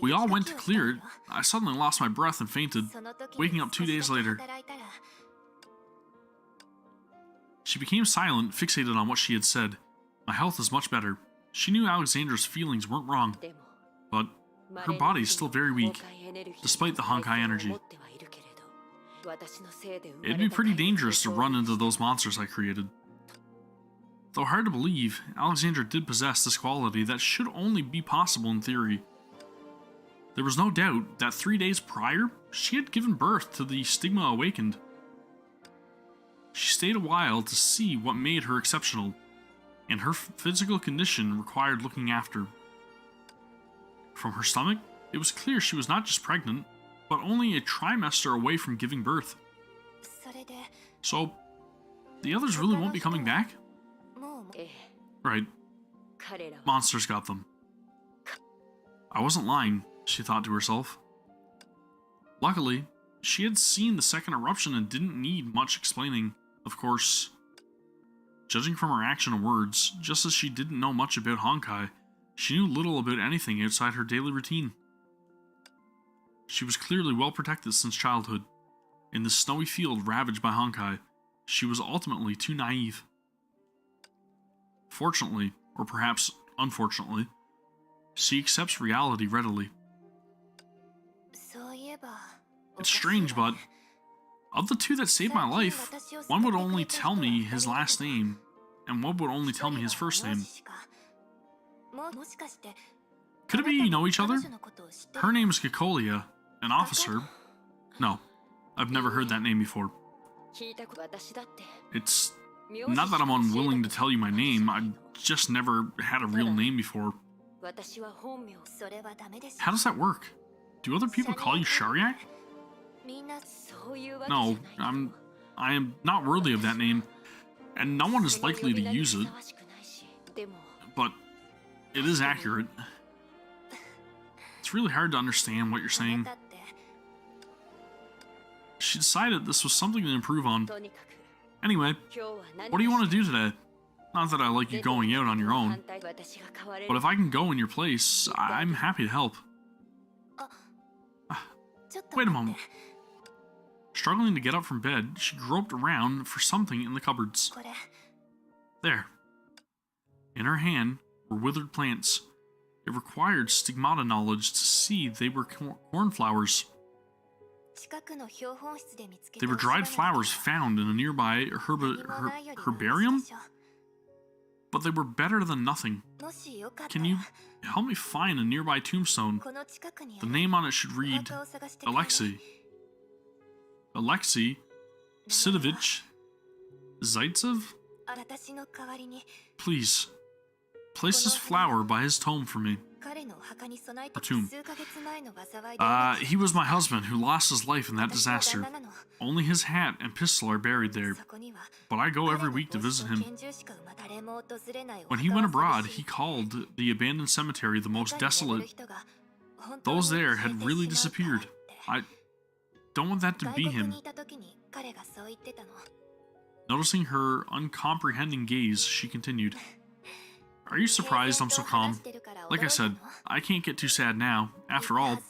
We all went to clear it. I suddenly lost my breath and fainted, waking up 2 days later. She became silent, fixated on what she had said. My health is much better. She knew Alexandra's feelings weren't wrong, but her body is still very weak, despite the Honkai energy. It'd be pretty dangerous to run into those monsters I created. Though hard to believe, Alexandra did possess this quality that should only be possible in theory. There was no doubt that 3 days prior, she had given birth to the Stigma awakened. She stayed a while to see what made her exceptional, and her physical condition required looking after. From her stomach, it was clear she was not just pregnant, but only a trimester away from giving birth. So, the others really won't be coming back? Right. Monsters got them. I wasn't lying, she thought to herself. Luckily, she had seen the second eruption and didn't need much explaining. Of course, judging from her action and words, just as she didn't know much about Honkai, she knew little about anything outside her daily routine. She was clearly well protected since childhood. In this snowy field ravaged by Honkai, she was ultimately too naive. Fortunately, or perhaps unfortunately, she accepts reality readily. It's strange, but of the two that saved my life, one would only tell me his last name, and one would only tell me his first name. Could it be you know each other? Her name is Cecilia, an officer. No, I've never heard that name before. It's not that I'm unwilling to tell you my name, I've just never had a real name before. How does that work? Do other people call you Shariak? No, I am not worthy of that name, and no one is likely to use it. But it is accurate. It's really hard to understand what you're saying. She decided this was something to improve on. Anyway, what do you want to do today? Not that I like you going out on your own, but if I can go in your place, I'm happy to help. Wait a moment. Struggling to get up from bed, she groped around for something in the cupboards. There. In her hand were withered plants. It required stigmata knowledge to see they were cornflowers. They were dried flowers found in a nearby herbarium? But they were better than nothing. Can you help me find a nearby tombstone? The name on it should read Alexei. Alexei Sidovich Zaitsev? Please, place this flower by his tomb for me. A tomb. He was my husband who lost his life in that disaster. Only his hat and pistol are buried there, but I go every week to visit him. When he went abroad, he called the abandoned cemetery the most desolate. Those there had really disappeared. I don't want that to be him. Noticing her uncomprehending gaze, she continued, "Are you surprised I'm so calm? Like I said, I can't get too sad now. After all,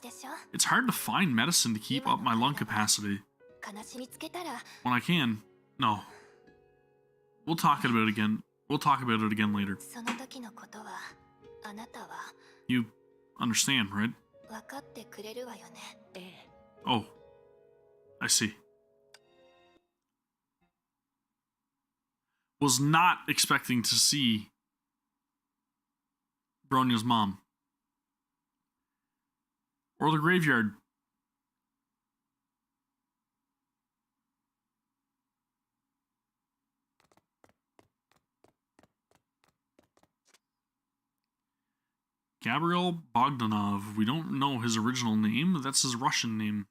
it's hard to find medicine to keep up my lung capacity. When I can, no. We'll talk about it again. We'll talk about it again later. You understand, right?" Oh, I see. Was not expecting to see Bronya's mom. Or the graveyard. Gabriel Bogdanov. We don't know his original name. That's his Russian name.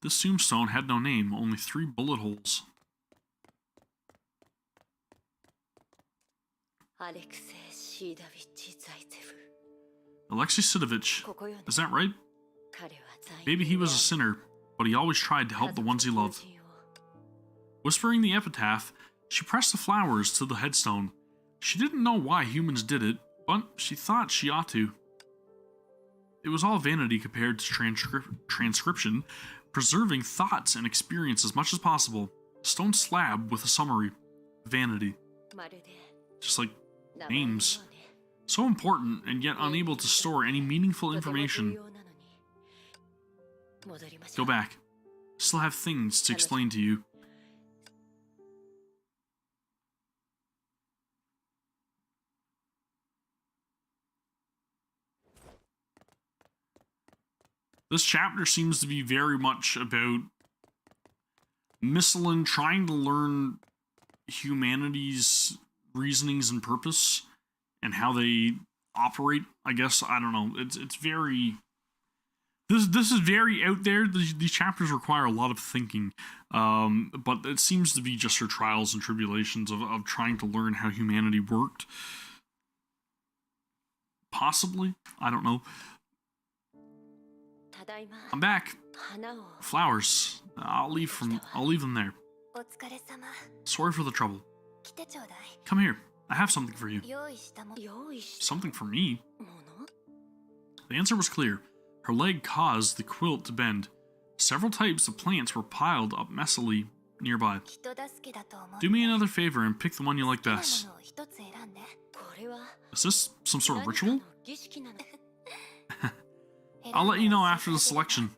This tombstone had no name, only 3 bullet holes. Alexei Sidovich. Is that right? Maybe he was a sinner, but he always tried to help the ones he loved. Whispering the epitaph, she pressed the flowers to the headstone. She didn't know why humans did it, but she thought she ought to. It was all vanity compared to transcription, preserving thoughts and experience as much as possible. Stone slab with a summary. Vanity. Just like names. So important and yet unable to store any meaningful information. Go back. Still have things to explain to you. This chapter seems to be very much about Misselin trying to learn humanity's reasonings and purpose and how they operate. I guess, I don't know. It's very... This is very out there. These chapters require a lot of thinking. But it seems to be just her trials and tribulations of trying to learn how humanity worked. Possibly. I don't know. I'm back. Flowers. I'll leave them there. Sorry for the trouble. Come here. I have something for you. Something for me? The answer was clear. Her leg caused the quilt to bend. Several types of plants were piled up messily nearby. Do me another favor and pick the one you like best. Is this some sort of ritual? I'll let you know after the selection.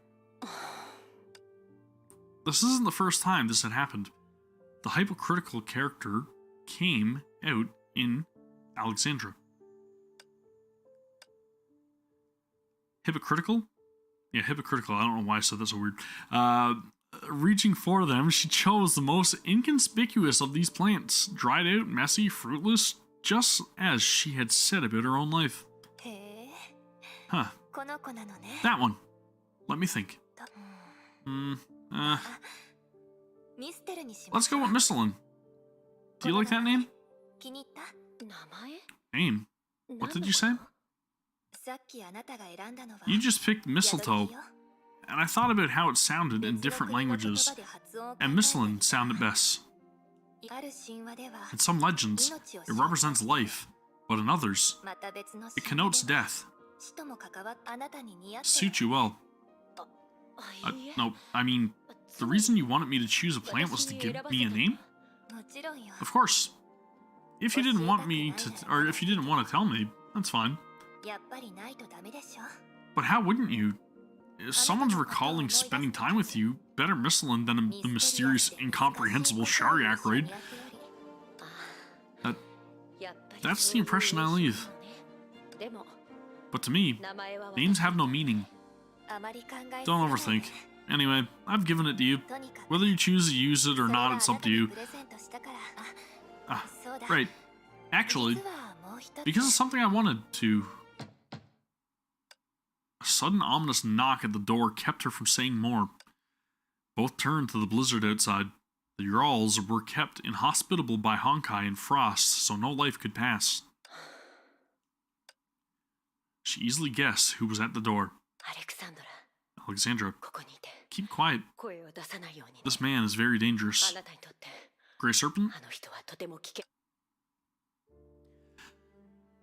This isn't the first time this had happened. The hypocritical character came out in Alexandra. Hypocritical? Yeah, hypocritical. I don't know why I said that so weird. Reaching for them, she chose the most inconspicuous of these plants. Dried out, messy, fruitless, just as she had said about her own life. Huh. That one. Let me think. Let's go with Misselin. Do you like that name? Name? What did you say? You just picked mistletoe, and I thought about how it sounded in different languages, and Misselin sounded best. In some legends, it represents life, but in others, it connotes death. Suit you well. No, I mean, the reason you wanted me to choose a plant was to give me a name? Of course. If you didn't want me to, or if you didn't want to tell me, that's fine. But how wouldn't you? If someone's recalling spending time with you, better Misselin than the mysterious, incomprehensible Shariak raid. That's the impression I leave. But to me, names have no meaning. Don't overthink. Anyway, I've given it to you. Whether you choose to use it or not, it's up to you. Right. Actually, because of something I wanted to. A sudden ominous knock at the door kept her from saying more. Both turned to the blizzard outside. The Urals were kept inhospitable by Honkai and frost, so no life could pass. She easily guessed who was at the door. Alexandra, keep quiet. This man is very dangerous. Grey Serpent?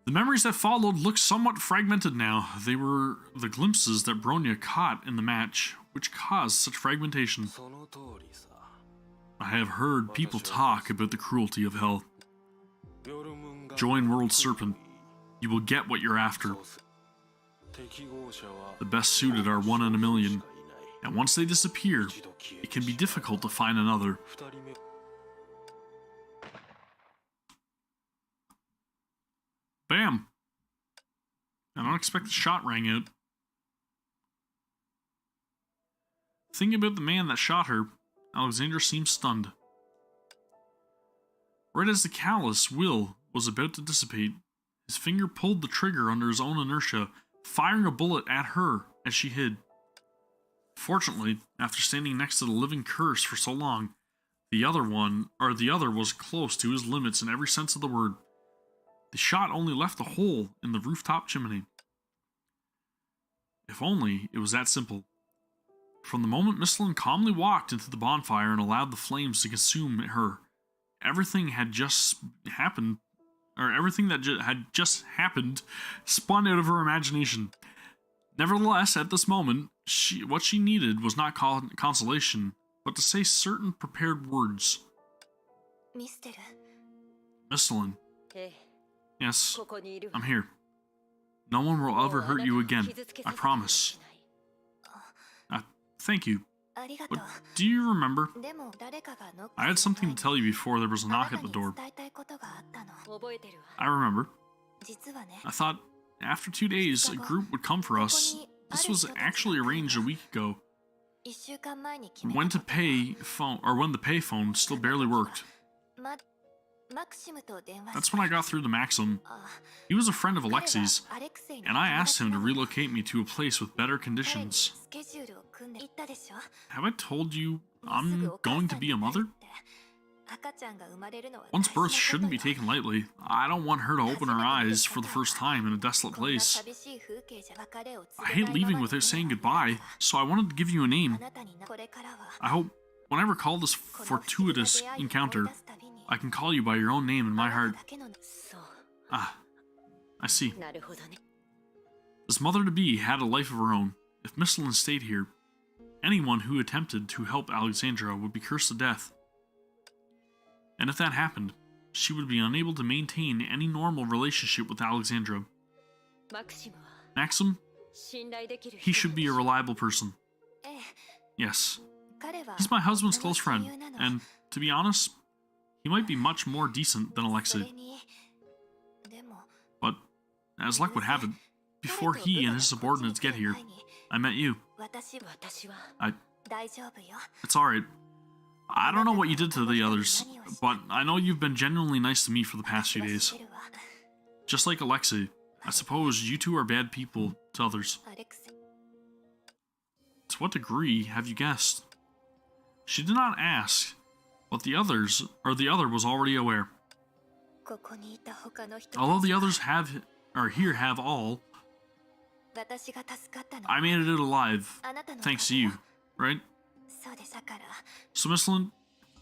The memories that followed looked somewhat fragmented now. They were the glimpses that Bronya caught in the match, which caused such fragmentation. I have heard people talk about the cruelty of hell. Join World Serpent. You will get what you're after. The best suited are 1 in a million, and once they disappear, it can be difficult to find another. Bam! An unexpected shot rang out. Thinking about the man that shot her, Alexandra seemed stunned. Right as the callous will was about to dissipate, his finger pulled the trigger under his own inertia, firing a bullet at her as she hid. Fortunately, after standing next to the living curse for so long, the other was close to his limits in every sense of the word. The shot only left a hole in the rooftop chimney. If only it was that simple. From the moment Miss Lynn calmly walked into the bonfire and allowed the flames to consume her, everything that had just happened spun out of her imagination. Nevertheless, at this moment, what she needed was not consolation, but to say certain prepared words. Miss Lynn. Yes, I'm here. No one will ever hurt you again, I promise. Thank you. But do you remember? I had something to tell you before there was a knock at the door. I remember. I thought, after 2 days, a group would come for us. This was actually arranged a week ago. When the payphone still barely worked. That's when I got through to Maxim. He was a friend of Alexi's, and I asked him to relocate me to a place with better conditions. Have I told you I'm going to be a mother? One's birth shouldn't be taken lightly. I don't want her to open her eyes for the first time in a desolate place. I hate leaving without saying goodbye, so I wanted to give you a name. I hope, when I recall this fortuitous encounter, I can call you by your own name in my heart. Ah, I see. This mother-to-be had a life of her own. If Miss Lynn stayed here, anyone who attempted to help Alexandra would be cursed to death. And if that happened, she would be unable to maintain any normal relationship with Alexandra. Maxim? He should be a reliable person. Yes. He's my husband's close friend, and, to be honest, he might be much more decent than Alexei. But, as luck would have it, before he and his subordinates get here, I met you. It's alright. I don't know what you did to the others, but I know you've been genuinely nice to me for the past few days. Just like Alexei, I suppose you two are bad people to others. To what degree have you guessed? She did not ask, but the other was already aware. Although the others have all, I made it alive, thanks to you, right? So, Miss Lynn,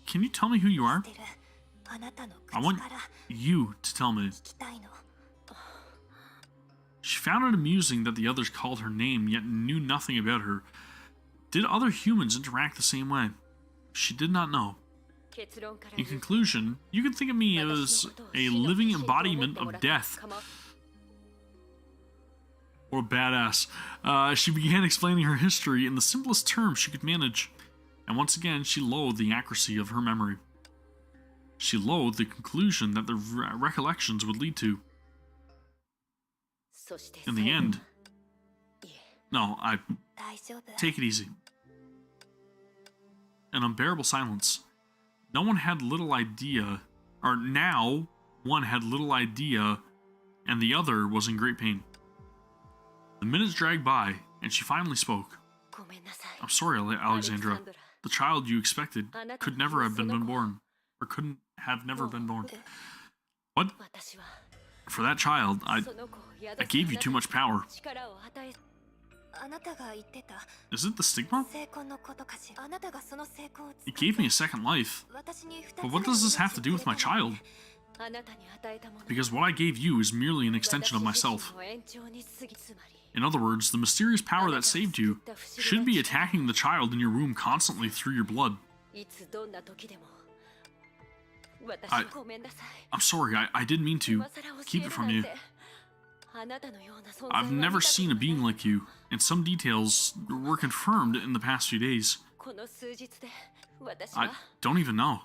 can you tell me who you are? I want you to tell me. She found it amusing that the others called her name yet knew nothing about her. Did other humans interact the same way? She did not know. In conclusion, you can think of me as a living embodiment of death. Or badass. She began explaining her history in the simplest terms she could manage, and once again she loathed the accuracy of her memory. She loathed the conclusion that the recollections would lead to. In the end... No, take it easy. An unbearable silence. No one had or now, one had little idea, and the other was in great pain. The minutes dragged by, and she finally spoke. I'm sorry, Alexandra. The child you expected could never have been born. Or couldn't have never been born. What? For that child, I gave you too much power. Is it the stigma? It gave me a second life. But what does this have to do with my child? Because what I gave you is merely an extension of myself. In other words, the mysterious power that saved you should be attacking the child in your womb constantly through your blood. I'm sorry, I didn't mean to keep it from you. I've never seen a being like you, and some details were confirmed in the past few days. I don't even know.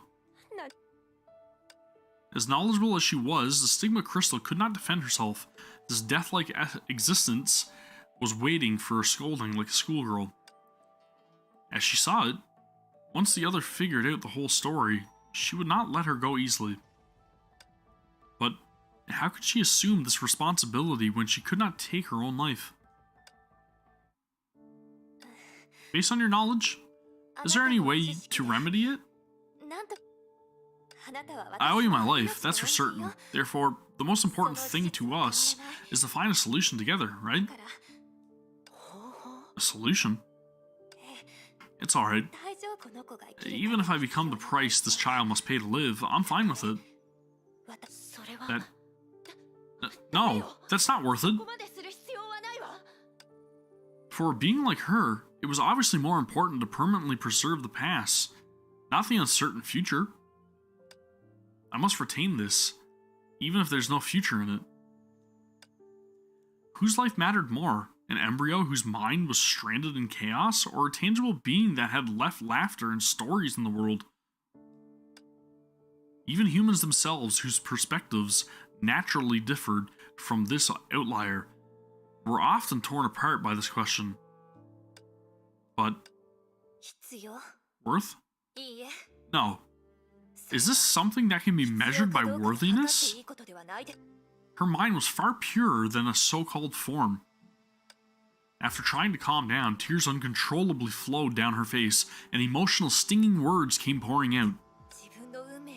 As knowledgeable as she was, the Stigma crystal could not defend herself. This death-like existence was waiting for a scolding like a schoolgirl. As she saw it, once the other figured out the whole story, she would not let her go easily. But how could she assume this responsibility when she could not take her own life? Based on your knowledge, is there any way to remedy it? I owe you my life, that's for certain. Therefore, the most important thing to us is to find a solution together, right? A solution? It's alright. Even if I become the price this child must pay to live, I'm fine with it. No, that's not worth it. For a being like her, it was obviously more important to permanently preserve the past, not the uncertain future. I must retain this, even if there's no future in it. Whose life mattered more? An embryo whose mind was stranded in chaos, or a tangible being that had left laughter and stories in the world? Even humans themselves, whose perspectives naturally differed from this outlier, were often torn apart by this question. But worth? No. Is this something that can be measured by worthiness? Her mind was far purer than a so-called form. After trying to calm down, tears uncontrollably flowed down her face, and emotional stinging words came pouring out.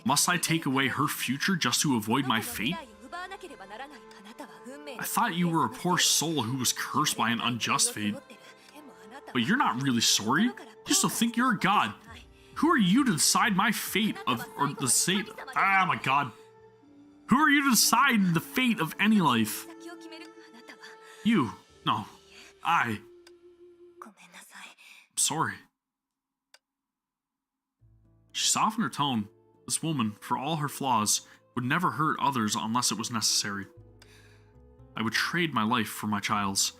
Must I take away her future just to avoid my fate? I thought you were a poor soul who was cursed by an unjust fate. But you're not really sorry. You still think you're a god. Who are you to decide my fate or the fate? Ah, my god. Who are you to decide the fate of any life? You. No. I'm sorry. She softened her tone. This woman, for all her flaws, would never hurt others unless it was necessary. I would trade my life for my child's.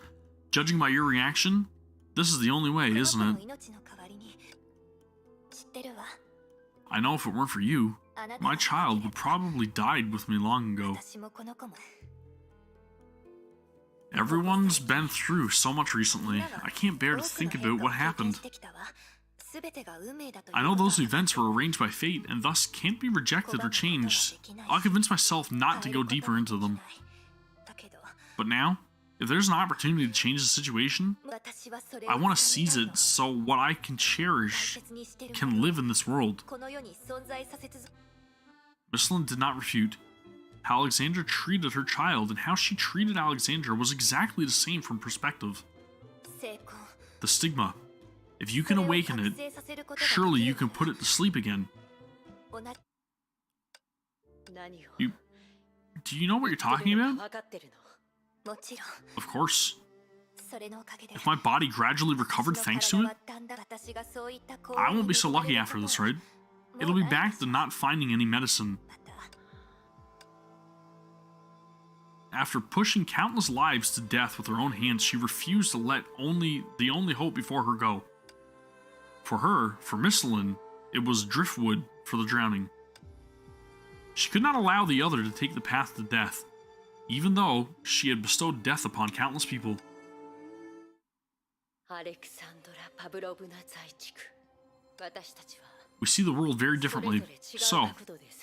Judging by your reaction, this is the only way, isn't it? I know if it weren't for you, my child would probably died with me long ago. Everyone's been through so much recently, I can't bear to think about what happened. I know those events were arranged by fate and thus can't be rejected or changed. I'll convince myself not to go deeper into them. But now, if there's an opportunity to change the situation, I want to seize it so what I can cherish can live in this world. Michelin did not refute. How Alexandra treated her child and how she treated Alexandra was exactly the same from perspective. The stigma. If you can awaken it, surely you can put it to sleep again. Do you know what you're talking about? Of course. If my body gradually recovered thanks to it, I won't be so lucky after this, right? It'll be back to not finding any medicine. After pushing countless lives to death with her own hands, she refused to let the only hope before her go. For her, for Michelin, it was driftwood for the drowning. She could not allow the other to take the path to death, even though she had bestowed death upon countless people. We see the world very differently, so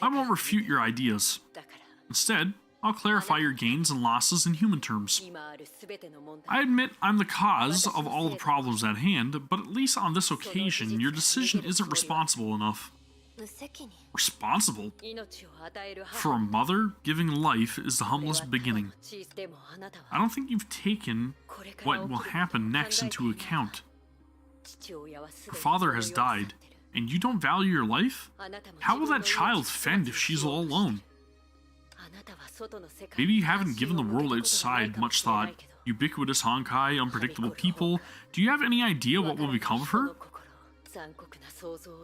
I won't refute your ideas. Instead, I'll clarify your gains and losses in human terms. I admit I'm the cause of all the problems at hand, but at least on this occasion, your decision isn't responsible enough. Responsible? For a mother, giving life is the humblest beginning. I don't think you've taken what will happen next into account. Your father has died, and you don't value your life? How will that child fend if she's all alone? Maybe you haven't given the world outside much thought. Ubiquitous Honkai, unpredictable people. Do you have any idea what will become of her?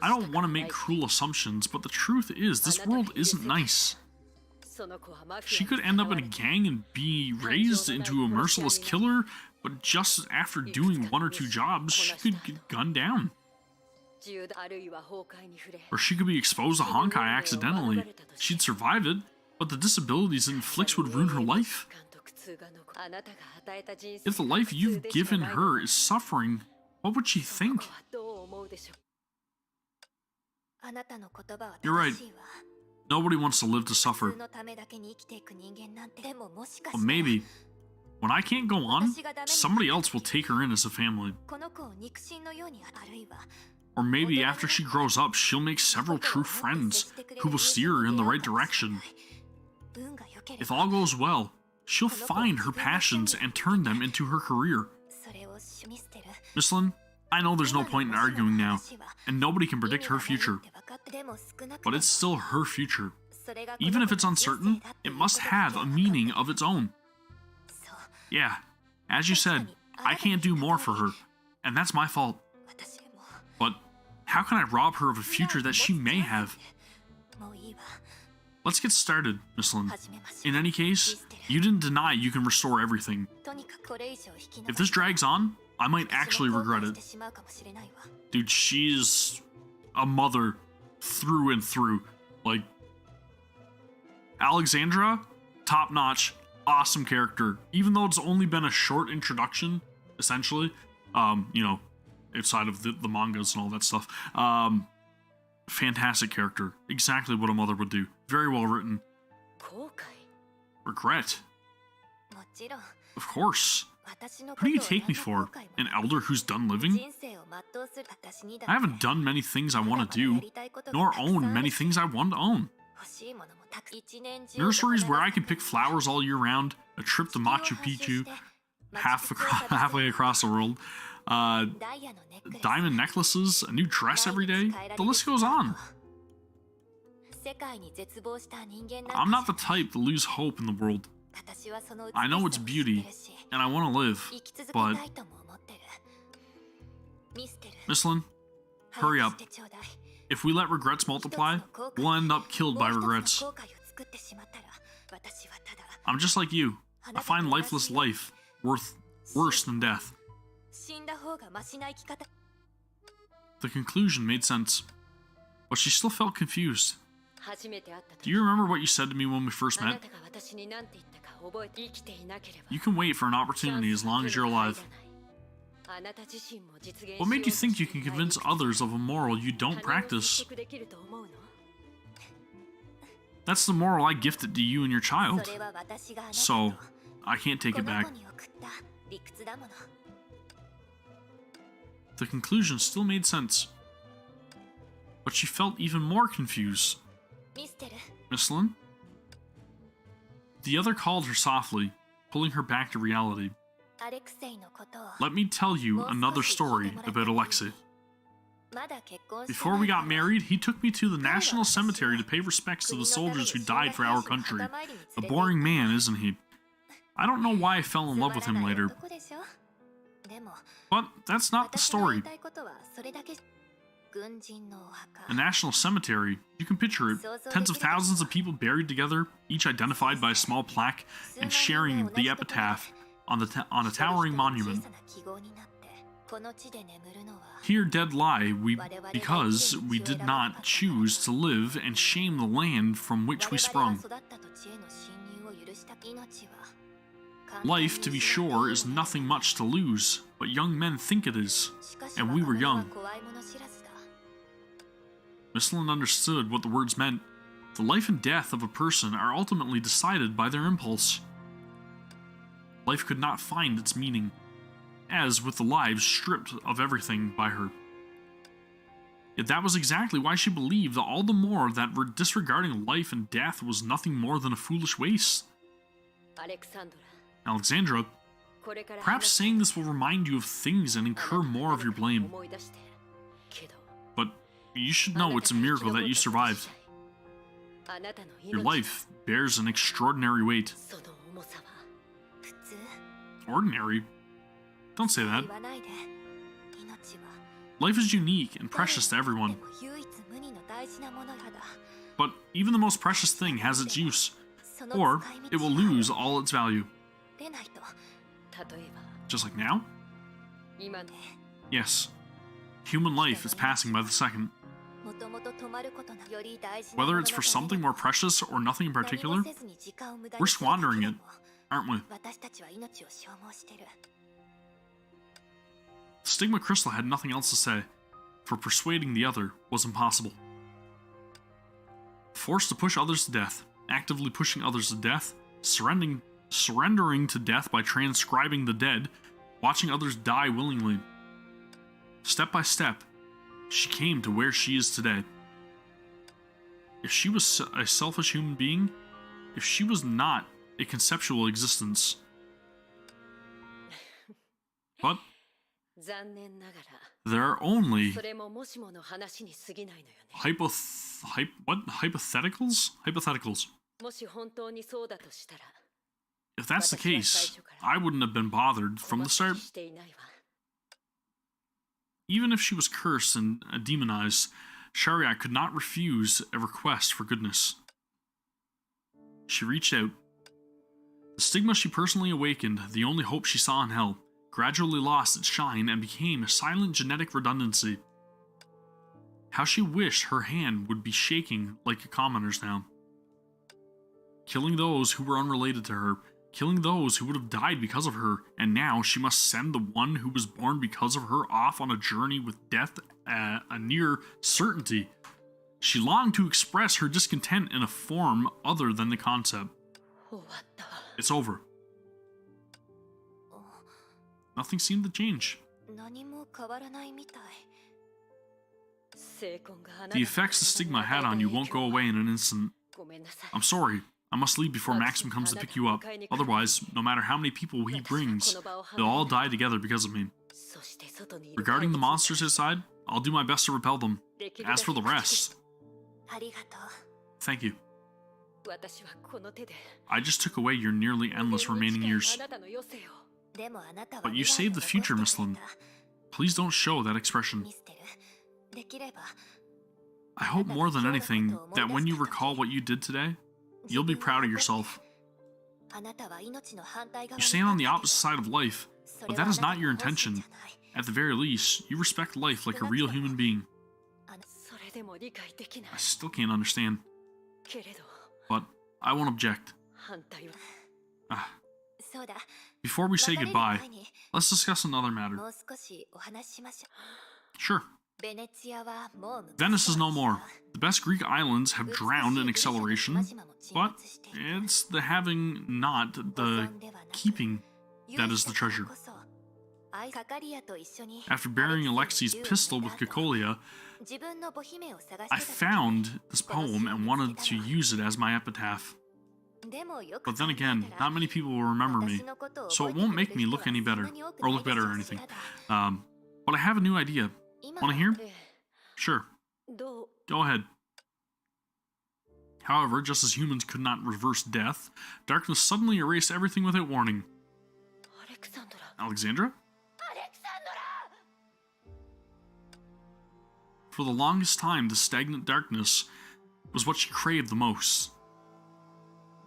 I don't want to make cruel assumptions, but the truth is, this world isn't nice. She could end up in a gang and be raised into a merciless killer, but just after doing 1 or 2 jobs, she could get gunned down. Or she could be exposed to Honkai accidentally. She'd survive it, but the disabilities it inflicts would ruin her life. If the life you've given her is suffering, what would she think? You're right. Nobody wants to live to suffer. But maybe, when I can't go on, somebody else will take her in as a family. Or maybe after she grows up, she'll make several true friends who will steer her in the right direction. If all goes well, she'll find her passions and turn them into her career. Misslin, I know there's no point in arguing now, and nobody can predict her future. But it's still her future. Even if it's uncertain, it must have a meaning of its own. Yeah, as you said, I can't do more for her, and that's my fault. But how can I rob her of a future that she may have? Let's get started, Misslin. In any case, you didn't deny you can restore everything. If this drags on, I might actually regret it. Dude, she's a mother through and through. Like, Alexandra, top-notch, awesome character. Even though it's only been a short introduction, essentially, you know, outside of the mangas and all that stuff. Fantastic character. Exactly what a mother would do. Very well written. Regret? Of course. Who do you take me for? An elder who's done living? I haven't done many things I want to do, nor own many things I want to own. Nurseries where I can pick flowers all year round, a trip to Machu Picchu, halfway across the world, diamond necklaces, a new dress every day, the list goes on. I'm not the type to lose hope in the world. I know it's beauty, and I want to live, but... Misslin, hurry up. If we let regrets multiply, we'll end up killed by regrets. I'm just like you. I find lifeless life worse than death. The conclusion made sense, but she still felt confused. Do you remember what you said to me when we first met? You can wait for an opportunity as long as you're alive. What made you think you can convince others of a moral you don't practice? That's the moral I gifted to you and your child. So, I can't take it back. The conclusion still made sense. But she felt even more confused. Misslin? The other called her softly, pulling her back to reality. Let me tell you another story about Alexei. Before we got married, he took me to the National Cemetery to pay respects to the soldiers who died for our country. A boring man, isn't he? I don't know why I fell in love with him later. But that's not the story. A national cemetery, you can picture it. Tens of thousands of people buried together, each identified by a small plaque, and sharing the epitaph on a towering monument. Here dead lie we because we did not choose to live and shame the land from which we sprung. Life, to be sure, is nothing much to lose, but young men think it is, and we were young. Miss Lynn understood what the words meant. The life and death of a person are ultimately decided by their impulse. Life could not find its meaning, as with the lives stripped of everything by her. Yet that was exactly why she believed all the more that disregarding life and death was nothing more than a foolish waste. Alexandra, perhaps saying this will remind you of things and incur more of your blame. But you should know it's a miracle that you survived. Your life bears an extraordinary weight. Ordinary? Don't say that. Life is unique and precious to everyone. But even the most precious thing has its use, or it will lose all its value. Just like now? Yes. Human life is passing by the second. Whether it's for something more precious or nothing in particular, we're squandering it, aren't we? Stigma Crystal had nothing else to say, for persuading the other was impossible. Forced to push others to death, actively pushing others to death, surrendering to death by transcribing the dead, watching others die willingly. Step by step, she came to where she is today. If she was a selfish human being, if she was not a conceptual existence, but there are only hypotheticals? Hypotheticals. If that's the case, I wouldn't have been bothered from the start. Even if she was cursed and demonized, Sharia could not refuse a request for goodness. She reached out. The stigma she personally awakened, the only hope she saw in hell, gradually lost its shine and became a silent genetic redundancy. How she wished her hand would be shaking like a commoner's now. Killing those who were unrelated to her, killing those who would have died because of her, and now she must send the one who was born because of her off on a journey with death a near certainty. She longed to express her discontent in a form other than the concept. It's over. Nothing seemed to change. The effects the stigma had on you won't go away in an instant. I'm sorry. I must leave before Maxim comes to pick you up. Otherwise, no matter how many people he brings, they'll all die together because of me. Regarding the monsters inside, I'll do my best to repel them. As for the rest, thank you. I just took away your nearly endless remaining years. But you saved the future, Miss Lynn. Please don't show that expression. I hope more than anything that when you recall what you did today, you'll be proud of yourself. You stand on the opposite side of life, but that is not your intention. At the very least, you respect life like a real human being. I still can't understand. But I won't object. Before we say goodbye, let's discuss another matter. Sure. Venice is no more. The best Greek islands have drowned in acceleration, but it's the having, not the keeping, that is the treasure. After burying Alexi's pistol with Cecilia, I found this poem and wanted to use it as my epitaph. But then again, not many people will remember me, so it won't make me look any better, or look better or anything. But I have a new idea. Want to hear? Sure. Go ahead. However, just as humans could not reverse death, darkness suddenly erased everything without warning. Alexandra? For the longest time, the stagnant darkness was what she craved the most.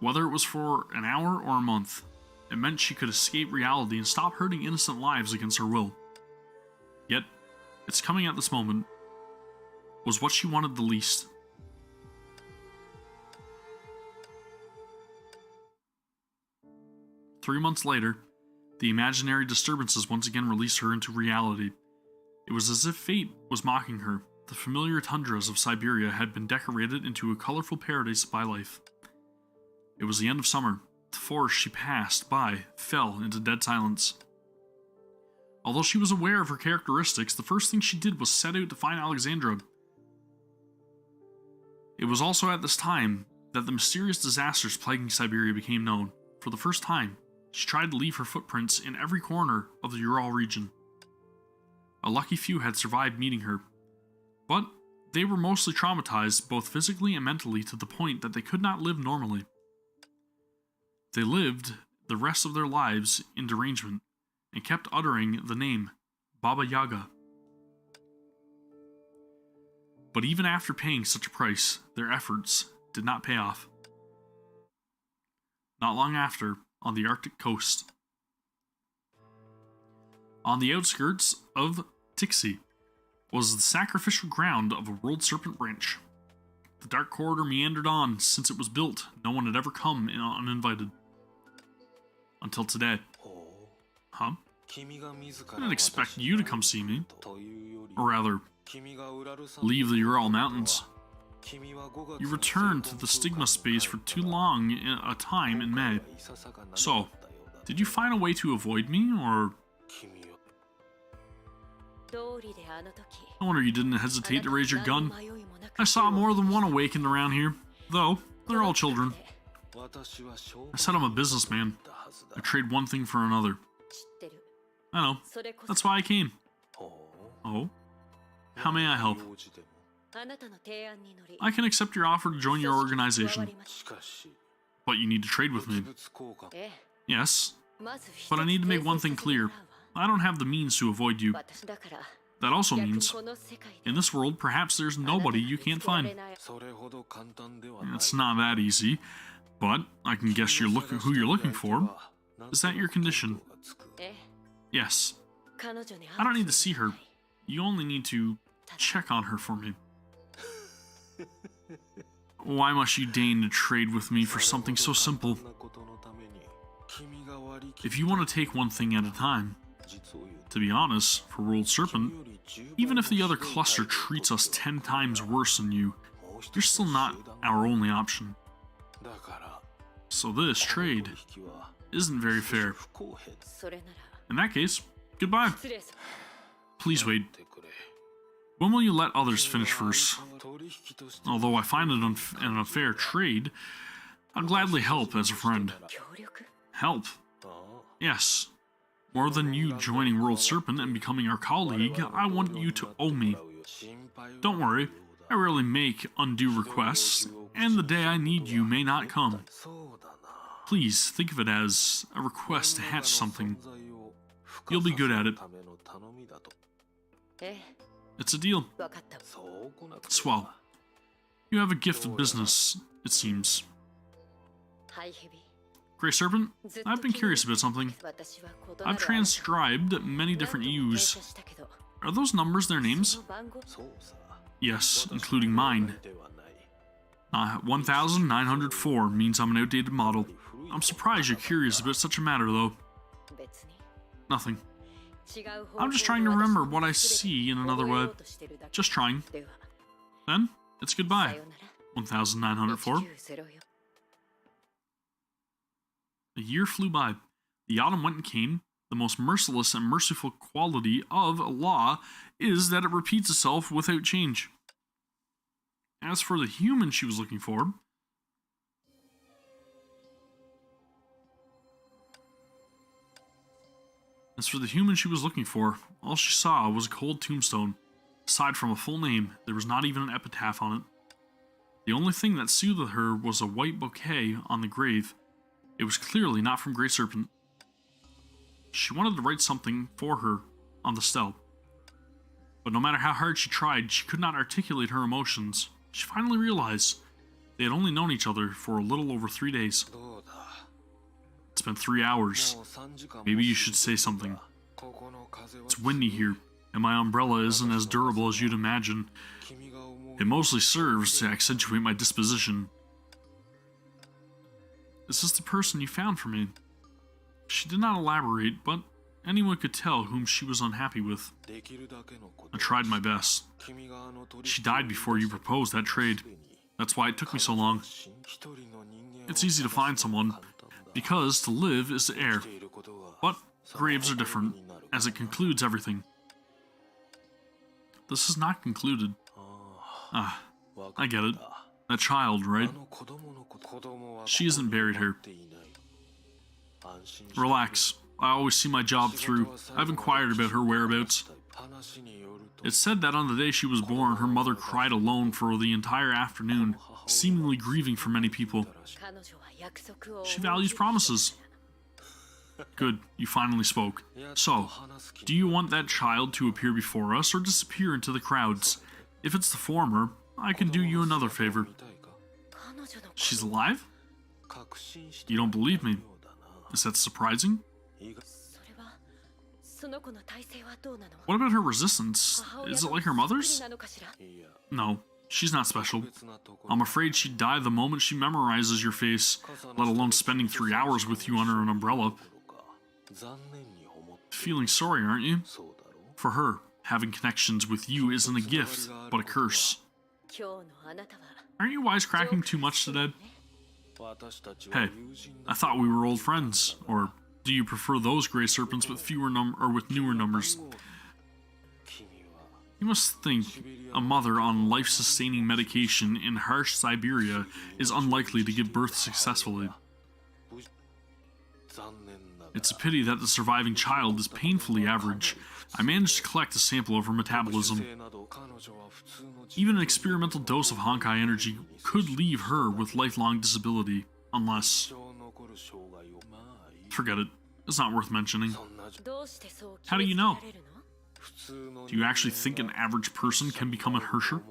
Whether it was for an hour or a month, it meant she could escape reality and stop hurting innocent lives against her will. Yet, its coming at this moment was what she wanted the least. Three months later, the imaginary disturbances once again released her into reality. It was as if fate was mocking her, The familiar tundras of Siberia had been decorated into a colorful paradise by life. It was the end of summer. The forest she passed by fell into dead silence. Although she was aware of her characteristics, the first thing she did was set out to find Alexandra. It was also at this time that the mysterious disasters plaguing Siberia became known. For the first time, she tried to leave her footprints in every corner of the Ural region. A lucky few had survived meeting her, but they were mostly traumatized both physically and mentally to the point that they could not live normally. They lived the rest of their lives in derangement and kept uttering the name Baba Yaga. But even after paying such a price, their efforts did not pay off. Not long after, on the Arctic coast, on the outskirts of Tixi, was the sacrificial ground of a world serpent branch. The dark corridor meandered on. Since it was built, no one had ever come in uninvited. Until today. Huh? I didn't expect you to come see me. Or rather, leave the Ural Mountains. You returned to the Stigma space for too long a time in May. So, did you find a way to avoid me, or... No wonder you didn't hesitate to raise your gun. I saw more than one awakened around here, though they're all children. I said I'm a businessman. I trade one thing for another. I know. That's why I came. Oh? How may I help? I can accept your offer to join your organization. But you need to trade with me. Yes. But I need to make one thing clear. I don't have the means to avoid you. That also means, in this world, perhaps there's nobody you can't find. It's not that easy, but I can guess who you're looking for. Is that your condition? Yes. I don't need to see her. You only need to check on her for me. Why must you deign to trade with me for something so simple? If you want to take one thing at a time. To be honest, for World Serpent, even if the other cluster treats us 10 times worse than you, you're still not our only option. So this trade isn't very fair. In that case, goodbye. Please wait. When will you let others finish first? Although I find it an unfair trade, I'd gladly help as a friend. Help? Yes. More than you joining World Serpent and becoming our colleague, I want you to owe me. Don't worry, I rarely make undue requests, and the day I need you may not come. Please think of it as a request to hatch something. You'll be good at it. It's a deal. Swell. You have a gift of business, it seems. Grey Serpent, I've been curious about something. I've transcribed many different U's. Are those numbers their names? Yes, including mine. 1904 means I'm an outdated model. I'm surprised you're curious about such a matter, though. Nothing. I'm just trying to remember what I see in another way. Just trying. Then, it's goodbye. 1904. A year flew by. The autumn went and came. The most merciless and merciful quality of a law is that it repeats itself without change. As for the human she was looking for, all she saw was a cold tombstone. Aside from a full name, there was not even an epitaph on it. The only thing that soothed her was a white bouquet on the grave. It was clearly not from Grey Serpent. She wanted to write something for her on the stele. But no matter how hard she tried, she could not articulate her emotions. She finally realized they had only known each other for a little over 3 days. It's been 3 hours. Maybe you should say something. It's windy here, and my umbrella isn't as durable as you'd imagine. It mostly serves to accentuate my disposition. Is this the person you found for me? She did not elaborate, but anyone could tell whom she was unhappy with. I tried my best. She died before you proposed that trade. That's why it took me so long. It's easy to find someone, because to live is to err. But graves are different, as it concludes everything. This is not concluded. Ah, I get it. That child, right? She isn't buried here. Relax. I always see my job through. I've inquired about her whereabouts. It's said that on the day she was born, her mother cried alone for the entire afternoon, seemingly grieving for many people. She values promises. Good, you finally spoke. So, do you want that child to appear before us or disappear into the crowds? If it's the former, I can do you another favor. She's alive? You don't believe me. Is that surprising? What about her resistance? Is it like her mother's? No, she's not special. I'm afraid she'd die the moment she memorizes your face, let alone spending 3 hours with you under an umbrella. Feeling sorry, aren't you? For her, having connections with you isn't a gift, but a curse. Aren't you wisecracking too much today? Hey, I thought we were old friends. Or do you prefer those gray serpents with with newer numbers? You must think a mother on life-sustaining medication in harsh Siberia is unlikely to give birth successfully. It's a pity that the surviving child is painfully average. I managed to collect a sample of her metabolism. Even an experimental dose of Honkai energy could leave her with lifelong disability, unless... Forget it. It's not worth mentioning. How do you know? Do you actually think an average person can become a Hersher?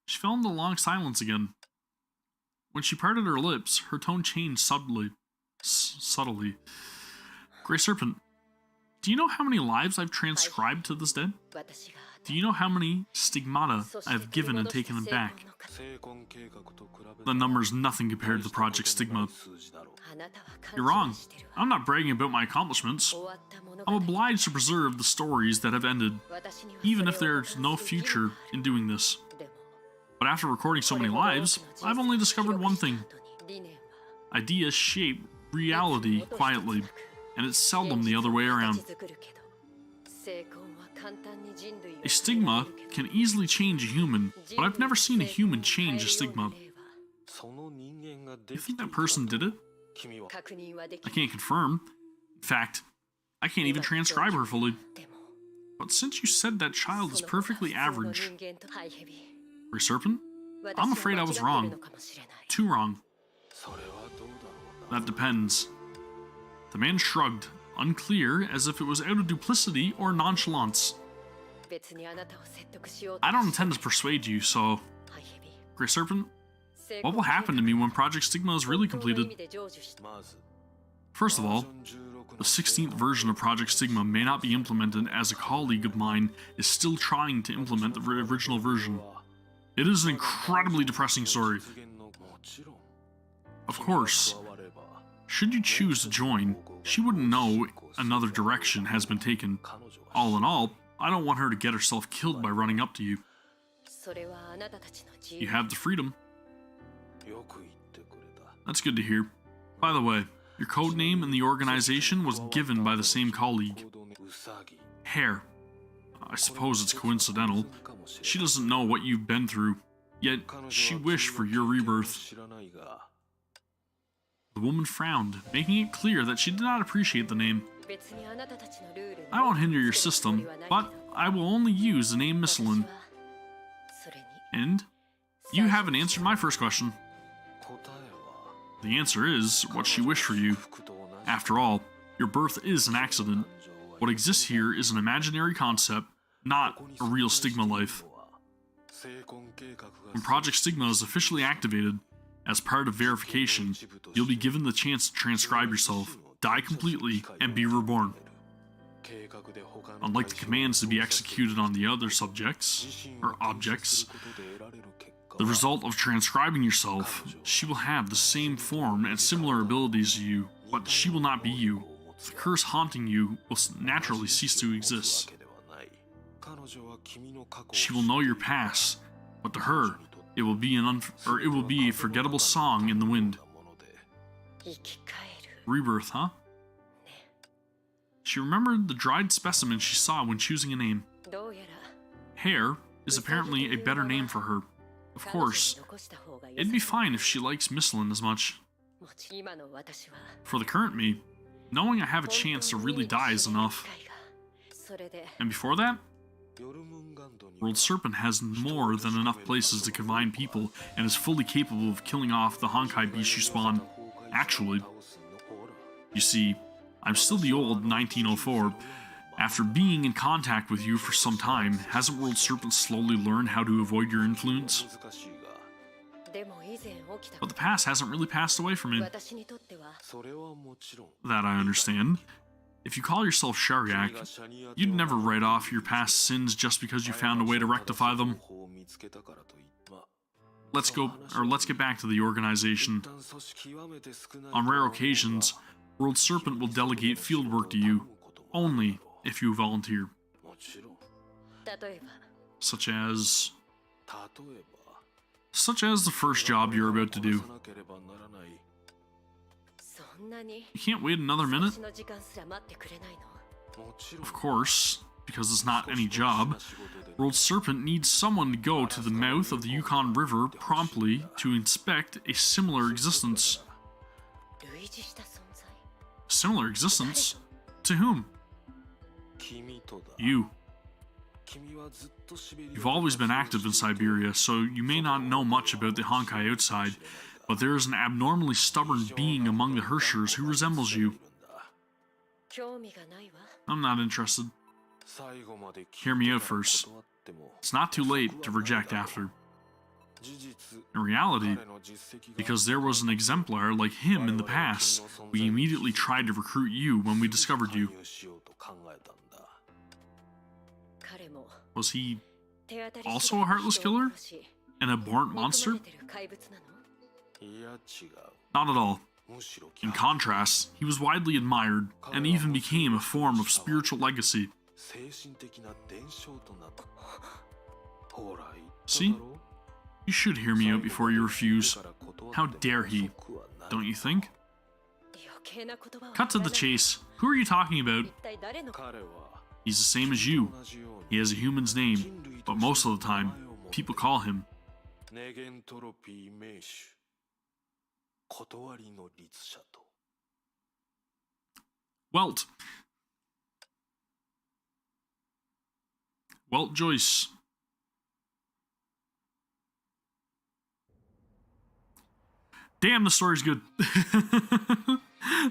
She fell into long silence again. When she parted her lips, her tone changed subtly. Grey Serpent, do you know how many lives I've transcribed to this day? Do you know how many stigmata I've given and taken them back? The number's nothing compared to Project Stigma. You're wrong. I'm not bragging about my accomplishments. I'm obliged to preserve the stories that have ended, even if there's no future in doing this. But after recording so many lives, I've only discovered one thing. Ideas shape reality quietly, and it's seldom the other way around. A stigma can easily change a human, but I've never seen a human change a stigma. You think that person did it? I can't confirm. In fact, I can't even transcribe her fully. But since you said that child is perfectly average... Grey Serpent? I'm afraid I was wrong. Too wrong. That depends. The man shrugged, unclear as if it was out of duplicity or nonchalance. I don't intend to persuade you, so... Grey Serpent, what will happen to me when Project Stigma is really completed? First of all, the 16th version of Project Stigma may not be implemented as a colleague of mine is still trying to implement the original version. It is an incredibly depressing story. Of course, should you choose to join, she wouldn't know another direction has been taken. All in all, I don't want her to get herself killed by running up to you. You have the freedom. That's good to hear. By the way, your code name in the organization was given by the same colleague. Hair. I suppose it's coincidental. She doesn't know what you've been through, yet she wished for your rebirth. The woman frowned, making it clear that she did not appreciate the name. I won't hinder your system, but I will only use the name Miscellan. And you haven't answered my first question. The answer is what she wished for you. After all, your birth is an accident. What exists here is an imaginary concept, not a real Stigma life. When Project Stigma is officially activated, as part of verification, you'll be given the chance to transcribe yourself, die completely, and be reborn. Unlike the commands to be executed on the other subjects, or objects, The result of transcribing yourself, she will have the same form and similar abilities as you, but she will not be you. The curse haunting you will naturally cease to exist. She will know your past, but to her, it will be a forgettable song in the wind. Rebirth, huh? She remembered the dried specimen she saw when choosing a name. Hair is apparently a better name for her. Of course, it'd be fine if she likes Misslin as much. For the current me, knowing I have a chance to really die is enough. And before that, World Serpent has more than enough places to confine people and is fully capable of killing off the Honkai beast you spawn. Actually, you see, I'm still the old 1904. After being in contact with you for some time, hasn't World Serpent slowly learned how to avoid your influence? But the past hasn't really passed away from me. That I understand. If you call yourself Shariak, you'd never write off your past sins just because you found a way to rectify them. Let's get back to the organization. On rare occasions, World Serpent will delegate fieldwork to you, only if you volunteer. Such as the first job you're about to do. You can't wait another minute? Of course, because it's not any job. World Serpent needs someone to go to the mouth of the Yukon River promptly to inspect a similar existence. Similar existence? To whom? You. You've always been active in Siberia, so you may not know much about the Honkai outside, but there is an abnormally stubborn being among the Herschers who resembles you. I'm not interested. Hear me out first. It's not too late to reject after. In reality, because there was an exemplar like him in the past, we immediately tried to recruit you when we discovered you. Was he also a heartless killer? An abhorrent monster? Not at all. In contrast, he was widely admired, and even became a form of spiritual legacy. See? You should hear me out before you refuse. How dare he, don't you think? Cut to the chase. Who are you talking about? He's the same as you. He has a human's name, but most of the time, people call him Welt. Welt Joyce. Damn, the story's good.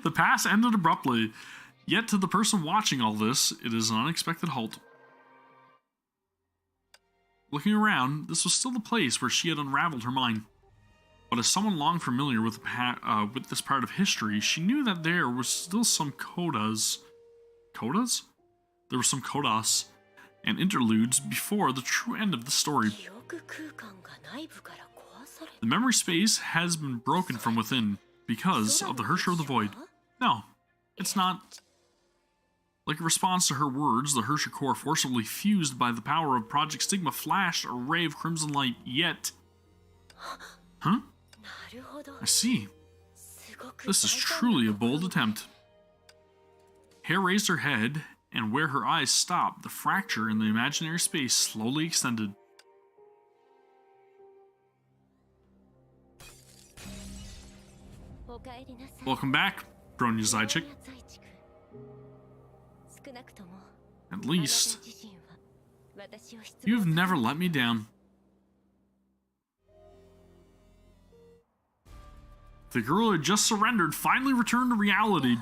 The past ended abruptly, yet to the person watching all this, it is an unexpected halt. Looking around, this was still the place where she had unraveled her mind. But as someone long familiar with this part of history, she knew that there was still some codas. Codas? There were some codas and interludes before the true end of the story. The memory space has been broken from within because of the Herrscher of the Void. No, it's not. Like a response to her words, the Herrscher core forcibly fused by the power of Project Stigma flashed a ray of crimson light, yet... Huh? I see. This is truly a bold attempt. Hair raised her head, and where her eyes stopped, the fracture in the imaginary space slowly extended. Welcome back, Bronya Zajczyk. At least, you've never let me down. The girl who had just surrendered finally returned to reality.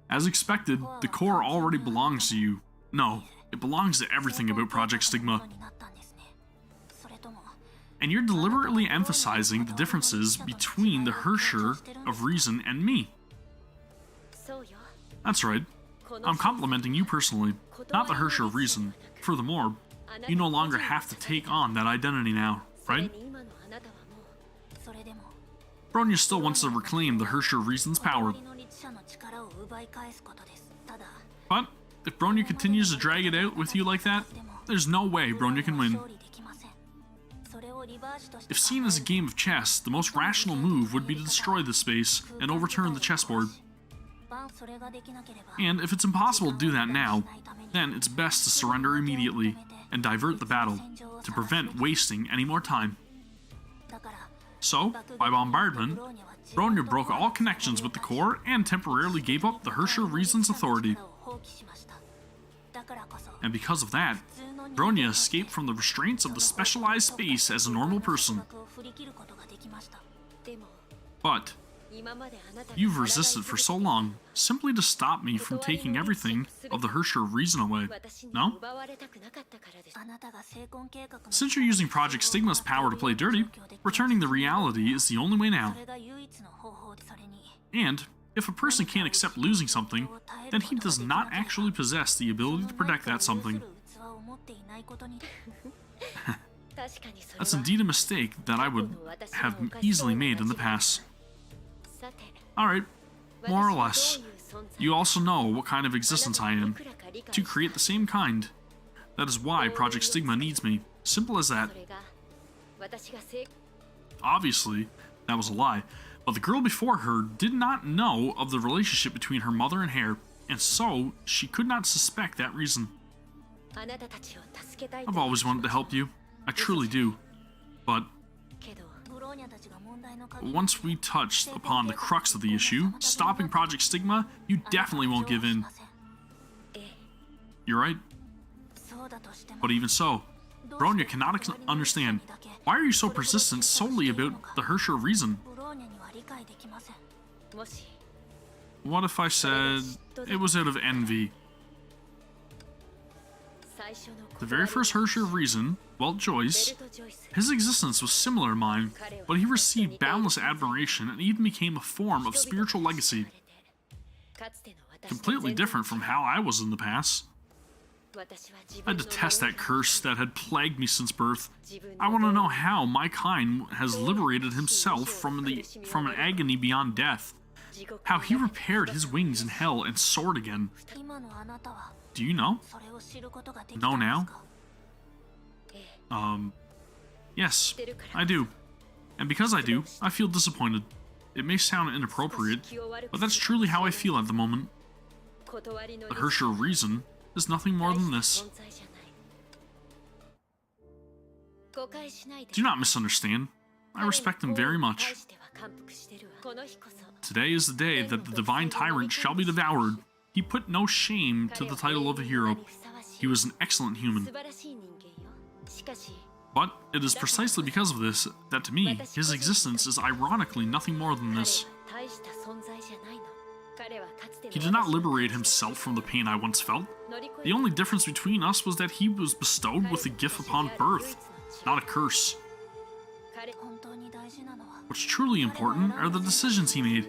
As expected, the core already belongs to you. No, it belongs to everything about Project Stigma. And you're deliberately emphasizing the differences between the Herrscher of Reason and me. That's right. I'm complimenting you personally, not the Herrscher of Reason. Furthermore, you no longer have to take on that identity now, right? Bronya still wants to reclaim the Herrscher Reason's power. But if Bronya continues to drag it out with you like that, there's no way Bronya can win. If seen as a game of chess, the most rational move would be to destroy this space and overturn the chessboard. And if it's impossible to do that now, then it's best to surrender immediately and divert the battle to prevent wasting any more time. So, by bombardment, Bronya broke all connections with the core and temporarily gave up the Herrscher Reason's authority. And because of that, Bronya escaped from the restraints of the specialized space as a normal person. But you've resisted for so long, simply to stop me from taking everything of the Herrscher Reason away, no? Since you're using Project Stigma's power to play dirty, returning the reality is the only way now. And if a person can't accept losing something, then he does not actually possess the ability to protect that something. That's indeed a mistake that I would have easily made in the past. Alright, more or less. You also know what kind of existence I am, to create the same kind. That is why Project Stigma needs me. Simple as that. Obviously, that was a lie, but the girl before her did not know of the relationship between her mother and Hare, and so she could not suspect that reason. I've always wanted to help you. I truly do. But once we touched upon the crux of the issue, stopping Project Stigma, you definitely won't give in. You're right. But even so, Bronya cannot understand. Why are you so persistent solely about the Herrscher Reason? What if I said it was out of envy? The very first Herrscher Reason, Welt Joyce, his existence was similar to mine, but he received boundless admiration and even became a form of spiritual legacy. Completely different from how I was in the past. I detest that curse that had plagued me since birth. I want to know how my kind has liberated himself from an agony beyond death. How he repaired his wings in hell and soared again. Do you know? Know now? Yes, I do. And because I do, I feel disappointed. It may sound inappropriate, but that's truly how I feel at the moment. The Herrscher Reason is nothing more than this. Do not misunderstand. I respect him very much. Today is the day that the Divine Tyrant shall be devoured. He put no shame to the title of a hero. He was an excellent human. But it is precisely because of this that to me, his existence is ironically nothing more than this. He did not liberate himself from the pain I once felt. The only difference between us was that he was bestowed with a gift upon birth, not a curse. What's truly important are the decisions he made.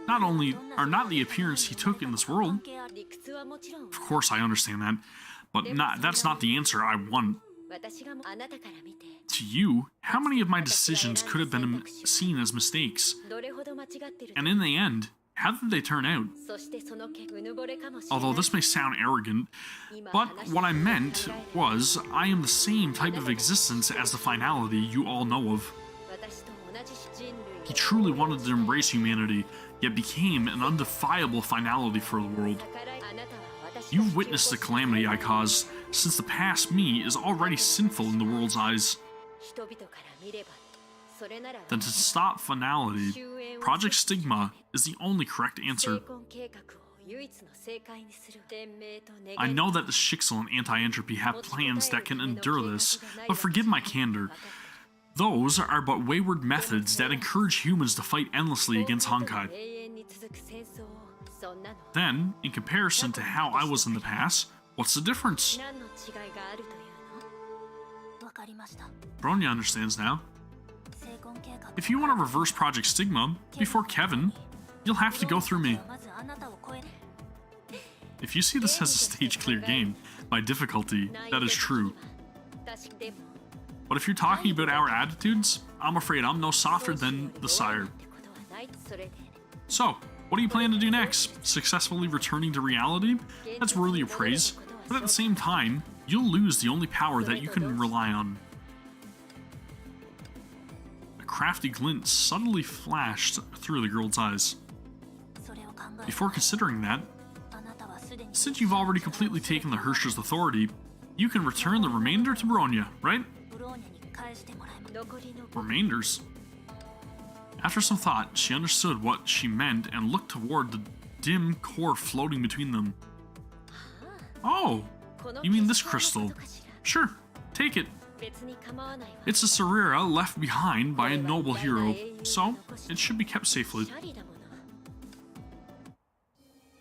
Not the appearance he took in this world. Of course I understand that, but that's not the answer I want. To you, how many of my decisions could have been seen as mistakes? And in the end, how did they turn out? Although this may sound arrogant, but what I meant was, I am the same type of existence as the finality you all know of. He truly wanted to embrace humanity, yet became an undefiable finality for the world. You've witnessed the calamity I caused, since the past me is already sinful in the world's eyes. Then to stop finality, Project Stigma is the only correct answer. I know that the Schicksal and Anti-Entropy have plans that can endure this, but forgive my candor. Those are but wayward methods that encourage humans to fight endlessly against Honkai. Then, in comparison to how I was in the past, what's the difference? Bronya understands now. If you want to reverse Project Stigma before Kevin, you'll have to go through me. If you see this as a stage-clear game, by difficulty, that is true. But if you're talking about our attitudes, I'm afraid I'm no softer than the Sire. So, what do you plan to do next? Successfully returning to reality? That's worthy of praise, but at the same time, you'll lose the only power that you can rely on. A crafty glint subtly flashed through the girl's eyes. Before considering that, since you've already completely taken the Herrscher's authority, you can return the remainder to Bronya, right? Remainders? After some thought, she understood what she meant and looked toward the dim core floating between them. Oh, you mean this crystal? Sure, take it. It's a Serera left behind by a noble hero, so it should be kept safely.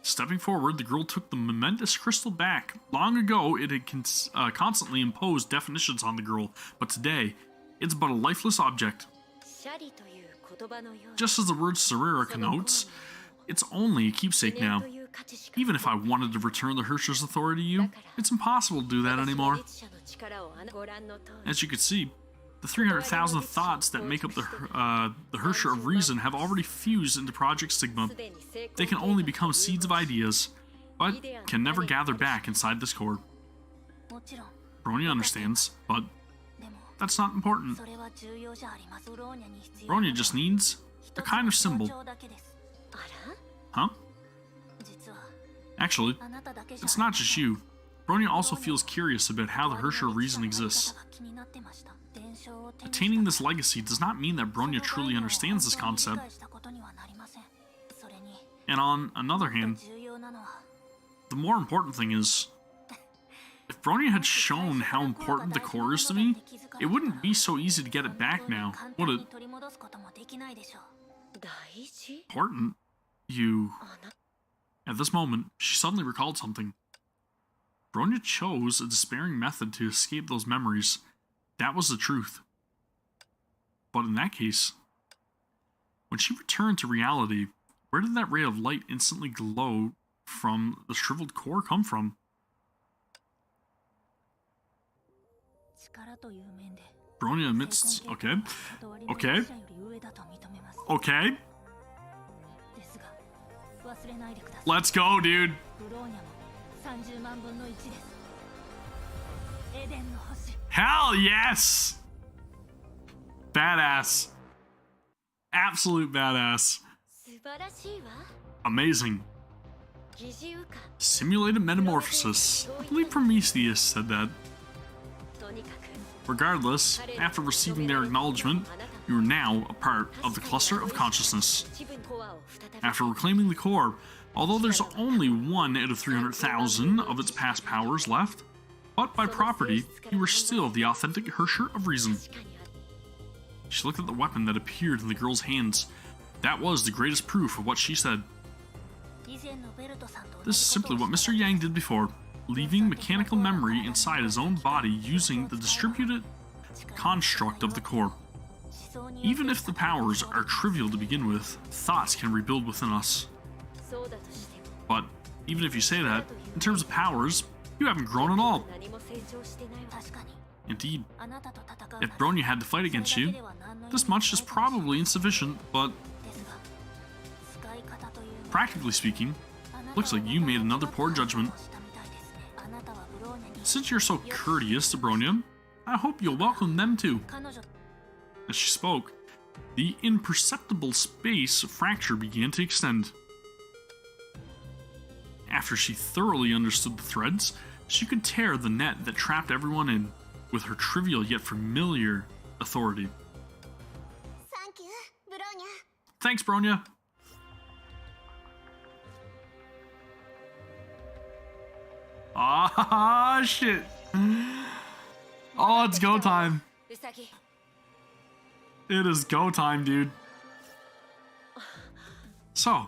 Stepping forward, the girl took the momentous crystal back. Long ago, it had constantly imposed definitions on the girl, but today, it's but a lifeless object. Just as the word Serera connotes, it's only a keepsake now. Even if I wanted to return the Herrscher's authority to you, it's impossible to do that anymore. As you can see, the 300,000 thoughts that make up the Herrscher of Reason have already fused into Project Stigma. They can only become seeds of ideas, but can never gather back inside this core. Bronya understands, but that's not important. Bronya just needs a kind of symbol. Huh? Actually, it's not just you. Bronya also feels curious about how the Herrscher of Reason exists. Attaining this legacy does not mean that Bronya truly understands this concept. And on another hand, the more important thing is, if Bronya had shown how important the core is to me, it wouldn't be so easy to get it back now, would it? Important? You... At this moment, she suddenly recalled something. Bronya chose a despairing method to escape those memories. That was the truth. But in that case, when she returned to reality, where did that ray of light instantly glow from the shriveled core come from? Bronya admits... Okay. Okay. Okay. Let's go, dude. Hell yes! Badass. Absolute badass. Amazing. Simulated metamorphosis. I believe Prometheus said that. Regardless, after receiving their acknowledgement, you are now a part of the cluster of consciousness. After reclaiming the core, although there's only 1 out of 300,000 of its past powers left, but by property, you are still the authentic Herrscher of Reason. She looked at the weapon that appeared in the girl's hands. That was the greatest proof of what she said. This is simply what Mr. Yang did before, leaving mechanical memory inside his own body using the distributed construct of the core. Even if the powers are trivial to begin with, thoughts can rebuild within us. But even if you say that, in terms of powers, you haven't grown at all. Indeed. If Bronya had to fight against you, this much is probably insufficient, but practically speaking, looks like you made another poor judgment. Since you're so courteous to Bronya, I hope you'll welcome them too. As she spoke, the imperceptible space fracture began to extend. After she thoroughly understood the threads, she could tear the net that trapped everyone in, with her trivial yet familiar authority. Thank you, Bronya. Thanks, Bronya. Ah, shit. Oh, it's go time. It is go time, dude. So,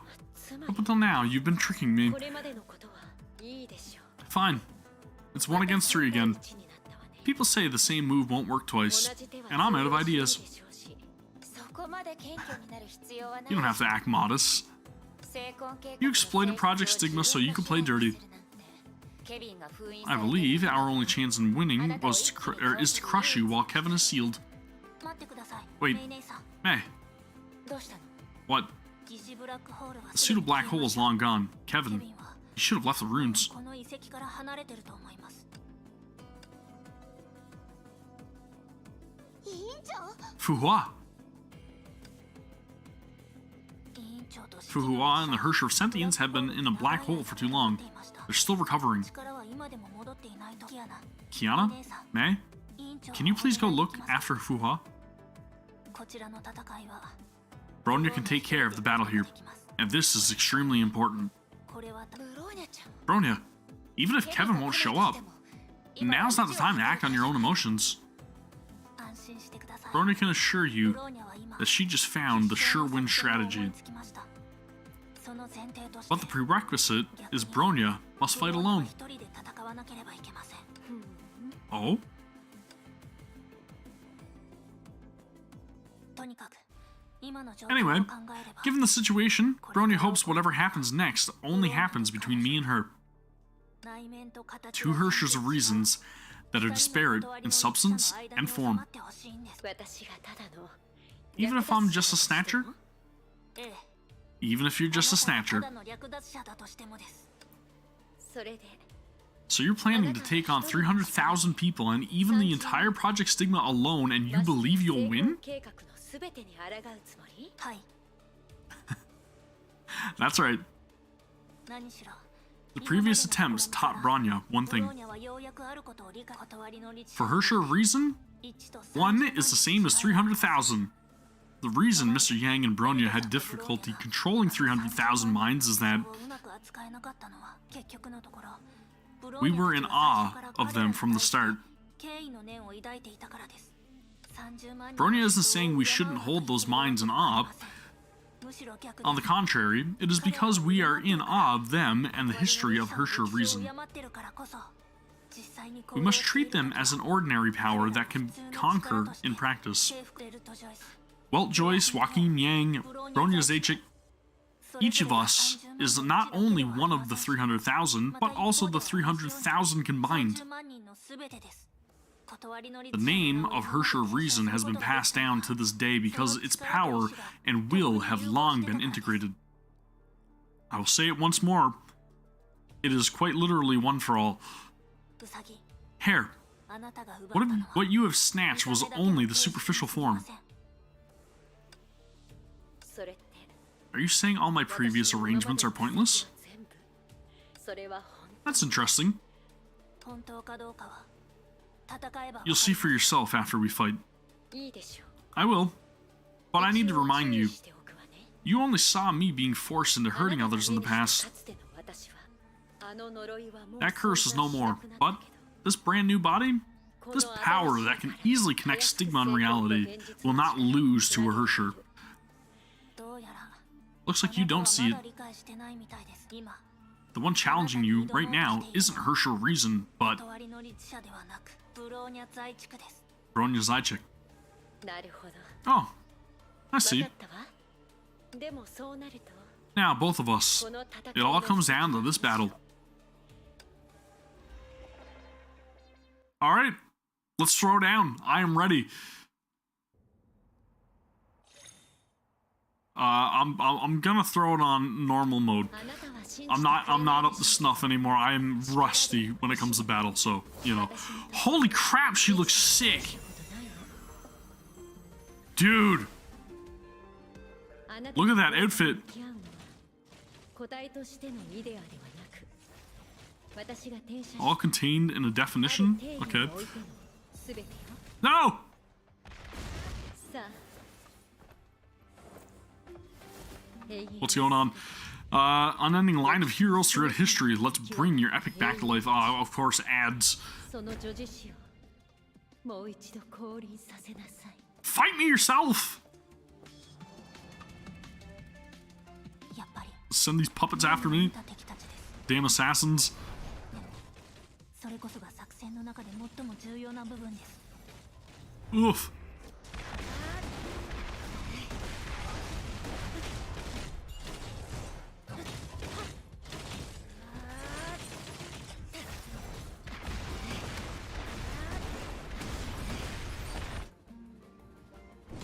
up until now, you've been tricking me. Fine. It's 1 against 3 again. People say the same move won't work twice, and I'm out of ideas. You don't have to act modest. You exploited Project Stigma so you could play dirty. I believe our only chance in winning was is to crush you while Kevin is sealed. Wait, May. What? The pseudo black hole is long gone. Kevin, you should have left the runes. Fuhua. Fuhua and the Hersher of Sentience have been in a black hole for too long. They're still recovering. Kiana? May? Can you please go look after Fuhua? Bronya can take care of the battle here, and this is extremely important. Bronya, even if Kevin won't show up, now's not the time to act on your own emotions. Bronya can assure you that she just found the sure win strategy. But the prerequisite is Bronya must fight alone. Oh? Anyway, given the situation, Bronya hopes whatever happens next only happens between me and her. Two Hershers of reasons that are disparate in substance and form. Even if I'm just a snatcher? Even if you're just a snatcher. So you're planning to take on 300,000 people and even the entire Project Stigma alone, and you believe you'll win? That's right. The previous attempts taught Bronya one thing. For her sure reason, 1 is the same as 300,000. The reason Mr. Yang and Bronya had difficulty controlling 300,000 minds is that we were in awe of them from the start. Bronya isn't saying we shouldn't hold those minds in awe. On the contrary, it is because we are in awe of them and the history of Hersher reason. We must treat them as an ordinary power that can conquer in practice. Well, Joyce, Joaquin, Yang, Bronya Zacic, each of us is not only one of the 300,000, but also the 300,000 combined. The name of Hersher of Reason has been passed down to this day because its power and will have long been integrated. I will say it once more. It is quite literally one for all. Hair, what you have snatched was only the superficial form. Are you saying all my previous arrangements are pointless? That's interesting. You'll see for yourself after we fight. I will. But I need to remind you, you only saw me being forced into hurting others in the past. That curse is no more, but this brand new body, this power that can easily connect Stigma and reality, will not lose to a Hersher. Looks like you don't see it. The one challenging you right now isn't Hersher Reason, but Bronya Zacic. Oh, I see. Now, both of us. It all comes down to this battle. Alright, let's throw down. I am ready. I'm gonna throw it on normal mode. I'm not up to snuff anymore. I am rusty when it comes to battle, so, you know. Holy crap, she looks sick! Dude! Look at that outfit! All contained in a definition? Okay. No! What's going on? Unending line of heroes throughout history. Let's bring your epic back to life. Oh, of course, ads. Fight me yourself! Send these puppets after me. Damn assassins. Oof.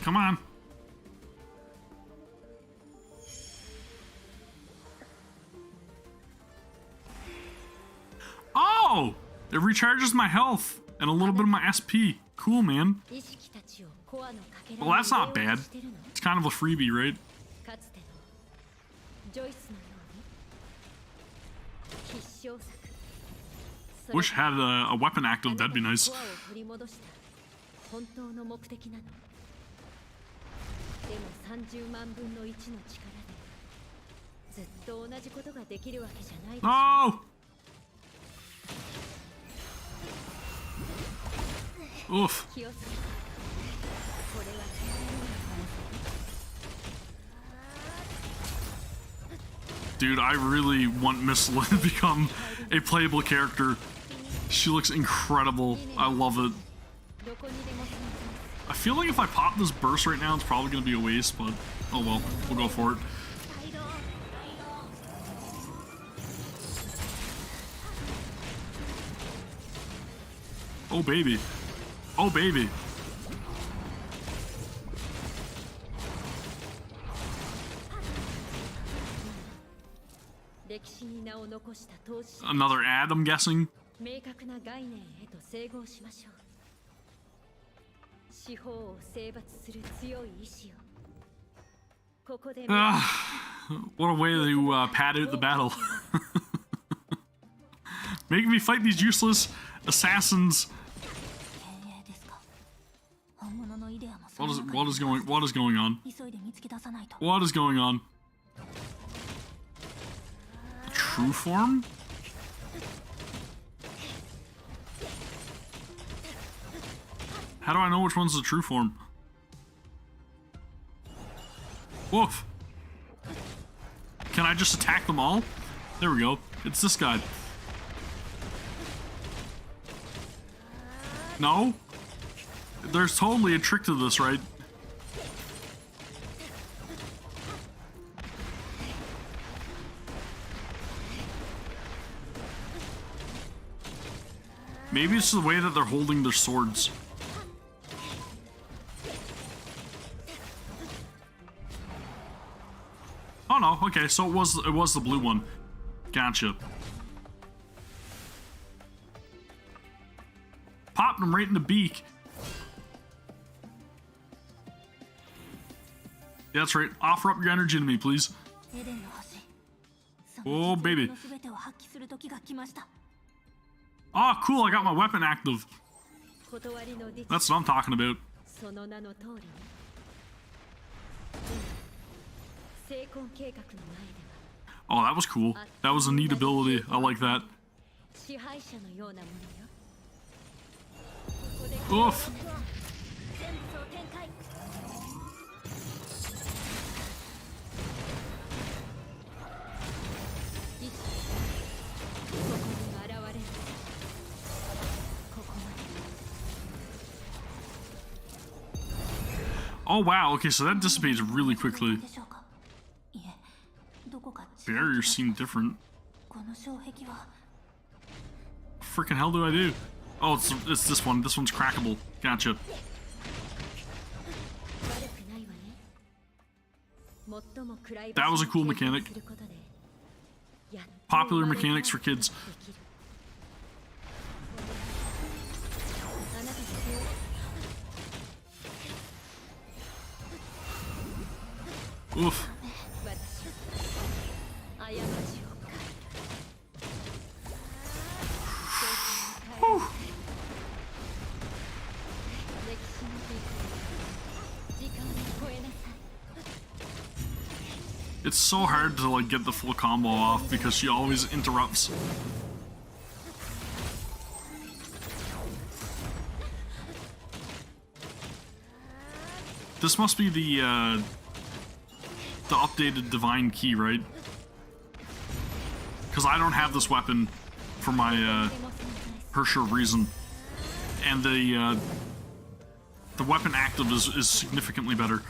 Come on. Oh, it recharges my health and a little bit of my SP. Cool, man. Well, that's not bad. It's kind of a freebie, right? Wish had a weapon active, that'd be nice. No! Oof. Dude, I really want Miss Lin to become a playable character. She looks incredible. I love it. I feel like if I pop this burst right now, it's probably going to be a waste, but oh well, we'll go for it. Oh baby. Oh baby. Another ad, I'm guessing. What a way to pad out the battle. Making me fight these useless assassins. What is going on? What is going on? True form? How do I know which one's the true form? Woof. Can I just attack them all? There we go. It's this guy. No? There's totally a trick to this, right? Maybe it's the way that they're holding their swords. Oh no, okay, so it was the blue one. Gotcha. Popped him right in the beak. Yeah, that's right. Offer up your energy to me, please. Oh, baby. Oh, cool, I got my weapon active. That's what I'm talking about. Oh, that was cool. That was a neat ability. I like that. Oof. Oh wow, okay, so that dissipates really quickly. Barriers seem different. Freaking hell do I do? Oh, it's this one. This one's crackable. Gotcha. That was a cool mechanic. Popular mechanics for kids. Oof. Whew. It's so hard to like get the full combo off because she always interrupts. This must be the updated divine key, right? Because I don't have this weapon for my Herrscher reason, and the weapon active is significantly better.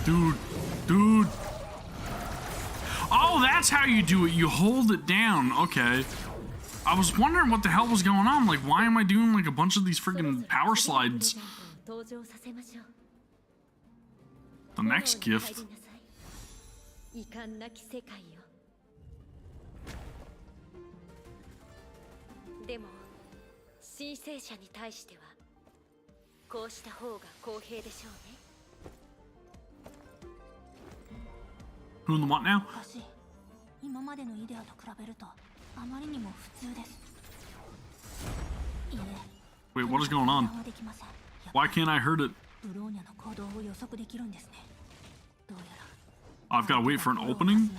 Dude, dude. Oh, that's how you do it. You hold it down. Okay. I was wondering what the hell was going on. Like, why am I doing like a bunch of these friggin' power slides? The next gift. 遺憾なき世界よ。でも神聖者に対してはこうした方が公平でしょうね。Who in the what now? 今までのイデアと比べるとあまりにも普通です。いえ。Wait, what is going on? Why can't I hurt it? ブローニャの行動を予測できるんですね。どうやら。I've got to wait for an opening?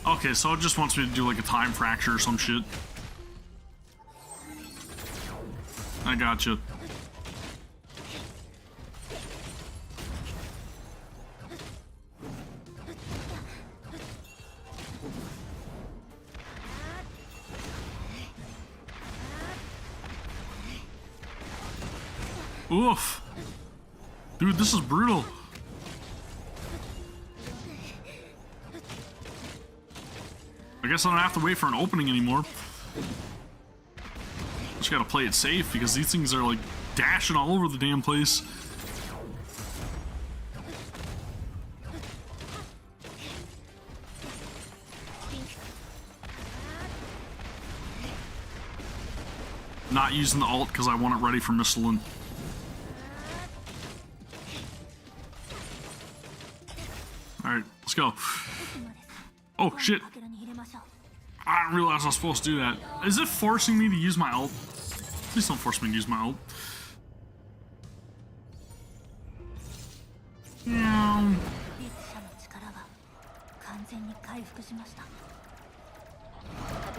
Okay, so it just wants me to do like a time fracture or some shit. I gotcha. Oof. Dude, this is brutal. I guess I don't have to wait for an opening anymore. Just gotta play it safe because these things are like dashing all over the damn place. Not using the ult because I want it ready for missiling. Alright, let's go. Oh, shit. I didn't realize I was supposed to do that. Is it forcing me to use my ult? Please don't force me to use my ult. Yeah.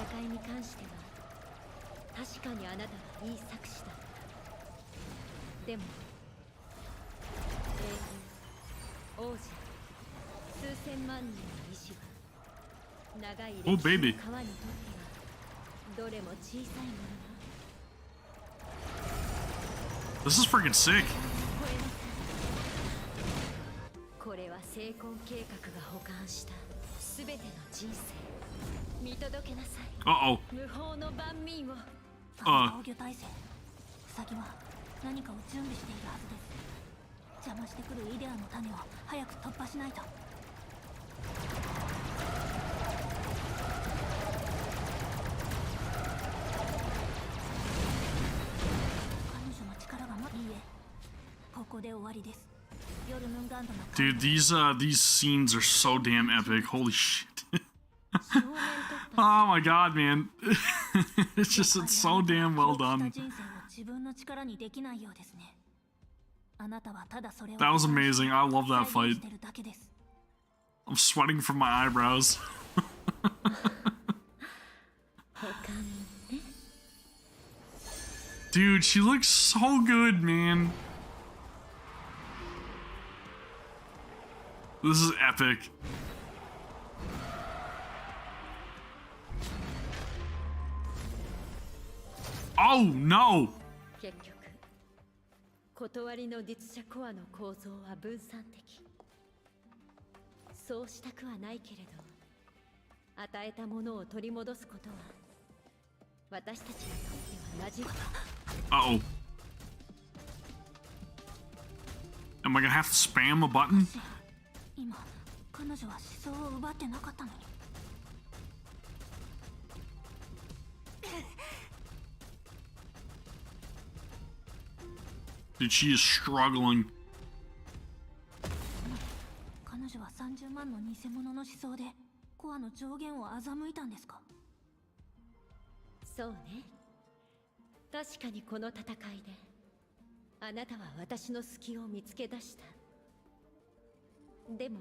戦いに関しては確かにあなたはいい作詞だ。でも英雄王者数千万人の意志は長い歴史の川にとってはどれも小さいものだ。 This is freaking sick. これは成婚計画が保管した全ての人生。見届けなさい。Uh-oh. 無法の万民を。防御体制。ウサギは何かを準備しているはずです。邪魔してくるイデアの種を早く突破しないと。彼女の力がいいえ。ここで終わりです。夜ムンガンドの。Dude, these scenes are so damn epic. Holy shit. Oh my god, man. It's so damn well done. That was amazing. I love that fight. I'm sweating from my eyebrows. Dude, she looks so good, man. This is epic. Oh no! 結局、断りの実写コアの構造は分散的。そうしたくはないけれど、与えたものを取り戻すことは私たちにとっては馴染む。Uh-oh. Am I gonna have to spam a button? 今、彼女は思想を奪ってなかったのに。Dude, she is struggling. 彼女は30万の偽物の思想でコアの上限を欺いたんですか？そうね。確かにこの戦いであなたは私の隙を見つけ出した。でも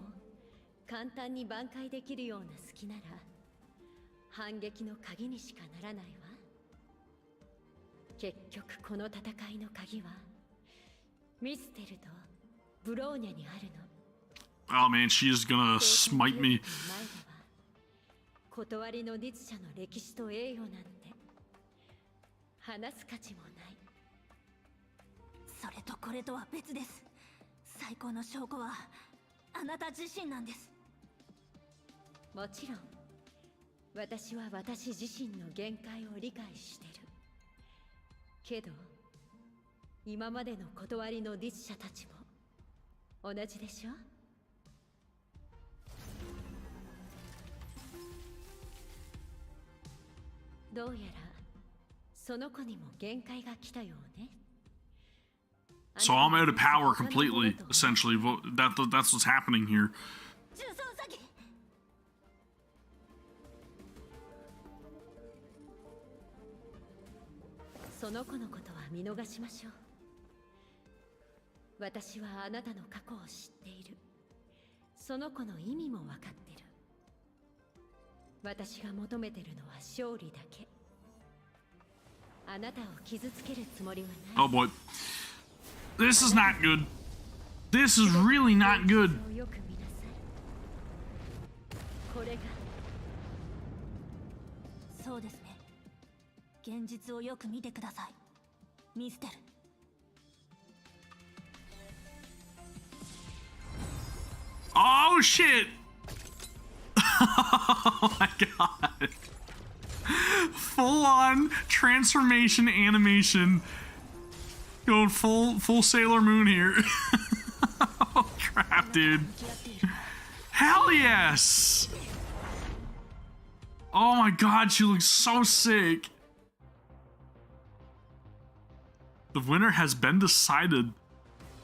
簡単に挽回できるような隙なら反撃の鍵にしかならないわ。結局この戦いの鍵はミステルとブローニャにあるの。Oh man, she is gonna smite me. 断りの律者の歴史と栄誉なんて話す価値もない。それとこれとは別です。最高の証拠はあなた自身なんです。もちろん私は私自身の限界を理解してるけど、今までの断りの律者たちも同じでしょ。どうやらその子にも限界が来たようね。 So I'm out of power completely, essentially. That's what's happening here. 重装詐欺。その子のことは見逃しましょう。私はあなたの過去を知っている。その子の意味も分かってる。私が求めてるのは勝利だけ。あなたを傷つけるつもりはない。 Oh boy. This is not good. This is really not good. よく見なさい。これが。そうですね。現実をよく見てください。ミステル。Oh shit! Oh my god. Full on transformation animation. Going full Sailor Moon here. Oh crap, dude. Hell yes! Oh my god, she looks so sick. The winner has been decided.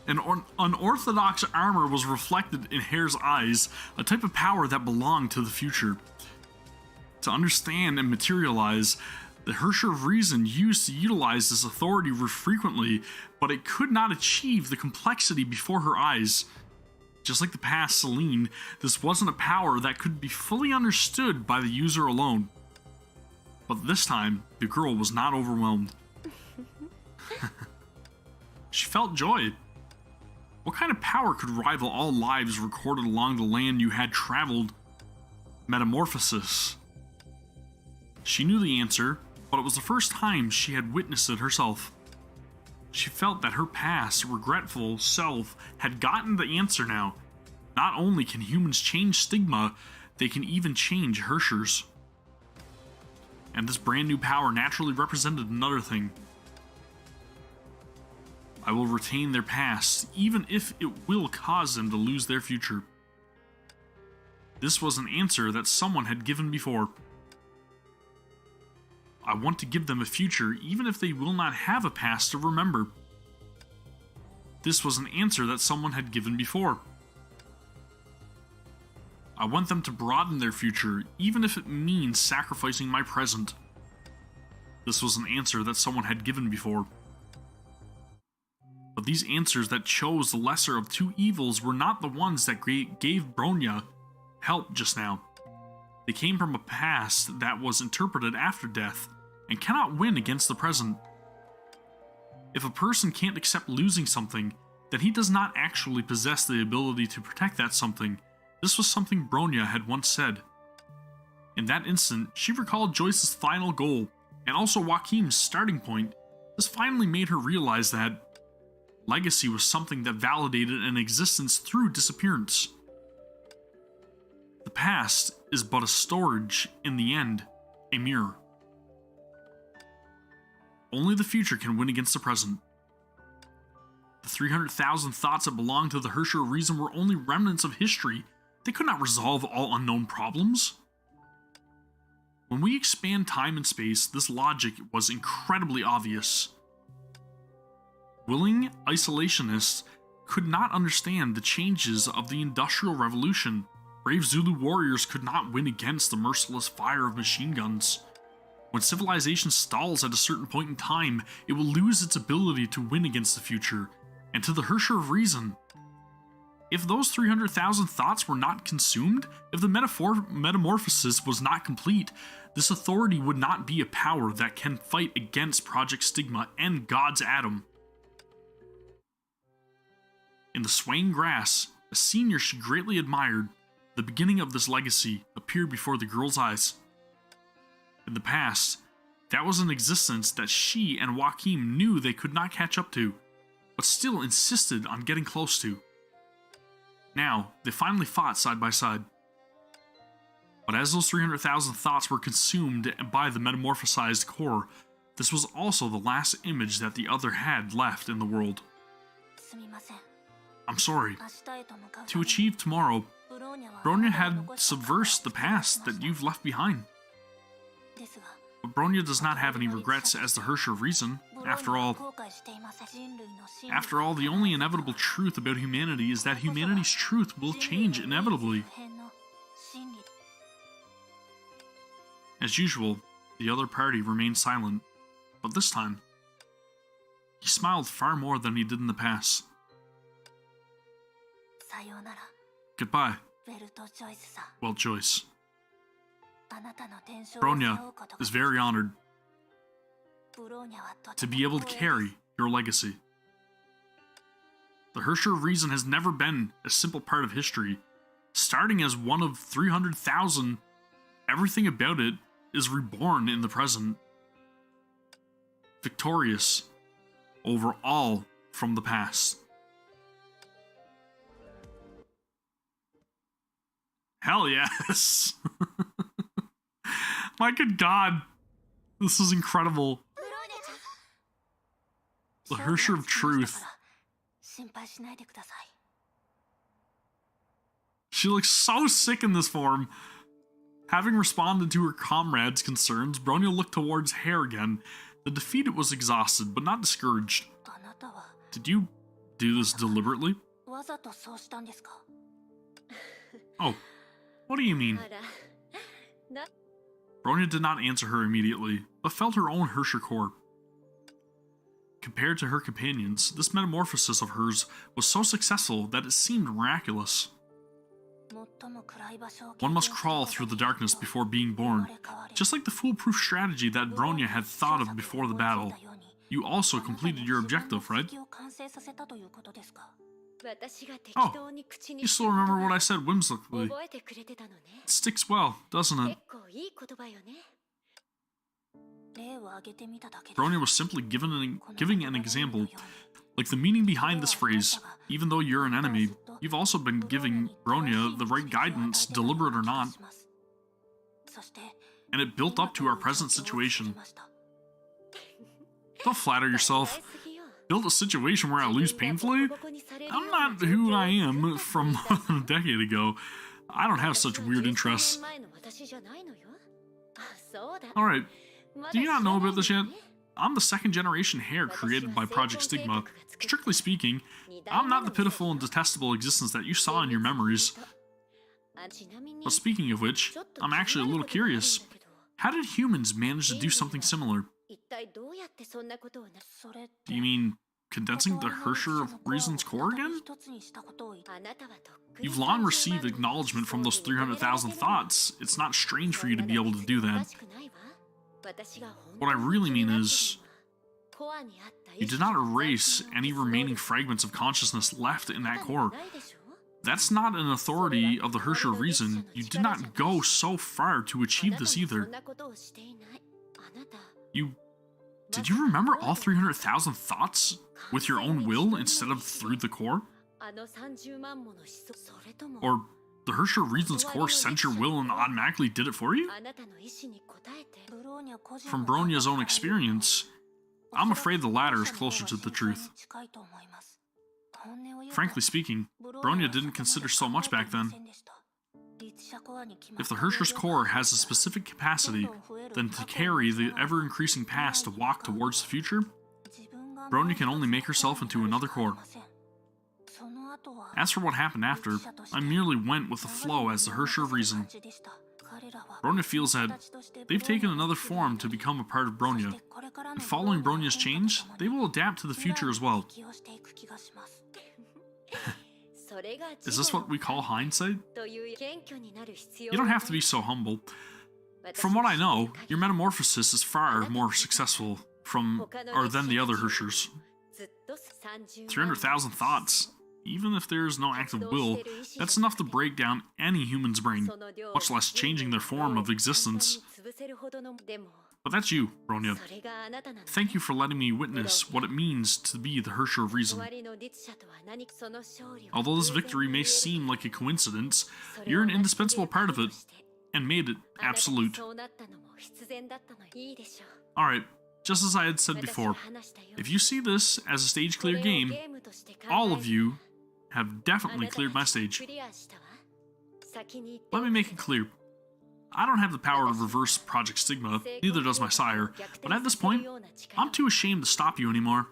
An unorthodox armor was reflected in Hare's eyes, a type of power that belonged to the future. To understand and materialize, the Hersher of Reason used to utilize this authority frequently, but it could not achieve the complexity before her eyes. Just like the past Celine, this wasn't a power that could be fully understood by the user alone. But this time, the girl was not overwhelmed. She felt joy. What kind of power could rival all lives recorded along the land you had traveled? Metamorphosis. She knew the answer, but it was the first time she had witnessed it herself. She felt that her past, regretful self had gotten the answer now. Not only can humans change Stigma, they can even change Hershers. And this brand new power naturally represented another thing. I will retain their past, even if it will cause them to lose their future. This was an answer that someone had given before. I want to give them a future, even if they will not have a past to remember. This was an answer that someone had given before. I want them to broaden their future, even if it means sacrificing my present. This was an answer that someone had given before. But these answers that chose the lesser of two evils were not the ones that gave Bronya help just now. They came from a past that was interpreted after death, and cannot win against the present. If a person can't accept losing something, then he does not actually possess the ability to protect that something. This was something Bronya had once said. In that instant, she recalled Joyce's final goal, and also Joachim's starting point. This finally made her realize that legacy was something that validated an existence through disappearance. The past is but a storage, in the end, a mirror. Only the future can win against the present. The 300,000 thoughts that belonged to the Hersher of Reason were only remnants of history. They could not resolve all unknown problems. When we expand time and space, this logic was incredibly obvious. Willing isolationists could not understand the changes of the Industrial Revolution. Brave Zulu warriors could not win against the merciless fire of machine guns. When civilization stalls at a certain point in time, it will lose its ability to win against the future, and to the Hersher of Reason. If those 300,000 thoughts were not consumed, if the metamorphosis was not complete, this authority would not be a power that can fight against Project Stigma and God's Atom. In the swaying grass, a senior she greatly admired, the beginning of this legacy appeared before the girl's eyes. In the past, that was an existence that she and Joachim knew they could not catch up to, but still insisted on getting close to. Now, they finally fought side by side. But as those 300,000 thoughts were consumed by the metamorphosized core, this was also the last image that the other had left in the world. I'm sorry. To achieve tomorrow, Bronya had subversed the past that you've left behind. But Bronya does not have any regrets as the Herrscher of Reason. After all, the only inevitable truth about humanity is that humanity's truth will change inevitably. As usual, the other party remained silent, but this time, he smiled far more than he did in the past. Goodbye, Well Joyce. Bronya is very honored to be able to carry your legacy. The Herrscher of Reason has never been a simple part of history. Starting as one of 300,000, everything about it is reborn in the present. Victorious over all from the past. Hell yes! My good god! This is incredible. The Herrscher of Truth. She looks so sick in this form. Having responded to her comrades' concerns, Bronya looked towards Hare again. The defeated was exhausted, but not discouraged. Did you do this deliberately? Oh, what do you mean? Bronya did not answer her immediately, but felt her own Herrscher core. Compared to her companions, this metamorphosis of hers was so successful that it seemed miraculous. One must crawl through the darkness before being born. Just like the foolproof strategy that Bronya had thought of before the battle. You also completed your objective, right? Oh, you still remember what I said whimsically. It sticks well, doesn't it? Bronya was simply giving an example. Like the meaning behind this phrase, even though you're an enemy, you've also been giving Bronya the right guidance, deliberate or not. And it built up to our present situation. Don't flatter yourself. Build a situation where I lose painfully? I'm not who I am from more than a decade ago. I don't have such weird interests. Alright, do you not know about this yet? I'm the second generation Hare created by Project Stigma. Strictly speaking, I'm not the pitiful and detestable existence that you saw in your memories. But speaking of which, I'm actually a little curious. How did humans manage to do something similar? Do you mean condensing the Herrscher of Reason's core again? You've long received acknowledgement from those 300,000 thoughts. It's not strange for you to be able to do that. What I really mean is, you did not erase any remaining fragments of consciousness left in that core. That's not an authority of the Herrscher of Reason. You did not go so far to achieve this either. Did you remember all 300,000 thoughts with your own will instead of through the core? Or the Herrscher of Reason's core sent your will and automatically did it for you? From Bronya's own experience, I'm afraid the latter is closer to the truth. Frankly speaking, Bronya didn't consider so much back then. If the Herrscher's core has a specific capacity, then to carry the ever-increasing past to walk towards the future, Bronya can only make herself into another core. As for what happened after, I merely went with the flow as the Herrscher of Reason. Bronya feels that they've taken another form to become a part of Bronya, and following Bronya's change, they will adapt to the future as well. Is this what we call hindsight? You don't have to be so humble. From what I know, your metamorphosis is far more successful than the other Herrschers. 300,000 thoughts. even if there is no active will, that's enough to break down any human's brain, much less changing their form of existence. But that's you, Bronya. Thank you for letting me witness what it means to be the Herrscher of Reason. Although this victory may seem like a coincidence, you're an indispensable part of it, and made it absolute. Alright, just as I had said before, if you see this as a stage clear game, all of you have definitely cleared my stage. Let me make it clear. I don't have the power to reverse Project Stigma, neither does my sire, but at this point, I'm too ashamed to stop you anymore.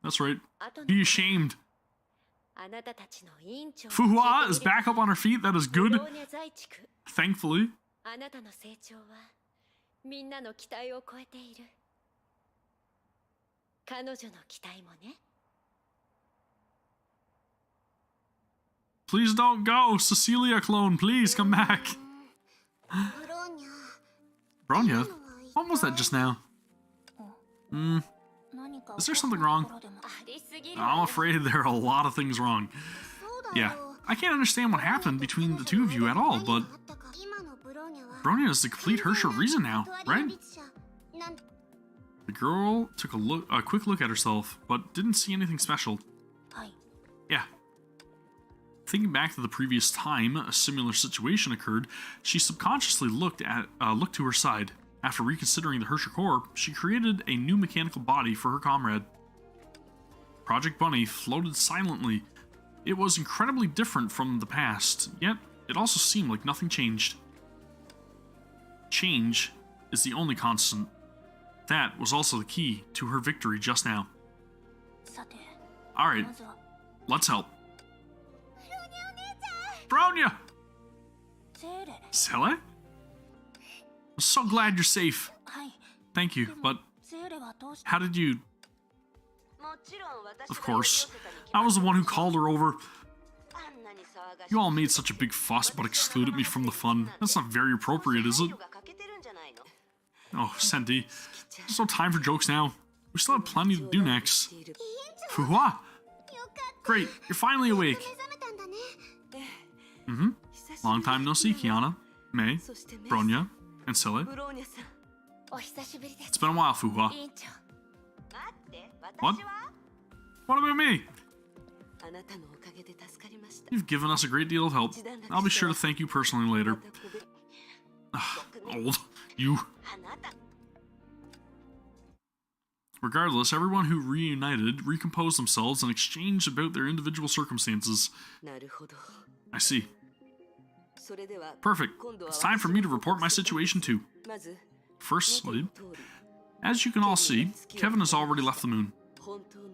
That's right. Be ashamed. Fuhua is back up on her feet, that is good. Thankfully. Please don't go, Cecilia clone, please come back. Bronya? What was that just now? Is there something wrong? I'm afraid there are a lot of things wrong. Yeah, I can't understand what happened between the two of you at all, but Bronya is the complete Herrscher of Reason now, right? The girl took a quick look at herself, but didn't see anything special. Yeah. Thinking back to the previous time a similar situation occurred, she subconsciously looked to her side. After reconsidering the Herrscher core, she created a new mechanical body for her comrade. Project Bunny floated silently. It was incredibly different from the past, yet it also seemed like nothing changed. Change is the only constant. That was also the key to her victory just now. Alright, let's help. Bronya! Cecilia? I'm so glad you're safe. Thank you, but how did you... Of course, I was the one who called her over. You all made such a big fuss but excluded me from the fun. That's not very appropriate, is it? Oh, Senti, there's no time for jokes now. We still have plenty to do next. Fuhua! Great, you're finally awake. Long time no see, Kiana, May, Bronya, and Cecilia. It's been a while, Fuhua. What? What about me? You've given us a great deal of help. I'll be sure to thank you personally later. Old. You. Regardless, everyone who reunited recomposed themselves and exchanged about their individual circumstances. I see. Perfect. It's time for me to report my situation too. Firstly, as you can all see, Kevin has already left the moon.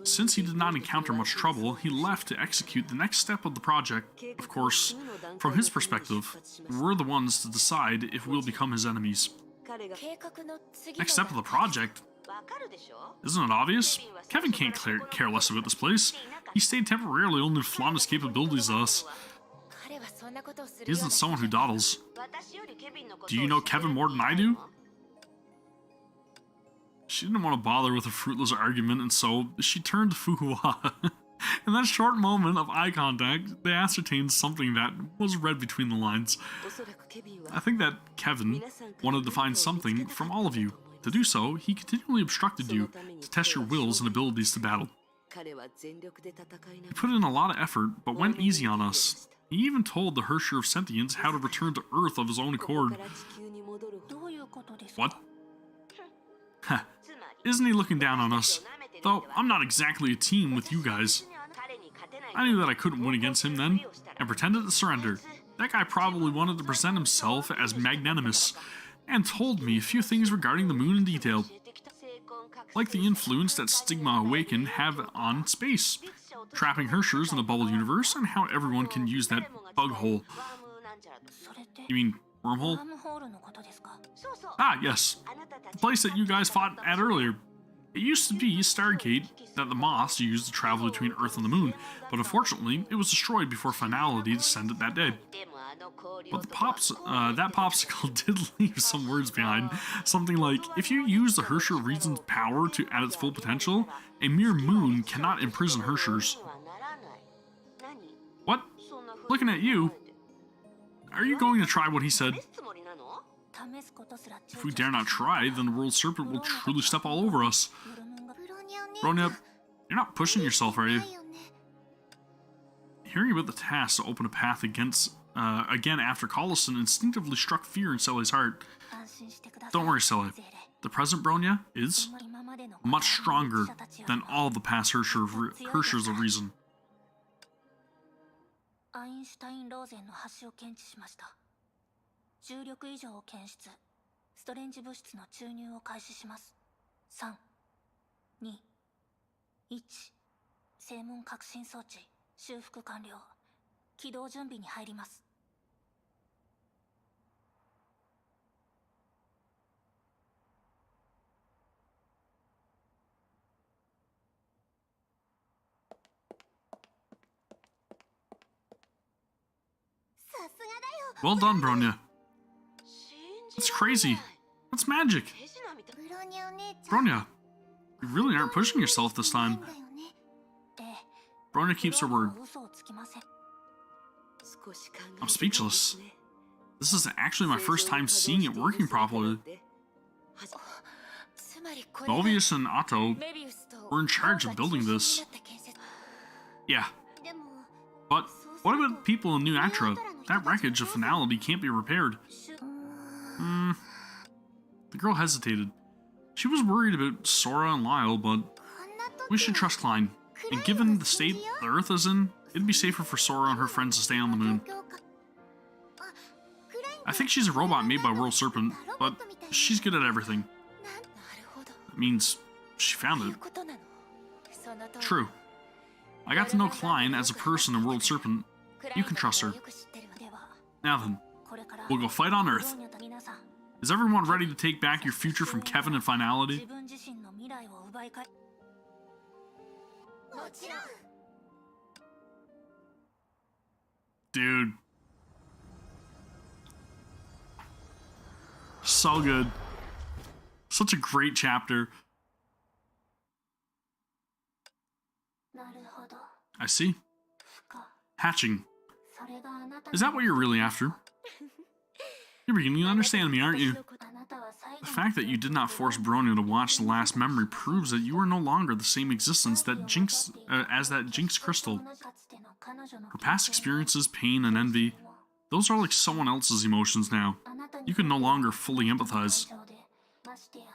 Since he did not encounter much trouble, he left to execute the next step of the project. Of course, from his perspective, we're the ones to decide if we'll become his enemies. Next step of the project? Isn't it obvious? Kevin can't care less about this place. He stayed temporarily only to flaunt his capabilities to us. He isn't someone who dawdles. Do you know Kevin more than I do? She didn't want to bother with a fruitless argument, and so she turned to Fuhua. In that short moment of eye contact, they ascertained something that was read between the lines. I think that Kevin wanted to find something from all of you. To do so, he continually obstructed you to test your wills and abilities to battle. He put in a lot of effort, but went easy on us. He even told the Herrscher of Sentience how to return to Earth of his own accord. What? Heh. Isn't he looking down on us? Though, I'm not exactly a team with you guys. I knew that I couldn't win against him then, and pretended to surrender. That guy probably wanted to present himself as magnanimous, and told me a few things regarding the moon in detail. Like the influence that Stigma Awakened have on space, trapping Herschers in a bubble universe, and how everyone can use that bug hole. You mean wormhole? Ah, yes. The place that you guys fought at earlier. It used to be a Stargate that the Moths used to travel between Earth and the Moon, but unfortunately, it was destroyed before Finality descended that day. But that popsicle did leave some words behind. Something like, if you use the Hersher of Reason's power at its full potential, a mere moon cannot imprison Hershers. What? Looking at you. Are you going to try what he said? If we dare not try, then the World Serpent will truly step all over us. Bronya, you're not pushing yourself, are you? Hearing about the task to open a path again after Collison instinctively struck fear in Celia's heart. Don't worry, Celia. The present Bronya is much stronger than all the past Hershers of Reason. アインシュタインローゼンの端を検知しました。重力異常を検出。ストレンジ物質の注入を開始します。3、2、1。正門革新装置修復完了。起動準備に入ります。Well done, Bronya. That's crazy. That's magic. Bronya, you really aren't pushing yourself this time. Bronya keeps her word. I'm speechless. This is actually my first time seeing it working properly. Mobius and Otto were in charge of building this. Yeah. But what about people in New Atra? That wreckage of Finality can't be repaired. The girl hesitated. She was worried about Sora and Lyle, but we should trust Klein. And given the state the Earth is in, it'd be safer for Sora and her friends to stay on the moon. I think she's a robot made by World Serpent, but she's good at everything. That means she found it. True. I got to know Klein as a person in World Serpent. You can trust her. Now then, we'll go fight on Earth. Is everyone ready to take back your future from Kevin and Finality? Dude. So good. Such a great chapter. I see. Hatching. Is that what you're really after? You're beginning to understand me, aren't you? The fact that you did not force Bronya to watch the last memory proves that you are no longer the same existence that as that Jinx crystal. Her past experiences, pain, and envy, those are like someone else's emotions now. You can no longer fully empathize.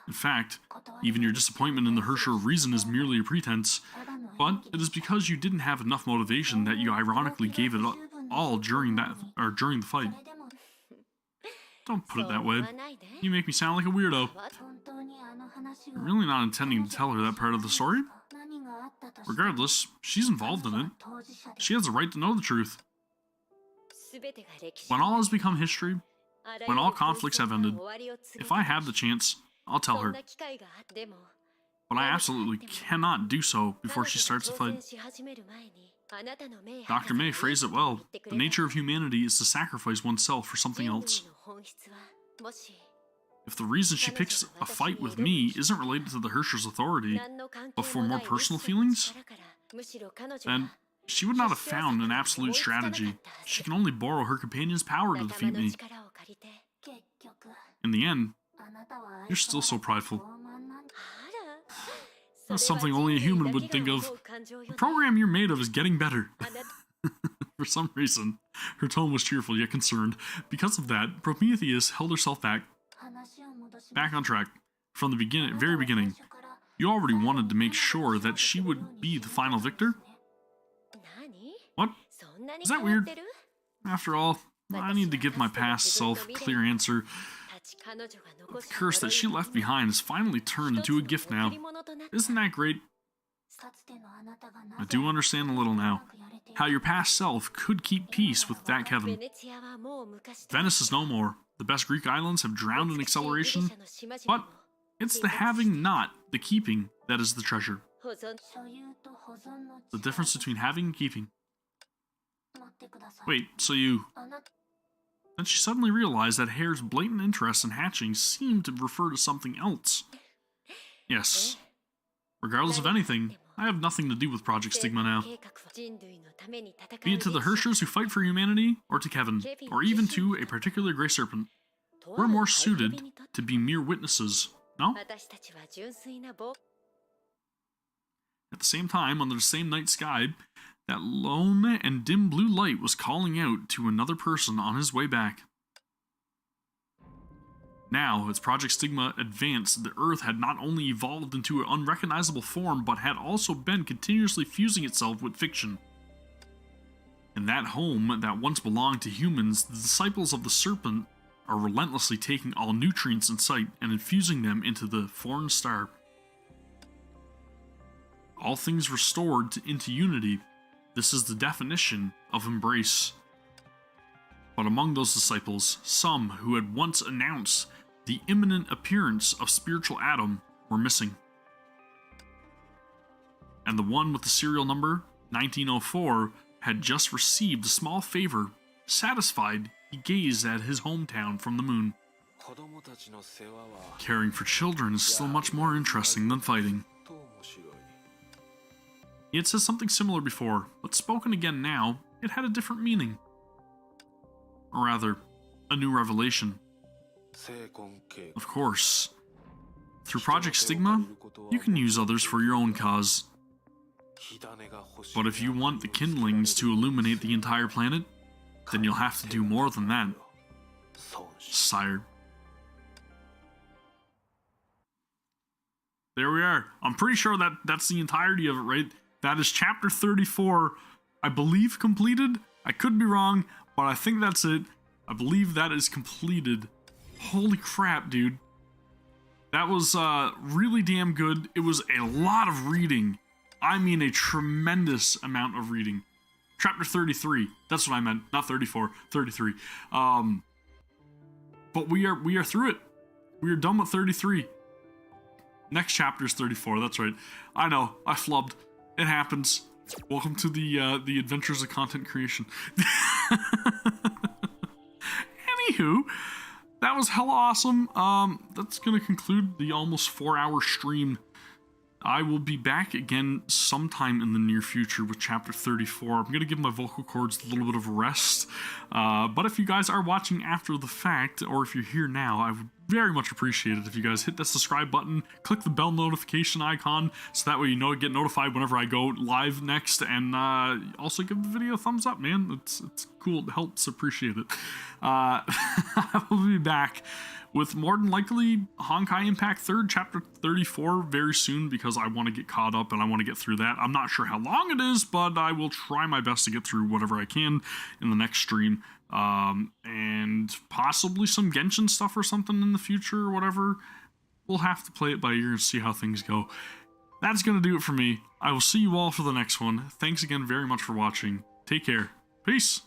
In fact, even your disappointment in the Hersher of Reason is merely a pretense, but it is because you didn't have enough motivation that you ironically gave it all during the fight. Don't put it that way. You make me sound like a weirdo. You're really not intending to tell her that part of the story? Regardless, she's involved in it. She has the right to know the truth. When all has become history, when all conflicts have ended, if I have the chance, I'll tell her. But I absolutely cannot do so before she starts the fight. Dr. May phrased it well. The nature of humanity is to sacrifice oneself for something else. If the reason she picks a fight with me isn't related to the Hersher's authority, but for more personal feelings, then she would not have found an absolute strategy. She can only borrow her companion's power to defeat me. In the end, you're still so prideful. That's something only a human would think of. The program you're made of is getting better. For some reason, her tone was cheerful yet concerned. Because of that, Prometheus held herself back on track. From the very beginning, you already wanted to make sure that she would be the final victor? What? Is that weird? After all, I need to give my past self a clear answer. The curse that she left behind has finally turned into a gift now. Isn't that great? I do understand a little now. How your past self could keep peace with that Kevin. Venice is no more. The best Greek islands have drowned in acceleration. But It's the having, not the keeping, that is the treasure. 保存 所有と保存の The difference between having and keeping. 待ってください Wait, so you... あな Then she suddenly realized that Hare's blatant interest in hatching seemed to refer to something else. Yes. Regardless of anything, I have nothing to do with Project Stigma now. 計画は人類のために戦う Be it to the Hershers who fight for humanity, or to Kevin, or even to a particular Grey Serpent. We're more suited to be mere witnesses, no? 私たちは純粋な冒 At the same time, under the same night sky, that lone and dim blue light was calling out to another person on his way back. Now, as Project Stigma advanced, the Earth had not only evolved into an unrecognizable form, but had also been continuously fusing itself with fiction. In that home that once belonged to humans, the disciples of the Serpent are relentlessly taking all nutrients in sight and infusing them into the foreign star. All things restored into unity. This is the definition of embrace. But among those disciples, some who had once announced the imminent appearance of spiritual Adam were missing. And the one with the serial number 1904 had just received a small favor. Satisfied, he gazed at his hometown from the moon. Caring for children is still much more interesting than fighting. He had said something similar before, but spoken again now, it had a different meaning. Or rather, a new revelation. Of course, through Project Stigma, you can use others for your own cause. But if you want the kindlings to illuminate the entire planet, then you'll have to do more than that, sire. There we are. I'm pretty sure that's the entirety of it, right? That is chapter 34, I believe, completed. I could be wrong, but I think that's it. I believe that is completed. Holy crap, dude. That was really damn good. It was a lot of reading. I mean a tremendous amount of reading. Chapter 33. That's what I meant. Not 34. 33. But we are through it. We are done with 33. Next chapter is 34. That's right. I know. I flubbed. It happens. Welcome to the adventures of content creation. Anywho, that was hella awesome. That's gonna conclude the almost 4-hour stream. I will be back again sometime in the near future with chapter 34. I'm going to give my vocal cords a little bit of a rest. But if you guys are watching after the fact, or if you're here now, I would very much appreciate it if you guys hit that subscribe button, click the bell notification icon, so that way you get notified whenever I go live next, and also give the video a thumbs up, man. It's cool. It helps. Appreciate it. I will be back with more than likely Honkai Impact 3rd, Chapter 34, very soon, because I want to get caught up and I want to get through that. I'm not sure how long it is, but I will try my best to get through whatever I can in the next stream. And possibly some Genshin stuff or something in the future or whatever. We'll have to play it by ear and see how things go. That's going to do it for me. I will see you all for the next one. Thanks again very much for watching. Take care. Peace.